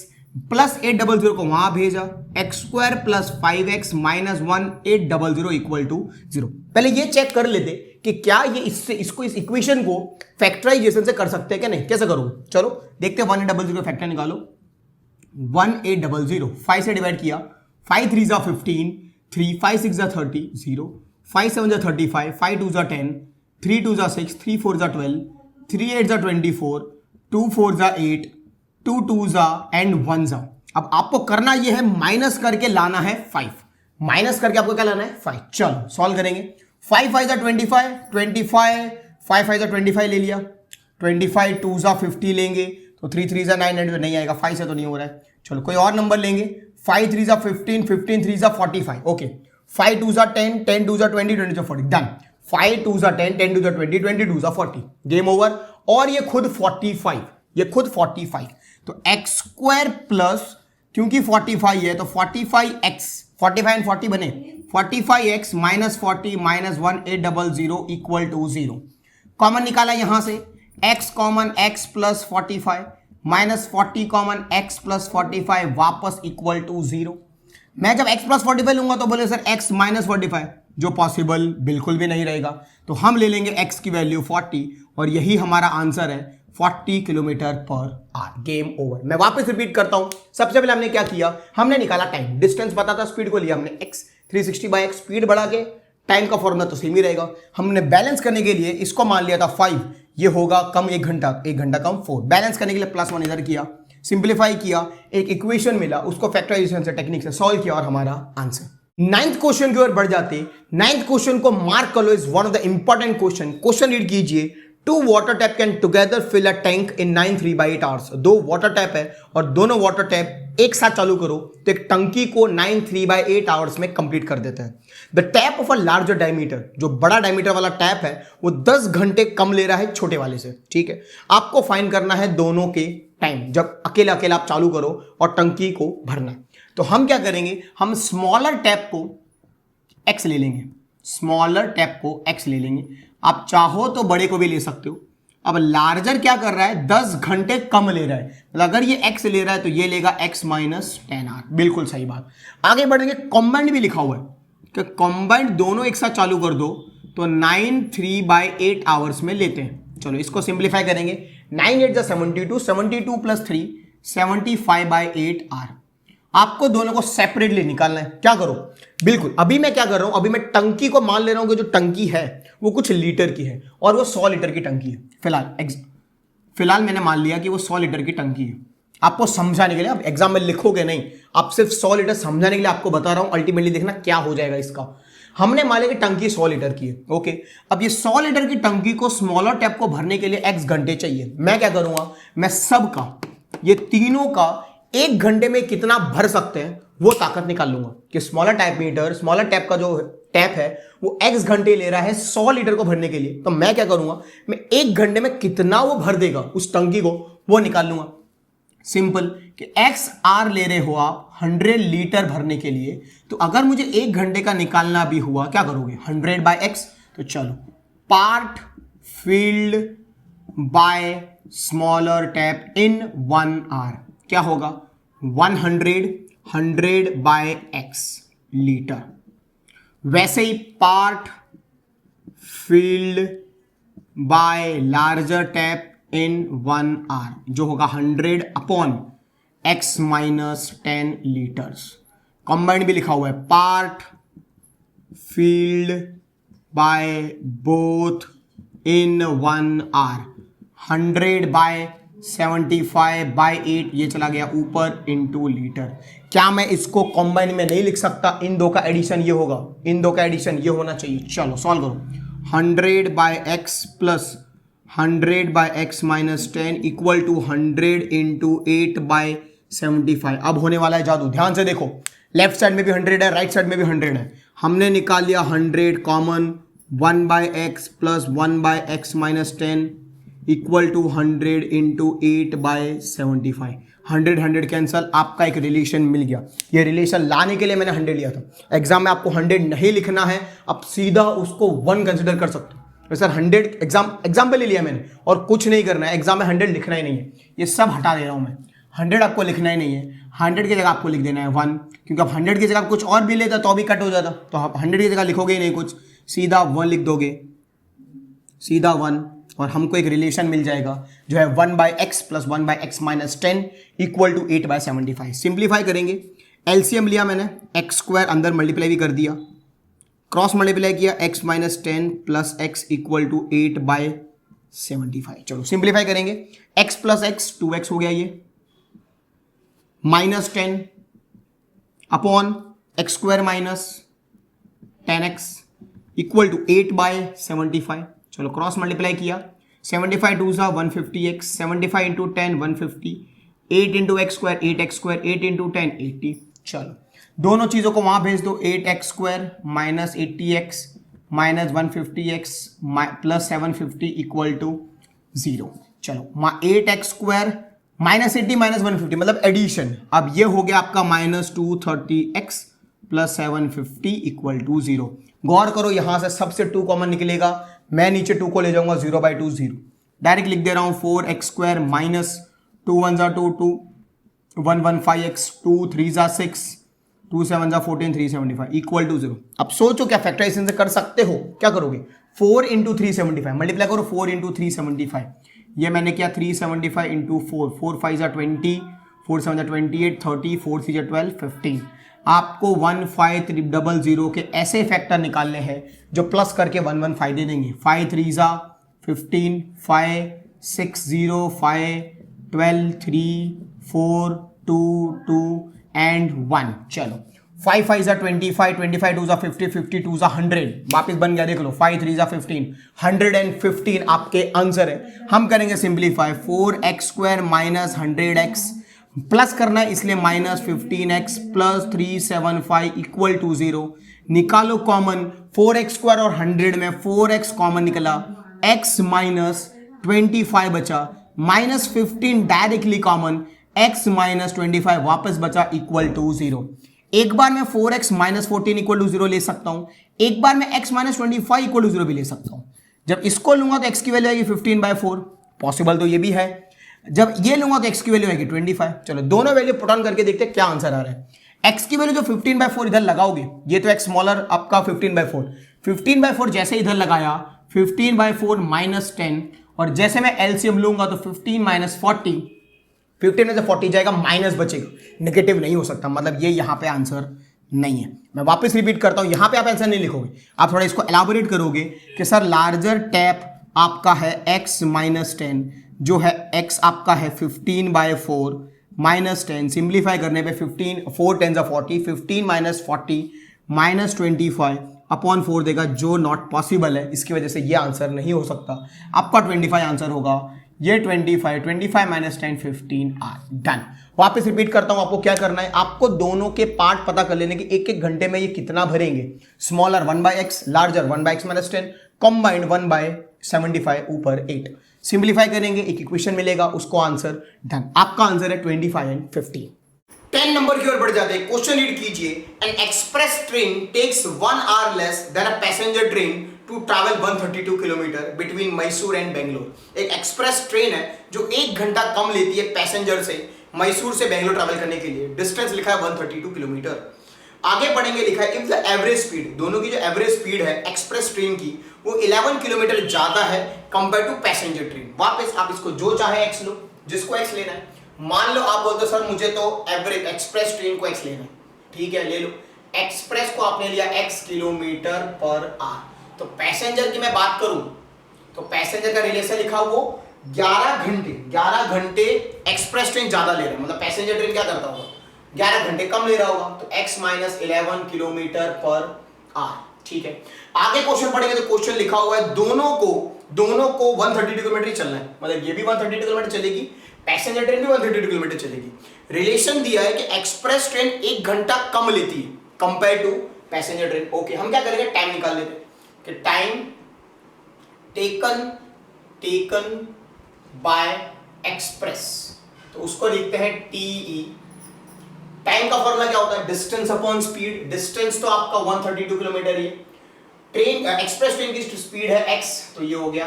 plus 800 को वहां भेजा, x² + 5x - 1800 इक्वल टू 0। पहले ये चेक कर लेते कि क्या ये इससे इसको इस इक्वेशन को फैक्टराइजेशन से कर सकते हैं क्या नहीं, कैसे करोगे, चलो देखते हैं। 1800 फैक्टर निकालो, 1800 5 से डिवाइड किया, 5 3 = 15, 3 5 6 = 30, 0 5 7 = 35, 5 2 = 10, 3 2 = 6, 3 4 = 12, 3 8 = 24, 2 4 = 8, 2 2 एंड 1 अब आपको करना यह है माइनस करके लाना है 5, माइनस करके आपको क्या लाना है 5। चलो सॉल्व करेंगे, 5 5 = 25, 25 5 5 = 25 ले लिया, 25 2 = 50 लेंगे तो 3 3 = 9, 9 नहीं आएगा, 5 से तो नहीं हो रहा है। चलो कोई और नंबर लेंगे, 5 3 = 15, 15 3 = 45, ओके, 5 2 = 10, 10 2 = 20, 20 = 40, डन। 5 2 = 10, 10 2 = 20, 22 = 40, game over. और ये खुद 45, ये खुद 45, तो x² प्लस, क्योंकि 45 है तो 45x, 45 एंड 40 बने, 45x - 40 - 1800 इक्वल टू 0। कॉमन निकाला यहां से, x common, x + 45 minus 40 common, x + 45 वापस इक्वल टू 0। मैं जब x + 45 लूंगा तो बोले सर x - 45, जो पॉसिबल बिल्कुल भी नहीं रहेगा, तो हम ले लेंगे x की वैल्यू 40 और यही हमारा आंसर है 40 km/h, गेम ओवर। मैं वापस रिपीट करता हूं, सबसे पहले हमने क्या किया, हमने निकाला टाइम, डिस्टेंस पता था, स्पीड को लिया हमने x, 360/x स्पीड बढ़ा के, टाइम का फॉर्मूला तो सेम ही रहेगा। हमने बैलेंस करने के लिए इसको मान लिया था 5, ये होगा कम 1 घंटा, 1 घंटा कम 4, बैलेंस करने के लिए +1 इधर किया, सिंप्लीफाई किया, एक इक्वेशन मिला, उसको फैक्टराइजेशन से टेक्निक से सॉल्व किया और हमारा आंसर। 9th क्वेश्चन की ओर बढ़ जाते, 9th क्वेश्चन को मार्क कर लो, is one of the important question. Question read कीजिए, 2 water tap can together fill a tank in 9 3/8 hours. 2 water tap है और दोनों वाटर टैप एक साथ चालू करो तो एक टंकी को 9 3/8 आवर्स में कंप्लीट कर देते हैं। The tap of a larger diameter, जो बड़ा डायमीटर वाला टैप है वो 10 घंटे कम ले रहा है छोटे वाले से, ठीक है। आपको फाइंड करना है दोनों के टाइम, जब अकेला अकेला आप चालू करो और टंकी को भरना। तो हम क्या करेंगे, हम स्मॉलर टैप को x ले लेंगे, स्मॉलर टैप को x ले लेंगे, आप चाहो तो बड़े को भी ले सकते हो। अब लार्जर क्या कर रहा है, 10 घंटे कम ले रहा है, मतलब अगर ये x ले रहा है तो ये लेगा x - 10r, बिल्कुल सही बात। आगे बढ़ेंगे, कॉम्बाइंड भी लिखा हुआ है कि कॉम्बाइंड दोनों एक साथ चालू कर दो तो 9 3/8 आवर्स में लेते हैं। चलो इसको सिंप्लीफाई करेंगे, 9 8 = 72, 72 + 3 75/8 r। आपको दोनों को सेपरेटली निकालना है, क्या करो, बिल्कुल अभी मैं क्या कर रहा हूं, अभी मैं टंकी को मान ले रहा हूं कि जो टंकी है वो कुछ लीटर की है और वो 100 लीटर की टंकी है। फिलहाल मैंने मान लिया कि वो 100 लीटर की टंकी है। आपको समझाने के लिए, आप एग्जाम में लिखोगे नहीं, आप सिर्फ 100 लीटर समझाने के लिए आपको बता रहा हूं, अल्टीमेटली देखना क्या हो जाएगा इसका। हमने मान लिया कि टंकी 100 लीटर की है, ओके। अब ये 100 लीटर की टंकी को स्मॉलर टैप को भरने के लिए x घंटे चाहिए। मैं क्या करूंगा, मैं सबका, ये तीनों का 1 घंटे में कितना भर सकते हैं वो ताकत निकाल लूंगा कि स्मॉलर टैप का जो टैप है वो x घंटे ले रहा है 100 लीटर को भरने के लिए। तो मैं क्या करूंगा, मैं 1 घंटे में कितना वो भर देगा उस टंकी को वो निकाल लूंगा। सिंपल कि x r ले रहे हो आप 100 लीटर भरने के लिए, तो अगर मुझे 1 घंटे का निकालना भी हुआ, क्या करोगे, 100/x। तो चलो, part filled by smaller tap in 1 hour क्या होगा 100 बाय एक्स लीटर। वैसे ही part filled by larger tap in 1 hour जो होगा 100 upon x minus 10 litres. Combined भी लिखा हुआ है part filled by both in 1 hour 100 by 75 by 8 ये चला गया ऊपर इनटू लीटर। क्या मैं इसको कंबाइन में नहीं लिख सकता? इन दो का एडिशन ये होगा, इन दो का एडिशन ये होना चाहिए। चलो सॉल्व करो। 100 by x plus 100 by x minus 10 equal to 100 into 8 by 75। अब होने वाला है जादू, ध्यान से देखो। लेफ्ट साइड में भी 100 है, राइट साइड में भी 100 है। हमने निकाल लिया 100 common 1 by x plus 1 by x minus 10 equal to 100 into 8 by 75। 100 cancel, आपका एक रिलेशन मिल गया। ये रिलेशन लाने के लिए मैंने 100 लिया था। एग्जाम में आपको 100 नहीं लिखना है, आप सीधा उसको 1 कंसिडर कर सकते हो। सर 100 एग्जाम्पल ले लिया मैंने और कुछ नहीं करना है। एग्जाम में 100 लिखना ही नहीं है, ये सब हटा दे रहा हूं मैं। 100 आपको लिखना ही नहीं है, 100 की जगह आपको लिख देना है 1, क्योंकि आप 100 की जगह कुछ और भी लेता तो भी कट हो जाता। तो आप 100 की जगह लिखोगे ही नहीं कुछ, सीधा 1 लिख दोगे, सीधा 1, और हमको एक रिलेशन मिल जाएगा जो है 1 by x plus 1 by x minus 10 equal to 8 by 75। Simplify करेंगे, एलसीएम लिया मैंने, एक्स स्क्वायर अंदर मल्टीप्लाई भी कर दिया, क्रॉस मल्टीप्लाई किया, x minus 10 plus x equal to 8 by 75। चलो सिंप्लीफाई करेंगे, एक्स प्लस एक्स 2x हो गया, ये minus 10 upon x square minus 10x equal to 8 by 75। चलो क्रॉस मल्टीप्लाई किया, 75 2 सा 150x, 75 into 10 150, 8 into x square 8x square, 8 into 10 80। चलो दोनों चीज़ों को वहाँ भेज दो, 8x square minus 80x minus 150x plus 750 equal to 0। चलो 8x स्क्वायर माइनस 80 माइनस 150 मतलब एडिशन। अब ये हो गया आपका minus 230x plus 750 equal to 0। गौर करो यहां से सबसे 2 कॉमन निकलेगा, मैं नीचे 2 को ले जाऊंगा, 0 बाई 2 0। डायरेक्ट लिख दे रहा हूं 4x स्क्वायर माइनस 2 1 जा 2 2 1 1 5x 2 3 जा 6 2 7 जा 14 375 इक्वल टू 0। अब सोचो क्या फैक्टराइजेशन से कर सकते हो, क्या करोगे 4 इंटू 375 मल्टीप्लाई करो 4 इंटू 375, ये मैंने किया 375 इंटू 4, 4 5 जा 20 4 7 जा 28 30 4 3 जा 12 15। आपको 1500 के ऐसे फैक्टर निकालने हैं जो प्लस करके 1 1 5 दे देंगे। 5 3 जा 15 5 6 0 5 12 3 4 2 2 एंड 1। चलो 5 5 जा 25 25 2 जा 50 50 2 जा 100 वापिस बन गया, देख लो 5 3 जा 15 115 आपके आंसर है। हम करेंगे simplify, 4x square minus 100x plus करना है इसलिए minus 15x plus 375 equal to 0। निकालो कॉमन, 4x स्क्वायर और 100 में 4x कॉमन निकला, x माइनस 25 बचा, minus 15 directly common, x minus 25 वापस बचा इक्वल टू 0। एक बार मैं 4x माइनस 14 इक्वल टू 0 ले सकता हूं, एक बार मैं x माइनस 25 इक्वल टू 0 भी ले सकता हूं। जब इसको लूंगा तो x की वैल्यू आएगी 15/4, पॉसिबल तो ये भी है। जब ये लूंगा तो x की वैल्यू आएगी 25। चलो दोनों वैल्यू पुट ऑन करके देखते हैं क्या आंसर आ रहा है। x की वैल्यू जो 15/4 इधर लगाओगे, ये तो x स्मॉलर आपका 15/4, 15/4 जैसे इधर लगाया 15/4 माइनस 10, और जैसे मैं एलसीएम लूंगा तो 15 माइनस 40, 15 में से 40 जाएगा माइनस बचेगा, नेगेटिव नहीं हो सकता, मतलब ये यहाँ पे आंसर नहीं है। मैं वापस रिपीट करता हूं, यहां पे आप आंसर नहीं लिखोगे, आप थोड़ा इसको एलाबोरेट करोगे कि सर लार्जर टैप आपका है x माइनस 10, जो है x आपका है 15/4 माइनस 10, सिंप्लीफाई करने पे 15 4 10 40, 15 माइनस 40 माइनस 25 अपॉन 4 देगा, जो नॉट पॉसिबल है, इसकी वजह से ये आंसर नहीं हो सकता। आपका 25 आंसर होगा, ये 25 माइनस 10 15 आर डन। वापस रिपीट करता हूं, आपको क्या करना है, आपको दोनों के पार्ट पता कर लेने कि एक एक घंटे में ये कितना भरेंगे। Smaller 1/x, larger 1/x minus 10, combined 1/75 ऊपर 8। सिंप्लीफाई करेंगे, एक इक्वेशन मिलेगा, उसको आंसर डन। आपका आंसर है 25 एंड 15। 10 नंबर की ओर बढ़ जाते हैं। क्वेश्चन रीड कीजिए, an express train takes 1 hour less than a passenger train to travel 132 kilometres between Mysore and Bangalore. एक एक्सप्रेस ट्रेन है जो 1 घंटा कम लेती है पैसेंजर से मैसूर से बेंगलोर ट्रैवल करने के लिए। डिस्टेंस लिखा है 132 किलोमीटर। आगे पढ़ेंगे, लिखा है इफ द एवरेज स्पीड, दोनों की जो एवरेज स्पीड है एक्सप्रेस ट्रेन की वो 11 किलोमीटर ज्यादा है कंपेयर टू पैसेंजर ट्रेन। वापस आप इसको जो चाहे एक्स लो, जिसको एक्स लेना है। मान लो आप बोलते सर मुझे तो एवरेज एक्सप्रेस ट्रेन को एक्स लेना है, ठीक है ले लो। एक्सप्रेस को आपने लिया x किलोमीटर पर आवर। तो पैसेंजर की मैं बात करूं तो पैसेंजर का रिलेशन लिखा वो 11 घंटे एक्सप्रेस ट्रेन ज्यादा ले रहा है, मतलब पैसेंजर ट्रेन क्या करता होगा 11 घंटे कम ले रहा होगा, तो x minus 11 kilometre per our, ठीक है। आगे क्वेश्चन पढ़ेंगे तो क्वेश्चन लिखा हुआ है दोनों को 132 किलोमीटर ही चलना है, मतलब ये भी 132 किलोमीटर चलेगी, पैसेंजर ट्रेन भी 132 किलोमीटर चलेगी। रिलेशन दिया है कि एक्सप्रेस ट्रेन 1 घंटा कम लेती है compare to passenger train. Okay, हम क्या करेंगे, टाइम निकाल लेते हैं कि टाइम टेकन बाय एक्सप्रेस, तो उसको लिखते हैं टीई। टाइम का फॉर्मूला क्या होता है, डिस्टेंस अपॉन स्पीड। डिस्टेंस तो आपका 132 किलोमीटर ही है, ट्रेन एक्सप्रेस ट्रेन की स्पीड है x, तो ये हो गया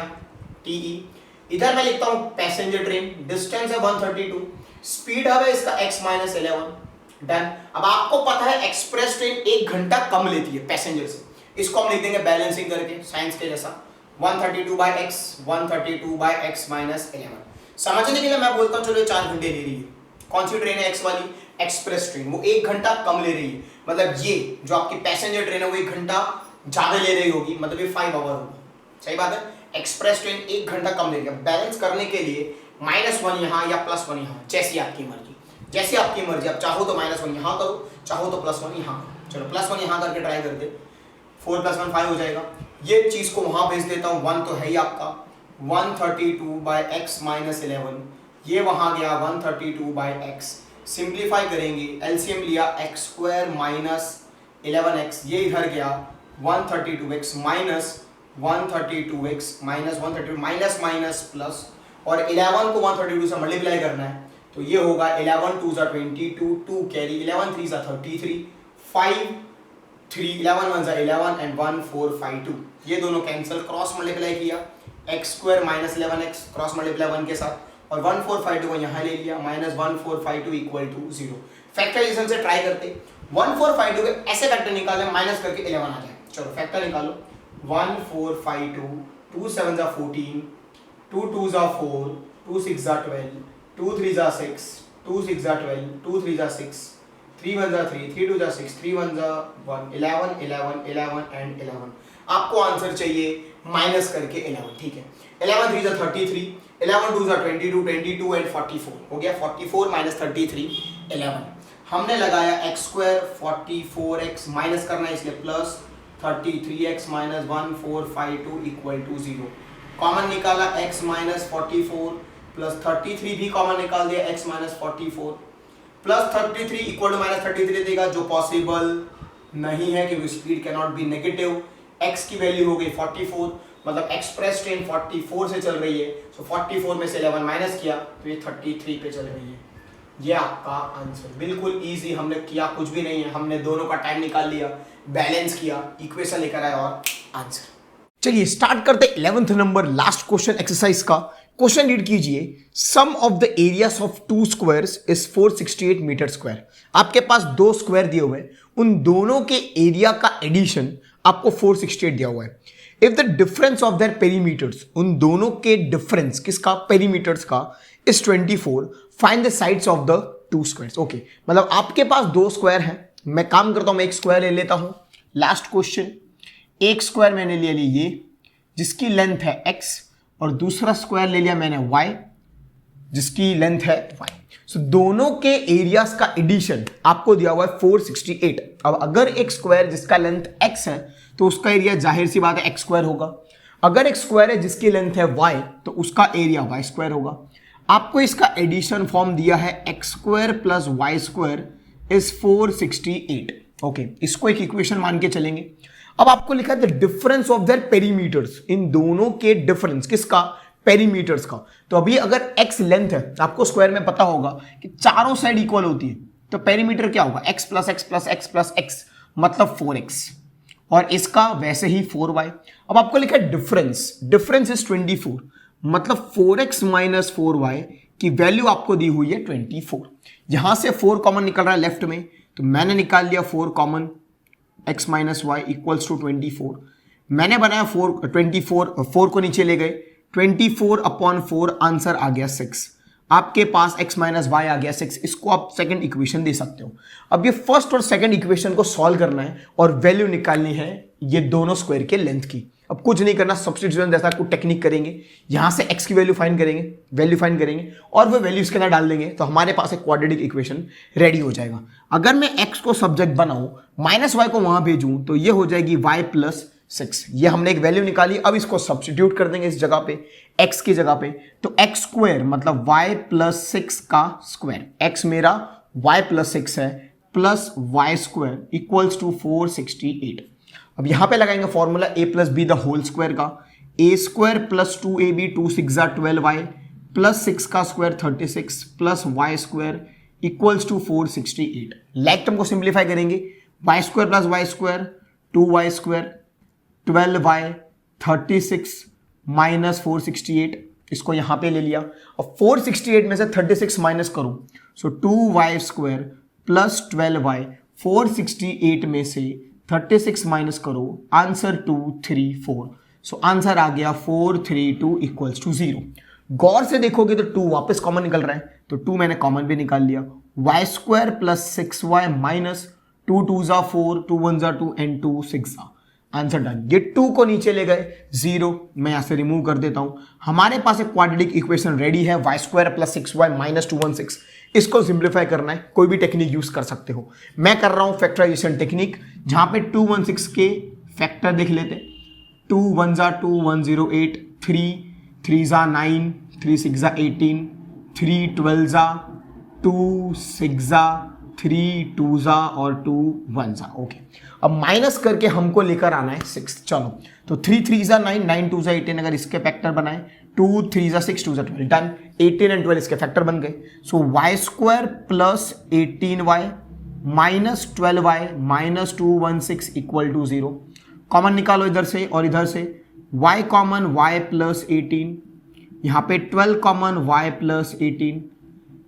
टीई। इधर मैं लिखता हूं पैसेंजर ट्रेन, डिस्टेंस है 132, स्पीड है इसका x माइनस 11, डन। अब आपको पता है एक्सप्रेस ट्रेन 1 घंटा कम लेती है पैसेंजर से, इसको हम लिख देंगे बैलेंसिंग करके साइंस के जैसा 132 बाय x माइनस 11। समझने के लिए मैं बोलता हूं चलो 4 घंटे ले रही है, कौन सी ट्रेन है x वाली, एक्सप्रेस ट्रेन, वो 1 घंटा कम ले रही है, मतलब ये जो आपकी पैसेंजर ट्रेन है वो 1 घंटा ज्यादा ले रही होगी, मतलब ये 5 आवर होगा, सही बात है। एक्सप्रेस ट्रेन 1 घंटा कम ले रही है, बैलेंस करने के लिए -1 यहाँ या +1 यहाँ, जैसी आपकी मर्जी, आप चाहो तो -1 यहाँ करो, चाहो तो +1 यहाँ करो। चलो +1 यहाँ करके ट्राई करते, 4 + 1 5 हो जाएगा। ये चीज को वहां भेज देता हूँ, 1 तो है ही आपका 132 बाय x माइनस 11, ये वहां गया 132 बाय x। सिंप्लीफाई करेंगे, एलसीएम लिया x² माइनस 11x, ये इधर गया 132x minus 132x minus 132 minus minus plus, और 11 को 132 से मल्टीप्लाई करना है, तो ये होगा 11 2 22, 2 कैरी, 11 3 33, 5 3, 11 1 11 एंड 1 4 5 2, ये दोनों कैंसिल, क्रॉस मल्टीप्लाई किया x² minus 11x cross multiply 1 के साथ, और 1 4 5 2 को यहाँ ले लिया, माइनस 1 4 5 2 इक्वल टू 0। फैक्टराइजेशन से ट्राई करते, 1 4 5 2 के ऐसे फैक्टर निकाले माइनस करके 11 आ जाए। चलो फैक्टर निकालो, 1 4 5 2, 2 7 14, 2 2 4, 2 6 12, 2 3 6, 2 6 12, 2 3 6, 3 1 3, 3 2 6, 3 1 1, 11 11 11 एंड 11। आपको आंसर चाहिए माइनस करके 11, ठीक है। 11 3 33, 11 2 22, 22 एंड 44 हो गया, 44 माइनस 33 11। हमने लगाया x² 44x माइनस करना है इसलिए plus 33x minus 1452 equal to 0। Common निकाला x माइनस 44 प्लस 33 भी कॉमन निकाल दिया, x minus 44 plus 33 equal to minus 33 देगा, जो पॉसिबल नहीं है क्योंकि speed can not be negative. x की वैल्यू हो गई 44, मतलब एक्सप्रेस ट्रेन 44 से चल रही है, सो 44 में से 11 माइनस किया तो ये 33 पे चल रही है। ये आपका आंसर, बिल्कुल इजी, हमने किया कुछ भी नहीं है, हमने दोनों का टाइम निकाल लिया, बैलेंस किया, इक्वेशन लेकर आए और आंसर। चलिए स्टार्ट करते 11th number last question exercise का। क्वेश्चन रीड कीजिए, sum of the areas of 2 squares is 468 metre square. आपके पास 2 स्क्वायर दिए हुए हैं, उन दोनों के एरिया का एडिशन आपको 468 दिया हुआ है। If the difference of their perimeters, उन दोनों के डिफरेंस किसका, पेरीमीटर्स का, is 24, find the sides of the 2 squares. Okay, मतलब आपके पास 2 स्क्वायर हैं, मैं काम करता हूं, मैं एक स्क्वायर ले लेता हूं। लास्ट क्वेश्चन, एक स्क्वायर मैंने ले ली ये जिसकी लेंथ है x, और दूसरा स्क्वायर ले लिया मैंने y जिसकी लेंथ है y। सो दोनों के एरियाज का एडिशन आपको दिया हुआ है 468। अब अगर एक स्क्वायर जिसका लेंथ x है तो उसका एरिया जाहिर सी बात है x² होगा। अगर एक स्क्वायर है जिसकी लेंथ है y तो उसका एरिया y² होगा। आपको इसका एडिशन फॉर्म दिया है x² plus y² is 468। Okay, इसको एक इक्वेशन मान के चलेंगे। अब आपको लिखा है the difference of their perimeters, इन दोनों के डिफरेंस किसका, पेरीमीटर्स का। तो अभी अगर x लेंथ है, आपको स्क्वायर में पता होगा कि चारों साइड इक्वल होती है, तो पेरीमीटर क्या होगा, x plus x plus x plus x मतलब 4x। और इसका वैसे ही 4y। अब आपको लिखा है डिफरेंस, डिफरेंस इज 24, मतलब 4x माइनस 4y की वैल्यू आपको दी हुई है 24। यहां से 4 कॉमन निकल रहा है लेफ्ट में, तो मैंने निकाल लिया 4 common, x minus y equals to 24। मैंने बनाया 4 को नीचे ले गए, 24 अपॉन 4, आंसर आ गया 6। आपके पास x माइनस वाई आ गया 6। इसको आप सेकंड इक्वेशन दे सकते हो। अब ये फर्स्ट और सेकंड इक्वेशन को सॉल्व करना है और वैल्यू निकालनी है ये दोनों स्क्वायर के लेंथ की। अब कुछ नहीं करना, सब्स्टिट्यूशन जैसा कुछ टेक्निक करेंगे, यहां से x की वैल्यू फाइंड करेंगे और वो वैल्यू इसके अंदर डाल देंगे, तो हमारे पास एक क्वाड्रेटिक इक्वेशन रेडी हो जाएगा। अगर मैं x को सब्जेक्ट बनाऊं, माइनस वाई को वहां भेजूं, तो ये हो जाएगी y प्लस 6। ये हमने एक वैल्यू निकाली, अब इसको सब्स्टिट्यूट कर देंगे इस जगह पे, x की जगह पे, तो x स्क्वायर मतलब y प्लस 6 का स्क्वायर, x मेरा y प्लस 6 है, plus y square equals to 468। अब यहां पे लगाएंगे formula a plus B the whole square का, a square plus 2ab 2 6 12y plus 6 का square 36 plus y square equals to 468। Like term को सिंप्लीफाई करेंगे, y square plus y square 2y square 12y 36 minus 468, इसको यहां पे ले लिया। अब 468 में से 36 माइनस करूं, सो 2y स्क्वायर प्लस 12y, 468 में से 36 माइनस करो, आंसर 234। सो आंसर आ गया 432 इक्वल्स टू 0। गौर से देखोगे तो 2 वापस कॉमन निकल रहा है, तो 2 मैंने कॉमन भी निकाल लिया। y square plus 6y minus 2 2 जा 4, 2 1 जा 2 एंड 2 6 जा, आंसर डन। ये 2 को नीचे ले गए, 0 मैं यहां से रिमूव कर देता हूं। हमारे पास एक क्वाड्रेटिक इक्वेशन रेडी है, y square plus 6y minus 216। इसको सिंप्लीफाई करना है, कोई भी टेक्निक यूज कर सकते हो। मैं कर रहा हूं फैक्टराइजेशन टेक्निक, जहां पे 216 के फैक्टर देख लेते। 2 1 जा 2 108, 3 3 जा 9, 3 6 जा 18, 3 12 जा 2 6 जा 3 2 जा और 2 1 जा। ओके, अब माइनस करके हमको लेकर आना है 6। चलो, तो 3 3 जा 9, 9 2 जा 18, अगर इसके फैक्टर बनाए 2 3 जा 6 2 जा 12, डन। 18 एंड 12 इसके फैक्टर बन गए। So y square plus 18y minus 12y minus 216 equal to 0। Common निकालो इधर से और इधर से, y कॉमन y प्लस 18, यहां पे 12 कॉमन y प्लस 18।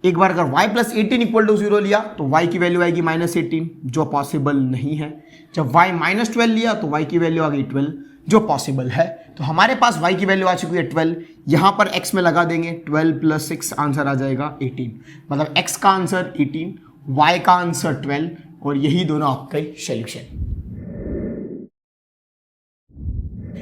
एक बार अगर y प्लस 18 इक्वल टू 0 लिया तो y की वैल्यू आएगी माइनस 18, जो पॉसिबल नहीं है। जब y माइनस 12 लिया तो y की वैल्यू आ गई 12, जो पॉसिबल है। तो हमारे पास y की वैल्यू आ चुकी है 12, यहां पर x में लगा देंगे 12 प्लस 6, आंसर आ जाएगा 18। मतलब x का आंसर 18, y का आंसर 12, और यही दोनों आपके सॉल्यूशन।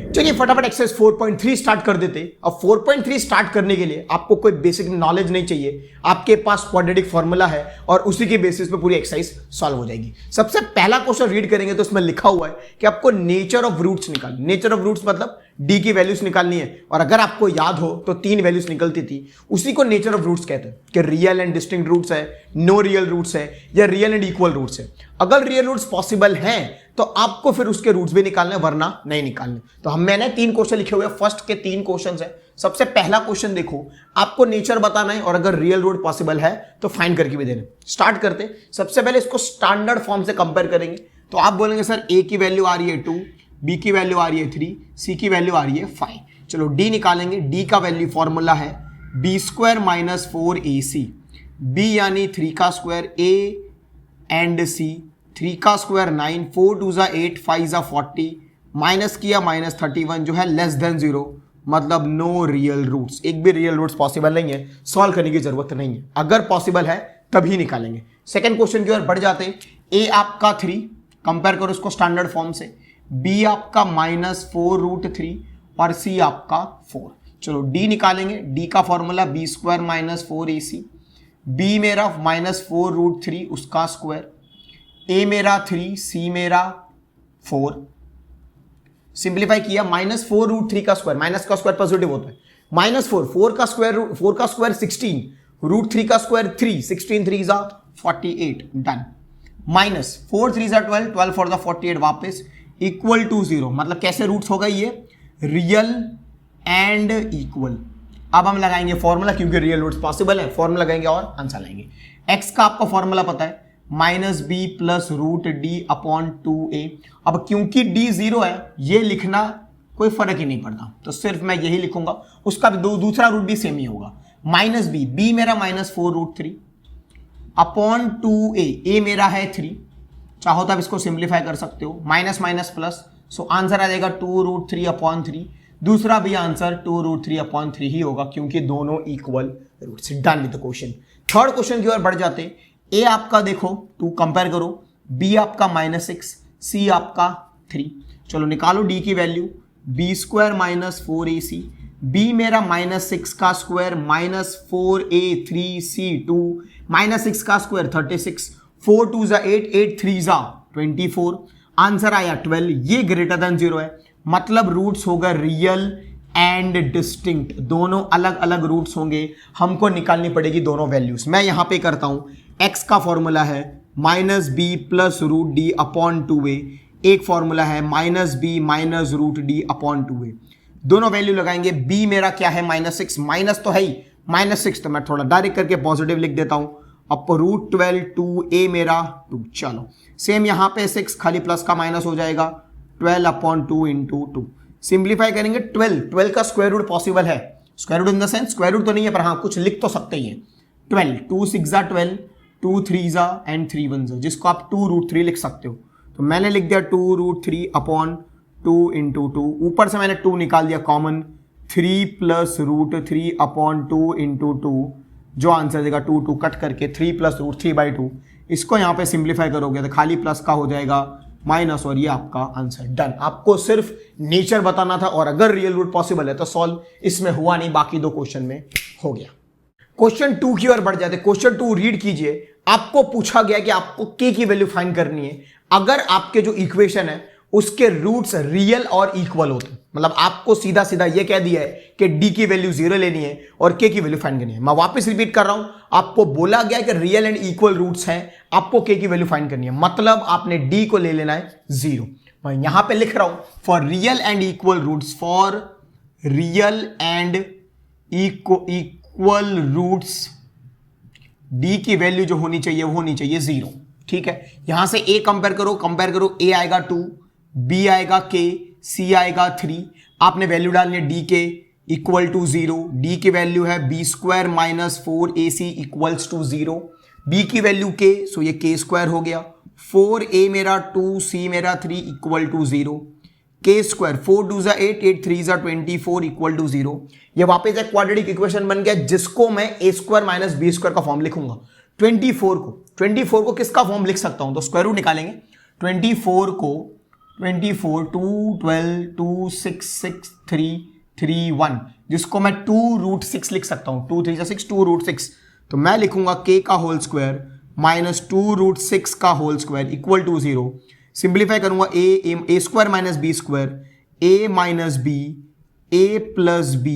चलिए फटाफट एक्सरसाइज 4.3 स्टार्ट कर देते। अब 4.3 स्टार्ट करने के लिए आपको कोई बेसिक नॉलेज नहीं चाहिए, आपके पास क्वाड्रेटिक फॉर्मूला है और उसी के बेसिस पे पूरी एक्सरसाइज सॉल्व हो जाएगी। सबसे पहला क्वेश्चन रीड करेंगे तो इसमें लिखा हुआ है कि आपको नेचर ऑफ रूट्स निकालनी। नेचर ऑफ रूट्स मतलब डी की वैल्यूज निकालनी है, और अगर आपको याद हो तो 3 वैल्यूज निकलती थी, उसी को नेचर ऑफ रूट्स कहते हैं कि रियल एंड डिस्टिंक्ट रूट्स है, नो रियल रूट्स है, या रियल एंड इक्वल रूट्स है। अगर रियल रूट्स पॉसिबल हैं तो आपको फिर उसके रूट्स भी निकालने, वरना नहीं निकालने। तो मैंने 3 क्वेश्चन लिखे हुए, फर्स्ट के 3 क्वेश्चन है। सबसे पहला क्वेश्चन देखो, आपको नेचर बताना है और अगर रियल रूट पॉसिबल है तो फाइंड करके भी देना। स्टार्ट करते, सबसे पहले इसको स्टैंडर्ड फॉर्म से कंपेयर करेंगे। तो आप बोलेंगे सर ए की वैल्यू आ रही है 2, बी की वैल्यू आ रही है 3, सी की वैल्यू आ रही है 5। चलो डी निकालेंगे। डी का वैल्यू फॉर्मूला है B square minus 4ac। B यानी 3 का स्क्वायर, ए एंड सी, 3 का स्क्वायर 9, 4 2 जा 8, 5 जा 40, माइनस किया माइनस 31, जो है लेस देन 0, मतलब नो रियल रूट्स। एक भी रियल रूट्स पॉसिबल नहीं है, सॉल्व करने की जरूरत नहीं है, अगर पॉसिबल है तभी निकालेंगे। सेकंड क्वेश्चन की ओर बढ़ जाते हैं। ए आपका 3, कंपेयर करो इसको स्टैंडर्ड फॉर्म से, बी आपका माइनस 4√3 और सी आपका 4। चलो डी निकालेंगे। डी का formula B square minus 4ac। B मेरा माइनस 4√3 उसका स्क्वायर, ए मेरा 3, सी मेरा 4। सिंप्लीफाई किया, माइनस 4√3 का स्क्वायर, माइनस का स्क्वायर पॉजिटिव होता है, माइनस 4, 4 का स्क्वायर 16, √3 का स्क्वायर 3, 16 3 जा 48, डन। माइनस 4 3 जा 12, 12 4 जा 48 वापस, इक्वल टू 0। मतलब कैसे रूट्स होगा ये, रियल एंड इक्वल। अब हम लगाएंगे फॉर्मूला, क्योंकि रियल रूट्स पॉसिबल है, फॉर्मूला लगाएंगे और आंसर लाएंगे। एक्स का आपका फॉर्मूला पता है, minus B plus root D upon 2a। अब क्योंकि d 0 है, ये लिखना कोई फर्क ही नहीं पड़ता, तो सिर्फ मैं यही लिखूंगा, उसका भी दूसरा रूट भी सेम ही होगा। माइनस बी मेरा -4√3 अपॉन 2a, a मेरा है 3, चाहो तो आप इसको सिंप्लीफाई कर सकते हो, minus minus plus, so answer आ जाएगा 2√3 अपॉन 3। दूसरा भी आंसर 2√3 अपॉन 3 ही होगा क्योंकि दोनों equal roots. Done with the question. Third question की ओर बढ़ जाते। ए आपका देखो 2 कंपेयर करो, बी आपका -6, सी आपका 3। चलो निकालो डी की value, B square -4ac, B मेरा -6 का स्क्वायर -4a3c2, -6 का स्क्वायर 36, 4 2 जा 8, 8 3 जा 24, आंसर आया 12। ये ग्रेटर देन 0 है, मतलब रूट्स होगा रियल एंड डिस्टिंक्ट, दोनों अलग अलग रूट्स होंगे, हमको निकालनी पड़ेगी दोनों वैल्यूज। मैं यहां पे करता हूं, x का फॉर्मूला है -b plus root D upon 2a, एक फॉर्मूला है -b minus root D upon 2a। दोनों वैल्यू लगाएंगे, b मेरा क्या है -6, माइनस तो है ही, -6 तो मैं थोड़ा डायरेक्ट करके पॉजिटिव लिख देता हूं, अब √12 2a मेरा 2। चलो सेम यहां पे 6 खाली प्लस का माइनस हो जाएगा, 12 अपॉन 2 इंटू 2। सिंप्लीफाई करेंगे, 12 का स्क्वायर रूट पॉसिबल है, square root in the sense square root तो नहीं है पर हाँ कुछ लिख तो सकते ही है। 12, 2 6 जा 12, 2 3 जा एंड 3 1 जा, जिसको आप 2√3 लिख सकते हो। तो मैंने लिख दिया 2√3 अपॉन 2 इंटू 2, ऊपर से मैंने 2 निकाल दिया कॉमन, 3 प्लस √3 अपॉन 2 इंटू 2, जो आंसर देगा 2 कट करके 3 प्लस √3/2। इसको यहाँ पे सिंप्लीफाई करोगे तो खाली प्लस का हो जाएगा माइनस, और ये आपका आंसर। डन। आपको सिर्फ नेचर बताना था और अगर रियल रूट पॉसिबल है तो सॉल्व, इसमें हुआ नहीं, बाकी 2 क्वेश्चन में हो गया। क्वेश्चन 2 की ओर बढ़ जाते। क्वेश्चन 2 रीड कीजिए। आपको पूछा गया कि आपको k की वैल्यू फाइंड करनी है अगर आपके जो इक्वेशन है उसके रूट्स रियल और इक्वल होते, मतलब आपको सीधा सीधा ये कह दिया है कि d की वैल्यू 0 लेनी है और k की वैल्यू फाइंड करनी है। मैं वापस रिपीट कर रहा हूं, आपको बोला गया कि रियल एंड इक्वल रूट्स हैं, आपको k की वैल्यू फाइंड करनी है, मतलब आपने d को ले लेना है 0। मैं यहां पे लिख रहा हूं for real and equal roots, for real and equal roots d की वैल्यू जो होनी चाहिए वो होनी चाहिए 0। ठीक है, यहां से a कंपेयर करो, a आएगा 2, b आएगा k, c आएगा 3। आपने वैल्यू डालनी है d के इक्वल टू 0, d की वैल्यू है b square minus 4ac equals to 0, b की वैल्यू k, सो ये k स्क्वायर हो गया, 4a मेरा 2, c मेरा 3 इक्वल टू 0, k स्क्वायर 4 2 जा 8, 8 3 जा 24 इक्वल टू 0। ये वापस एक क्वाड्रेटिक इक्वेशन बन गया जिसको मैं a square minus b square का फॉर्म लिखूंगा। 24 को किसका फॉर्म लिख सकता हूं, तो स्क्वायर रूट निकालेंगे। 24 को 24 2 12 2 6 6 3 3 1, जिसको मैं 2√6 लिख सकता हूं, 2 3 6 2√6। तो मैं लिखूंगा k का होल स्क्वायर माइनस 2√6 का whole square equal to 0। Simplify करूंगा, a square minus b square, a minus b, a plus b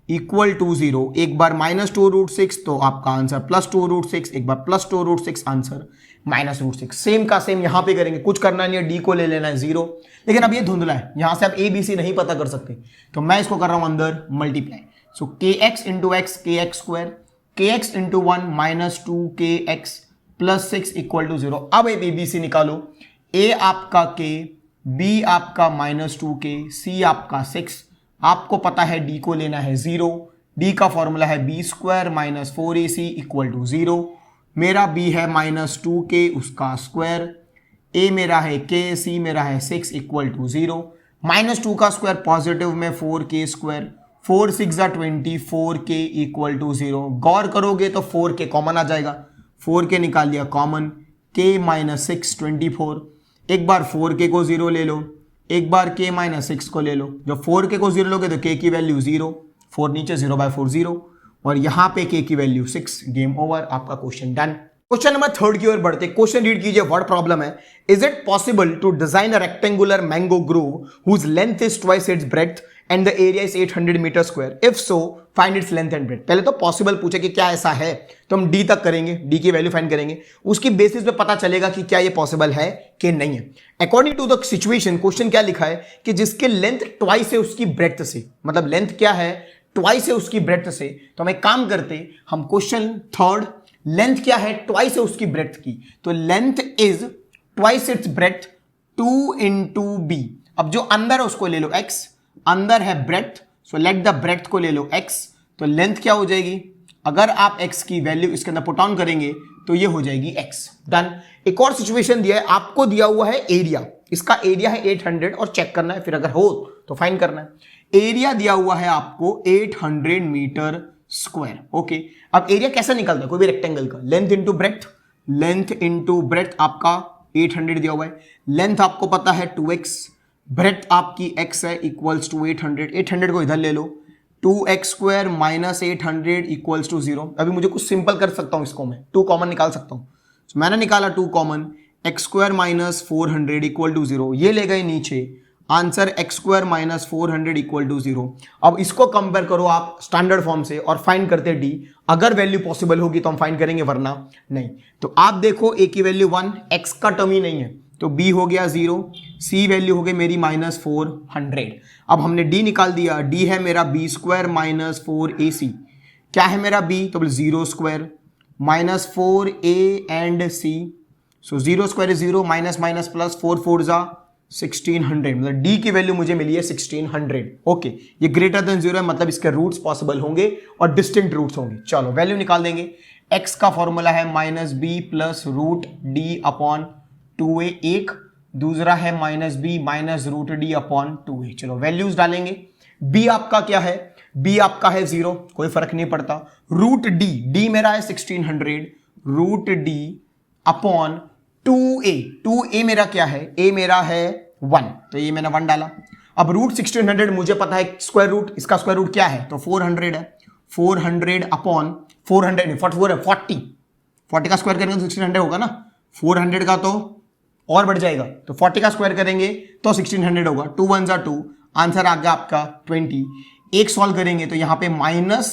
equal to 0। एक बार माइनस 2√6 तो आपका आंसर प्लस 2√6, एक बार प्लस 2√6 आंसर माइनस √6। सेम का सेम यहां पे करेंगे, कुछ करना नहीं है, d को ले लेना है 0। लेकिन अब ये धुंधला है, यहां से आप a b c नहीं पता कर सकते, तो मैं इसको कर रहा हूं अंदर multiply. So kx into x kx square, kx into 1 minus 2kx plus 6 equal to 0। अब a b c निकालो, a आपका k, b आपका माइनस 2k, c आपका 6। आपको पता है d को लेना है 0, d का फॉर्मूला है b square minus 4ac equal to 0। मेरा b है माइनस 2k, उसका स्क्वायर, a मेरा है k, c मेरा है 6 इक्वल टू 0। माइनस 2 का स्क्वायर पॉजिटिव में 4k स्क्वायर, 4 6 जा 24k इक्वल टू 0। गौर करोगे तो 4k कॉमन आ जाएगा, 4k निकाल लिया कॉमन, k माइनस 6 24। एक बार 4k को 0 ले लो, एक बार k माइनस 6 को ले लो। जब 4k को 0 लोगे तो k की वैल्यू 0, 4 नीचे 0/4 0, और यहां पे k की वैल्यू 6। गेम ओवर, आपका क्वेश्चन डन। क्वेश्चन नंबर 3 की ओर बढ़ते। क्वेश्चन रीड कीजिए, वर्ड प्रॉब्लम है। Is it possible to design a rectangular mango grove whose length is twice its breadth and the area is 800 metre square? If so find its length and breadth. पहले तो possible पूछे कि क्या ऐसा है, तो हम डी तक करेंगे, डी की वैल्यू फाइंड करेंगे, उसकी बेसिस पे पता चलेगा कि क्या ये पॉसिबल है कि नहीं है। According to the situation, question क्या लिखा है कि जिसके लेंथ ट्वाइस है उसकी ब्रेड्थ से, मतलब लेंथ क्या है ट्वाइस है उसकी ब्रेड्थ से। तो हम एक काम करते, हम क्वेश्चन 3 लेंथ क्या है, ट्वाइस है उसकी ब्रेथ की, तो length is twice its breadth 2 into b. अब जो अंदर है उसको ले लो x, अंदर है breadth, so let the breadth को ले लो x, तो लेंथ क्या हो जाएगी, अगर आप x की वैल्यू इसके अंदर पुट ऑन करेंगे तो ये हो जाएगी x। डन। एक और सिचुएशन दिया है, आपको दिया हुआ है एरिया, इसका एरिया है 800 और चेक करना है, फिर अगर हो तो फाइंड करना है। एरिया दिया हुआ है आपको 800 मीटर स्क्वायर। ओके, अब एरिया कैसे निकलता है, कोई भी रेक्टेंगल का, length into breadth, length into breadth आपका 800 दिया हुआ है, लेंथ आपको पता है 2x, ब्रेथ आपकी x है इक्वल्स टू 800, 800 को इधर ले लो, 2x square minus 800 equals to 0। अभी मुझे कुछ सिंपल कर सकता हूं, इसको मैं 2 कॉमन निकाल सकता हूं, तो मैंने निकाला 2 common, x square minus 400 equal to 0, ये ले गए नीचे, answer x square minus 400 equal to 0। अब इसको कंपेयर करो आप स्टैंडर्ड फॉर्म से और फाइंड करते d, अगर वैल्यू पॉसिबल होगी तो हम फाइंड करेंगे, वरना नहीं। तो आप देखो a की वैल्यू 1, x का टर्म ही नहीं है, तो b हो गया 0, c वैल्यू हो गई मेरी माइनस 400। अब हमने d निकाल दिया, d है मेरा b स्क्वायर माइनस 4ac, क्या है मेरा b, तो 0 square minus 4a and c, so 0 square is 0, minus minus plus, 4 4 जा 1600, मतलब d की वैल्यू मुझे मिली है 1600। ओके, ये ग्रेटर देन 0 है, मतलब इसके रूट्स पॉसिबल होंगे और डिस्टिंक्ट रूट्स होंगे। चलो वैल्यू निकाल देंगे, x का फॉर्मूला है minus B plus root D upon 2a, एक, दूसरा है minus b minus root D upon 2a। चलो वैल्यूज डालेंगे, b आपका क्या है, b आपका है 0, कोई फर्क नहीं पड़ता, रूट d मेरा है 1600, रूट d अपॉन 2a मेरा क्या है, a मेरा है 1, तो ये मैंने 1 डाला। अब रूट 1600 मुझे पता है स्क्वायर रूट, इसका स्क्वायर रूट क्या है, तो 400 है, 400 अपॉन 400 नहीं 40 का स्क्वायर करेंगे तो 1600 होगा ना, 400 का तो और बढ़ जाएगा, तो 40 का स्क्वायर करेंगे तो 1600 होगा, 2 1 जा 2, आंसर आ गया आपका 20। एक सॉल्व करेंगे तो यहाँ पे माइनस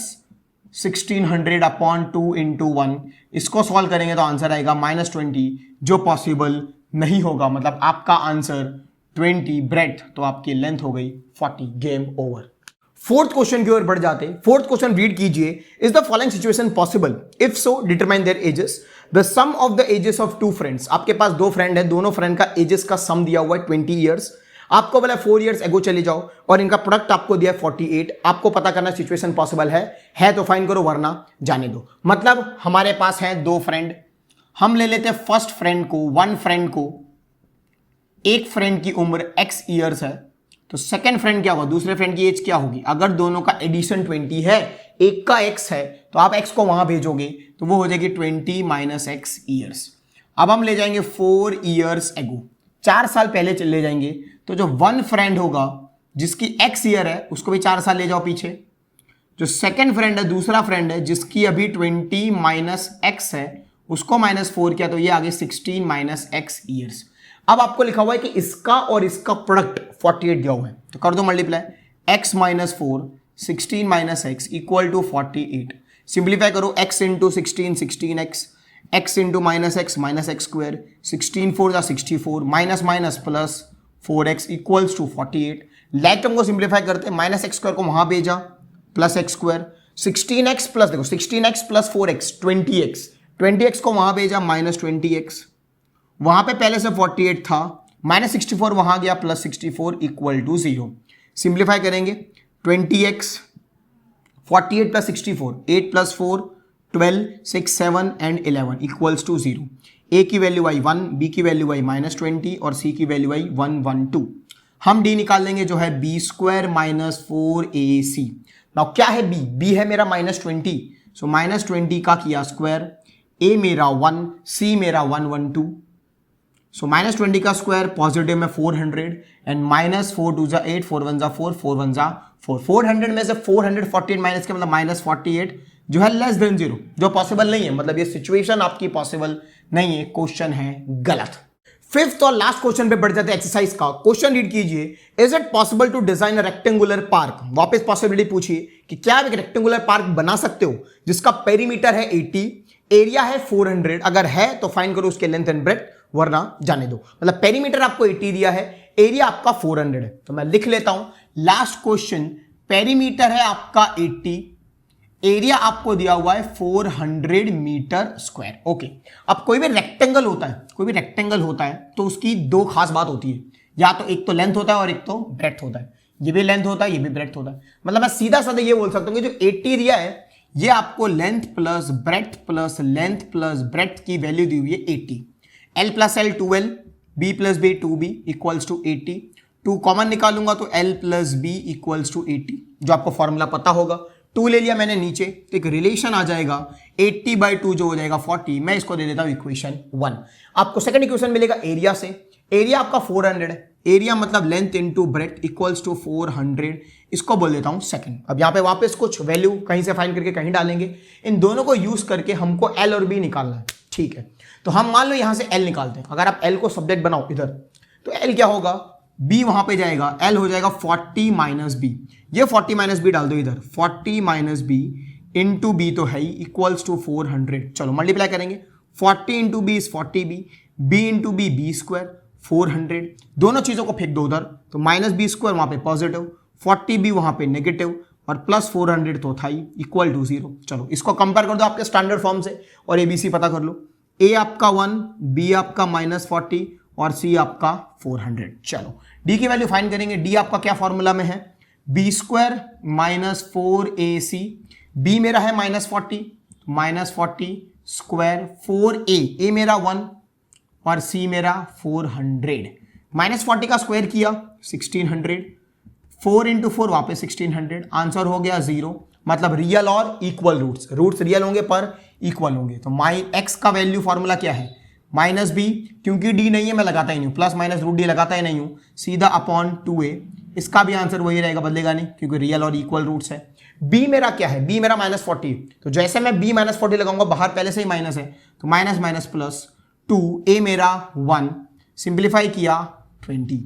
1600 अपॉन 2 इंटू 1, इसको सॉल्व करेंगे तो आंसर आएगा माइनस 20, जो पॉसिबल नहीं होगा, मतलब आपका आंसर 20 ब्रेथ, तो आपकी लेंथ हो गई 40, गेम ओवर। फोर्थ क्वेश्चन की ओर बढ़ जाते, फोर्थ क्वेश्चन रीड कीजिए, is the following situation possible, if so determine their ages, the sum of the ages of 2 friends. आपके पास 2 फ्रेंड है, दोनों फ्रेंड का एजेस का सम दिया हुआ है 20 ईयर्स, आपको बोला 4 ईयर्स एगो चले जाओ और इनका प्रोडक्ट आपको दिया 48, आपको पता करना सिचुएशन पॉसिबल है तो फाइन करो, वरना जाने दो। मतलब हमारे पास है 2 फ्रेंड, हम ले लेते हैं फर्स्ट फ्रेंड को, 1 फ्रेंड को, एक फ्रेंड की उम्र x ईयर्स है, तो सेकंड फ्रेंड क्या होगा, दूसरे फ्रेंड की एज क्या होगी, अगर दोनों का एडिशन 20 है, एक का x है, तो आप x को वहां भेजोगे तो वो हो जाएगी 20 माइनस x ईयर्स। अब हम ले जाएंगे 4 ईयर्स एगो, 4 साल पहले चले जाएंगे, तो जो 1 फ्रेंड होगा जिसकी x ईयर है उसको भी 4 साल ले जाओ पीछे, जो सेकंड फ्रेंड है, दूसरा फ्रेंड है जिसकी अभी 20 माइनस x है, उसको माइनस 4 किया, तो ये आगे 16 माइनस x ईयर्स। अब आपको लिखा हुआ है कि इसका और इसका प्रोडक्ट 48 दिया हुआ है, तो कर दो multiply, x minus 4 16 minus x equal to 48, simplify करो, x into 16 16x, x into minus x square, 16 4 जा 64, minus minus plus 4x equals to 48। Like term को सिंप्लीफाई करते, माइनस x स्क्वायर को वहां भेजा, plus x square, 16x plus देखो 16x plus 4x 20x को वहां भेजा, माइनस 20x, वहां पे पहले से 48 था, माइनस 64 वहां गया, प्लस 64 इक्वल टू 0। सिंप्लीफाई करेंगे, 20x 48 plus 64, 8 plus 4 12, 6 7 and 11 equals to 0। a की वैल्यू आई 1, b की वैल्यू आई माइनस 20 और c की वैल्यू आई 112। हम d निकाल लेंगे जो है b square minus 4ac। Now क्या है b है मेरा माइनस 20, सो माइनस 20 का किया स्क्वायर, a मेरा 1, c मेरा 112, सो माइनस 20 का स्क्वायर पॉजिटिव में 400 एंड माइनस 4 2 जा 8, 4 1 जा 4, 4 1 जा 4, 400 में से 448 माइनस के मतलब माइनस 48 जो है लेस देन 0, जो पॉसिबल नहीं है, मतलब ये सिचुएशन आपकी पॉसिबल नहीं है, क्वेश्चन है गलत। फिफ्थ और लास्ट क्वेश्चन पे बढ़ जाते हैं एक्सरसाइज का। क्वेश्चन रीड कीजिए, is it possible to design a rectangular park. वापस पॉसिबिलिटी पूछिए कि क्या आप एक रेक्टेंगुलर पार्क बना सकते हो जिसका पेरीमीटर है 80, एरिया है 400, अगर है तो फाइंड करो उसके लेंथ एंड ब्रेड्थ, वरना जाने दो। मतलब पेरीमीटर आपको 80 दिया है, एरिया आपका 400 है, तो मैं लिख लेता हूं लास्ट क्वेश्चन, पेरीमीटर है आपका 80, एरिया आपको दिया हुआ है 400 मीटर स्क्वायर। ओके, अब कोई भी रेक्टेंगल होता है तो उसकी दो खास बात होती है, या तो एक तो लेंथ होता है और एक तो ब्रेड्थ होता है। ये भी लेंथ होता है, ये भी ब्रेड्थ होता है। मतलब मैं सीधा साधा ये बोल सकता हूँ कि जो 80 एरिया है ये आपको लेंथ प्लस ब्रेड्थ की वैल्यू दी हुई है 80। L plus L 2L, B plus B 2B equals to 80। 2 common निकालूंगा तो L plus B equals to 80, जो आपको फॉर्मूला पता होगा। 2 ले लिया मैंने नीचे तो एक रिलेशन आ जाएगा 80/2 जो हो जाएगा 40। मैं इसको दे देता हूं इक्वेशन 1। आपको सेकंड इक्वेशन मिलेगा एरिया से। एरिया आपका 400 है, एरिया मतलब length into breadth equals to 400, इसको बोल देता हूं सेकंड। अब यहां पे वापस कुछ वैल्यू कहीं से फाइंड करके कहीं डालेंगे, इन दोनों को यूज करके हमको L और B निकालना है। ठीक है, तो हम मान लो यहां से L निकालते हैं। अगर आप L को सब्जेक्ट बनाओ इधर तो L क्या होगा, B वहां पे जाएगा, L हो जाएगा 40 माइनस B। ये 40 माइनस बी डाल दो इधर, 40 माइनस बी इंटू बी तो है ही इक्वल्स टू 400। चलो मल्टीप्लाई करेंगे, 40 into b is 40b, b into b b square 400। दोनों चीजों को फेंक दो उधर, तो माइनस बी स्क्वायर वहां पे पॉजिटिव, 40b वहां पे नेगेटिव और प्लस 400 तो था ही इक्वल टू 0। चलो इसको कंपेयर कर दो आपके स्टैंडर्ड फॉर्म से और एबीसी पता कर लो। ए आपका 1, बी आपका -40 और सी आपका 400। चलो डी की वैल्यू फाइंड करेंगे। डी आपका क्या फॉर्मूला में है, B square minus 4ac, B मेरा है -40 स्क्वायर 4a, ए मेरा 1 और सी मेरा 400। -40 का स्क्वायर किया 1600, 4 इंटू 4 वापस 1600, आंसर हो गया 0। मतलब रियल और इक्वल रूट्स रियल होंगे पर इक्वल होंगे। तो माई एक्स का वैल्यू फॉर्मूला क्या है, -b, क्योंकि डी नहीं है मैं लगाता ही नहीं हूं, प्लस माइनस रूट डी लगाता ही नहीं हूं, सीधा अपॉन 2a। इसका भी आंसर वही रहेगा, बदलेगा नहीं क्योंकि रियल और इक्वल रूट्स है। b मेरा क्या है, b मेरा -40, तो जैसे मैं b -40 लगाऊंगा बाहर पहले से ही माइनस है तो माइनस माइनस प्लस 2, a मेरा 1, सिंप्लीफाई किया 20,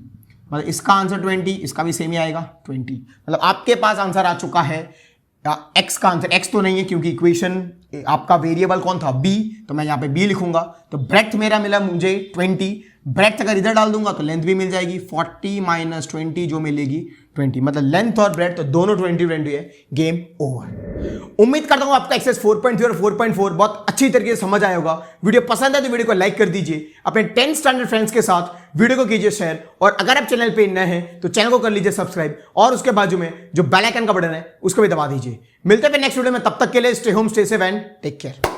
मतलब इसका आंसर 20, इसका भी सेम ही आएगा 20। मतलब आपके पास आंसर आ चुका है x का आंसर। x तो नहीं है क्योंकि इक्वेशन आपका वेरिएबल कौन था, b, तो मैं यहाँ पे b लिखूंगा। तो ब्रेड्थ मेरा मिला मुझे 20, ब्रेड्थ अगर इधर डाल दूंगा तो लेंथ भी मिल जाएगी 40 माइनस 20 जो मिलेगी 20, मतलब लेंथ और ब्रेड्थ तो दोनों 20 है। Game over. उम्मीद करता हूं आपका एक्सरसाइज 4.3 और 4.4 बहुत अच्छी तरीके से समझ आया होगा। वीडियो पसंद है तो वीडियो को लाइक कर दीजिए, अपने 10th स्टैंडर्ड फ्रेंड्स के साथ वीडियो को कीजिए शेयर, और अगर आप चैनल पे नए हैं तो चैनल को कर लीजिए सब्सक्राइब और उसके बाजू में जो बेल आइकन का बटन है उसको भी दबा दीजिए। मिलते हैं नेक्स्ट वीडियो में, तब तक के लिए stay home stay safe and take care.